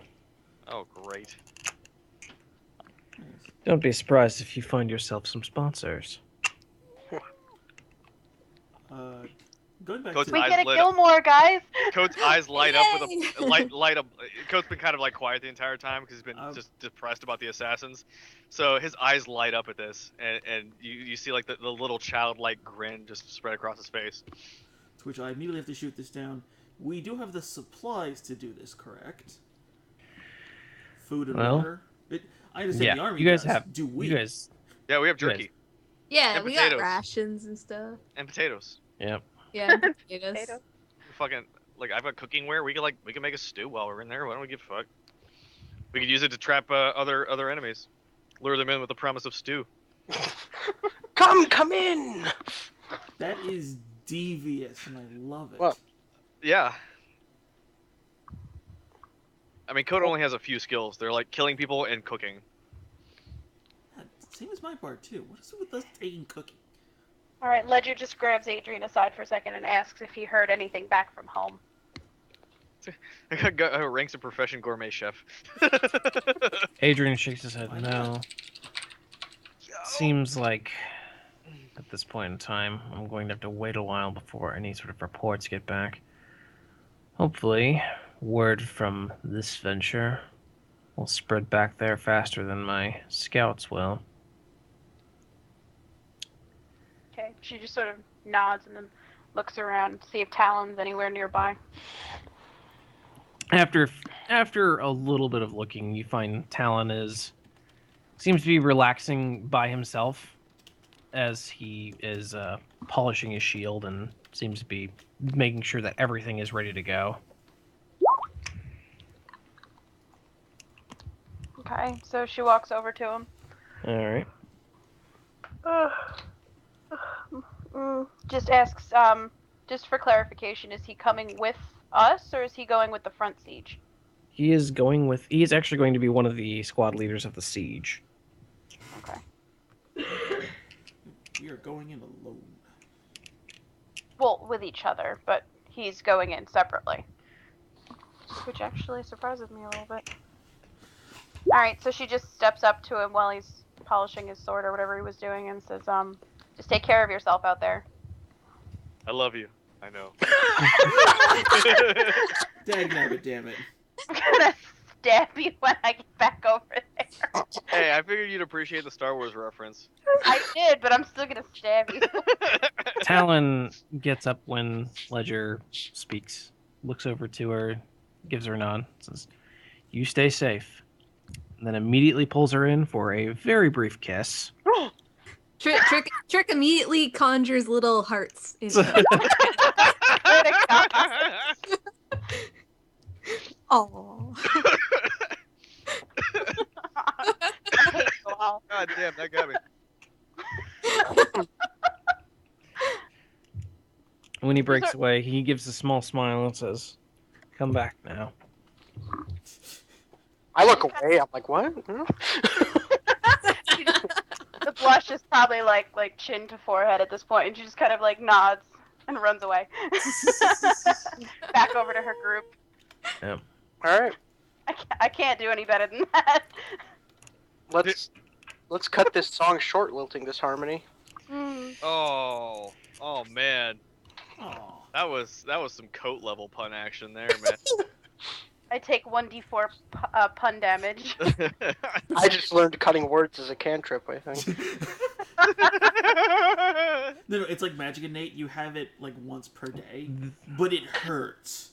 Oh, great. Don't be surprised if you find yourself some sponsors. Going back Coach, to We eyes get a lit up. Gilmore, guys. Coat's eyes light up with Yay! a light up. Coat's been kind of like quiet the entire time because he's been just depressed about the assassins. So his eyes light up at this, and you see like the little childlike grin just spread across his face. to which I immediately have to shoot this down. We do have the supplies to do this, correct? Food and Well, water. I understand the army you guys does. have. Do we? You guys. Yeah, we have You guys- jerky Yeah, And we potatoes. got rations and stuff. and potatoes. Yep. Yeah, and potatoes. Potatoes. Fucking like I've got cookware. We could make a stew while we're in there. Why don't we give a fuck? We could use it to trap other enemies, lure them in with the promise of stew. Come in. That is devious, and I love it. What? Yeah. I mean, Coat only has a few skills. They're like killing people and cooking. Yeah, same as my part too. What is it with us taking cooking? All right, Ledger just grabs Adrian aside for a second and asks if he heard anything back from home. Ranks a profession gourmet chef. Adrian shakes his head. No. Seems like at this point in time, I'm going to have to wait a while before any sort of reports get back. Hopefully, word from this venture will spread back there faster than my scouts will. Okay, she just sort of nods and then looks around to see if Talon's anywhere nearby. After a little bit of looking, you find Talon seems to be relaxing by himself as he is polishing his shield and seems to be making sure that everything is ready to go. Okay, so she walks over to him. All right. Just asks, just for clarification, is he coming with us or is he going with the front siege? He is actually going to be one of the squad leaders of the siege. Okay. We are going in alone. Well, with each other, but he's going in separately. Which actually surprises me a little bit. Alright, so she just steps up to him while he's polishing his sword or whatever he was doing and says, just take care of yourself out there. I love you. I know. Dagnabbit, damn it. I'm gonna stab you when I get back over there. Hey, I figured you'd appreciate the Star Wars reference. I did, but I'm still gonna stab you. Talon gets up when Ledger speaks, looks over to her, gives her a nod, says, "You stay safe," and then immediately pulls her in for a very brief kiss. Trick immediately conjures little hearts. In her. Oh. God damn, that got me. When he breaks away, he gives a small smile and says, "Come back now." I look away. I'm like, what? Huh? The blush is probably like chin to forehead at this point, and she just kind of like nods and runs away. Back over to her group. Yep. All right, I can't do any better than that. let's cut this song short, lilting this harmony. Oh man. Aw. That was some coat level pun action there, man. I take 1d4 pun damage. I just learned cutting words as a cantrip, I think. No, it's like Magic Innate. You have it like once per day, but it hurts.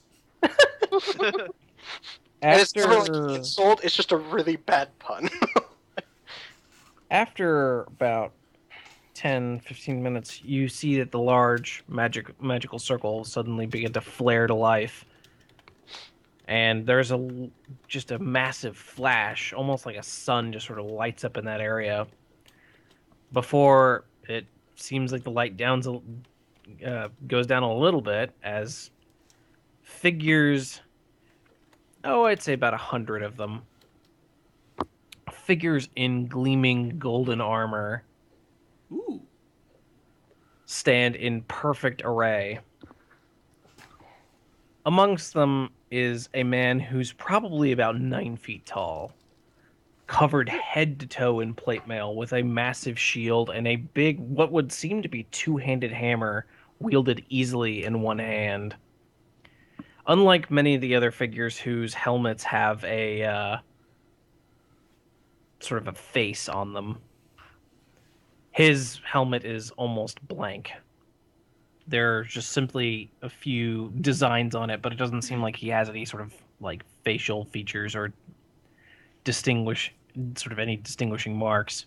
And it's never like an insult, it's just a really bad pun. After about 10-15 minutes, you see that the large magical circle suddenly begin to flare to life. And there's just a massive flash, almost like a sun just sort of lights up in that area. Before it seems like the light goes down a little bit as figures, I'd say about 100 of them, figures in gleaming golden armor, Ooh. stand in perfect array. Amongst them is a man who's probably about 9 feet tall, covered head to toe in plate mail with a massive shield and a big, what would seem to be two-handed hammer wielded easily in one hand. Unlike many of the other figures whose helmets have a sort of a face on them, his helmet is almost blank. There's just simply a few designs on it, but it doesn't seem like he has any sort of like facial features or any distinguishing marks.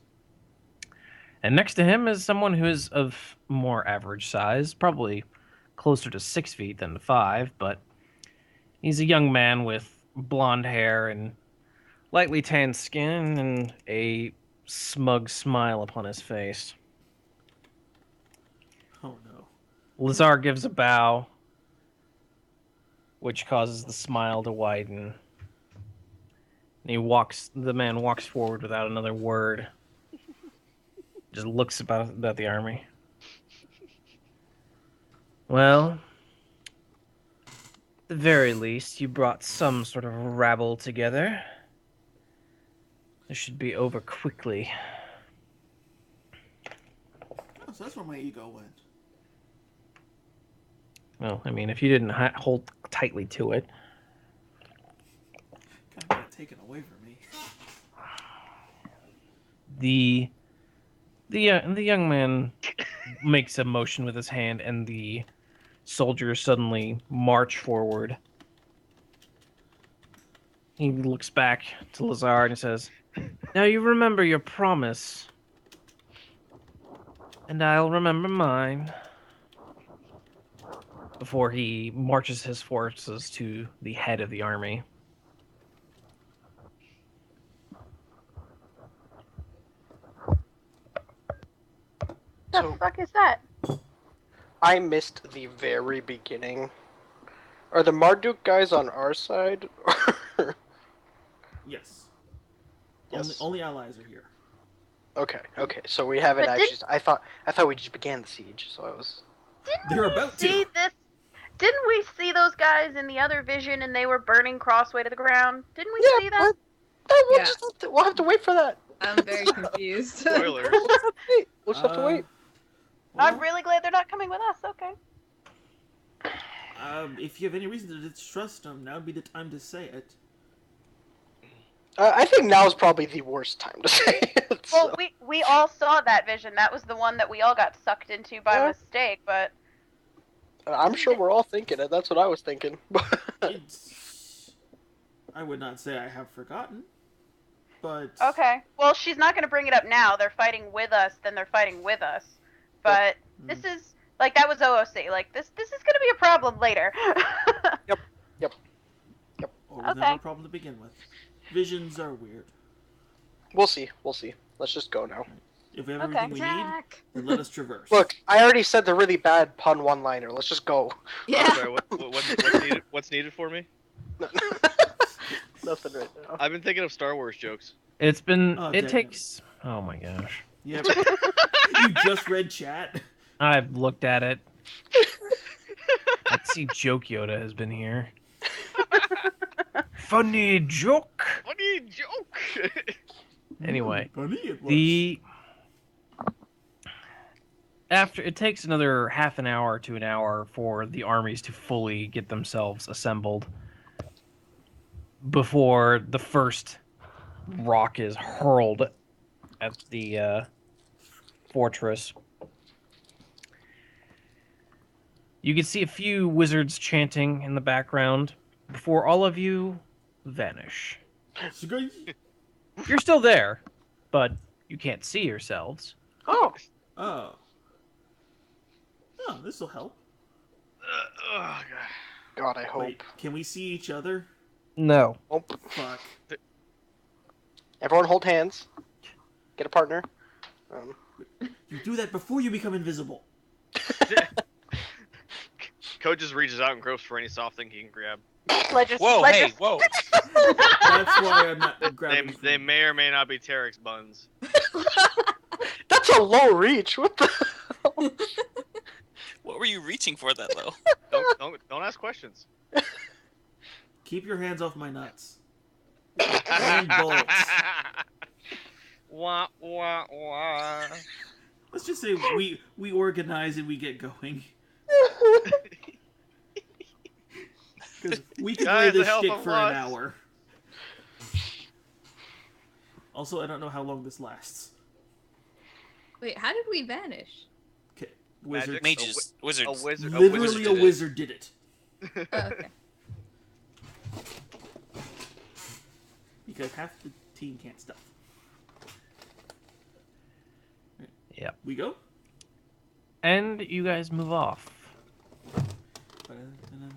And next to him is someone who is of more average size, probably closer to 6 feet than to 5, but he's a young man with blonde hair and lightly tanned skin and a smug smile upon his face. Oh no. Lazar gives a bow, which causes the smile to widen. And the man walks forward without another word. Just looks about the army. Well, at the very least, you brought some sort of rabble together. This should be over quickly. Oh, so that's where my ego went. Well, I mean, if you didn't hold tightly to it. Kind of got it taken away from me. The young man makes a motion with his hand, and the soldiers suddenly march forward. He looks back to Lazar and says, "Now you remember your promise, and I'll remember mine." Before he marches his forces to the head of the army. What the fuck is that? I missed the very beginning. Are the Marduk guys on our side? Yes. Yes. Only allies are here. Okay. So we haven't But actually. I thought we just began the siege. So I was. They're about to. See this? Didn't we see those guys in the other vision and they were burning Crossway to the ground? Didn't we see that? We'll Yeah. just we'll have to wait for that. I'm very confused. Spoilers. We'll just have to wait. We'll just have to wait. Well, I'm really glad they're not coming with us. Okay. if you have any reason to distrust them, now would be the time to say it. I think now is probably the worst time to say it. Well, so. we all saw that vision. That was the one that we all got sucked into by Yeah. mistake. But I'm sure we're all thinking it. That's what I was thinking. I would not say I have forgotten, but okay. Well, she's not going to bring it up now. They're fighting with us. Then they're fighting with us. But this is like that was OOC. Like this is going to be a problem later. or was Okay. never a problem to begin with. Visions are weird. We'll see. Let's just go now. If we have Okay. everything we need, Attack! then let us traverse. Look, I already said the really bad pun one-liner. Let's just go. Yeah. Sorry, what's needed for me? Nothing right now. I've been thinking of Star Wars jokes. It's been. Oh, it damn. takes. Oh my gosh. Yep. You just read chat. I've looked at it. I see Joke Yoda has been here. Funny joke. Funny joke. Anyway, Funny it was. After it takes another half an hour to an hour for the armies to fully get themselves assembled before the first rock is hurled at the fortress. You can see a few wizards chanting in the background before all of you vanish. You're still there, but you can't see yourselves. Oh, Oh. Oh, this will help. Oh, God, I hope. Wait, can we see each other? No. Nope. Fuck. Everyone hold hands. Get a partner. You do that before you become invisible. God. Code just reaches out and gropes for any soft thing he can grab. Whoa, hey, whoa. That's why I'm not grabbing. They may or may not be Terex buns. That's a low reach. What the? Hell? What were you reaching for that though? Don't ask questions. Keep your hands off my nuts. And bolts. Wah wah wah. Let's just say we organize and we get going. Because we could Guys, play the this help shtick of for us. an hour. Also, I don't know how long this lasts. Wait, how did we vanish? Okay, wizard. Magic. Mages, wizards. Literally a wizard did it. Oh, okay. Because half the team can't stuff. Yep. We go? And you guys move off.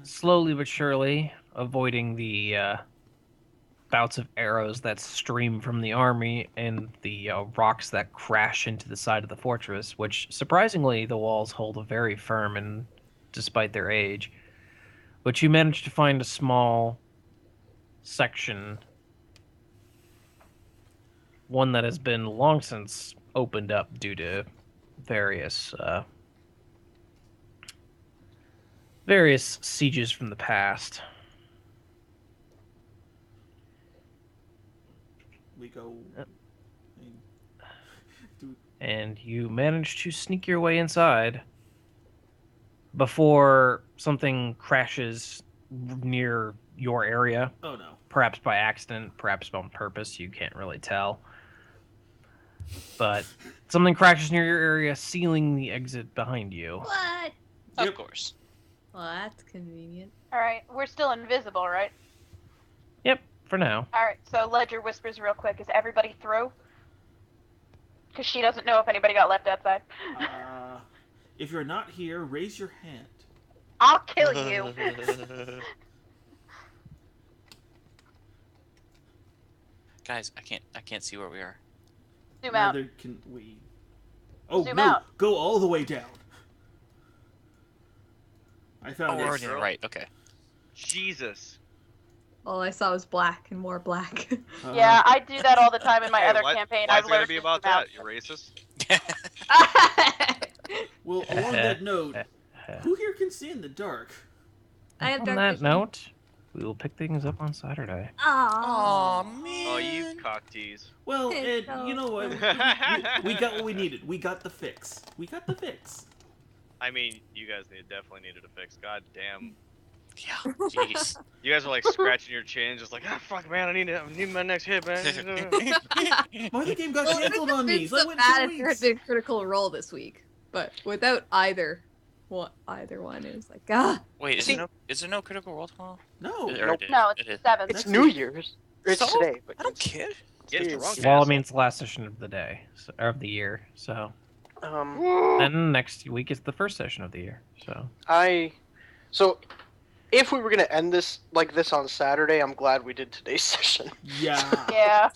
Slowly but surely, avoiding the bouts of arrows that stream from the army and the rocks that crash into the side of the fortress, which, surprisingly, the walls hold very firm and despite their age. But you manage to find a small section, one that has been long since opened up due to various sieges from the past. We go. Yep. Do- And you manage to sneak your way inside before something crashes near your area, Oh no. perhaps by accident, perhaps on purpose, you can't really tell. But something crashes near your area, sealing the exit behind you. What? Of Yep. course. Well, that's convenient. Alright, we're still invisible, right? Yep, for now. Alright, so Ledger whispers real quick, is everybody through? Because she doesn't know if anybody got left outside. If you're not here, raise your hand. I'll kill you. Guys, I can't see where we are. Zoom out. Neither can we. Oh Zoom no! out. Go all the way down. I Oh, found we're it. already on the right. Okay. Jesus. all I saw was black and more black. Yeah, I do that all the time in my Hey, other why, campaign. why I've is it gotta learned be this about about that? You racist? Well, along that note, who here can see in the dark? I have On dark that vision. note, we will pick things up on Saturday. Aw. man. Oh, you cock tease. Well, It's and so you know what? funny. We got what we needed. We got the fix. We got the fix. I mean, you guys definitely needed a fix. God damn. Yeah, jeez. You guys are like scratching your chin, just like, ah, fuck, man, I need my next hit, man. My other game got Well, canceled on me, it's so I so went bad 2 if there had weeks. been Critical Role this week, but without either one, it was like, ah. Wait, See- is there no Critical Role tomorrow? No. Or Nope. it is? No, It it's is. 7th. It's Next New week. Year's. Or it's So? today. But I don't care. Get Jeez. drunk, Well, I asshole. mean, it's the last session of the day, or of the year. So Um, then next week is the first session of the year. So So, if we were gonna end this like this on Saturday, I'm glad we did today's session. Yeah. Yeah.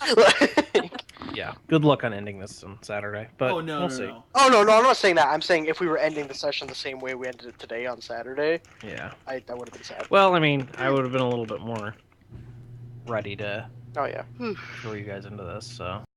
yeah, good luck on ending this on Saturday. But Oh no, we'll no, see. no. Oh no, I'm not saying that. I'm saying if we were ending the session the same way we ended it today on Saturday, Yeah. that would have been sad. Well, I mean, I would have been a little bit more ready to Oh yeah. throw you guys into this. So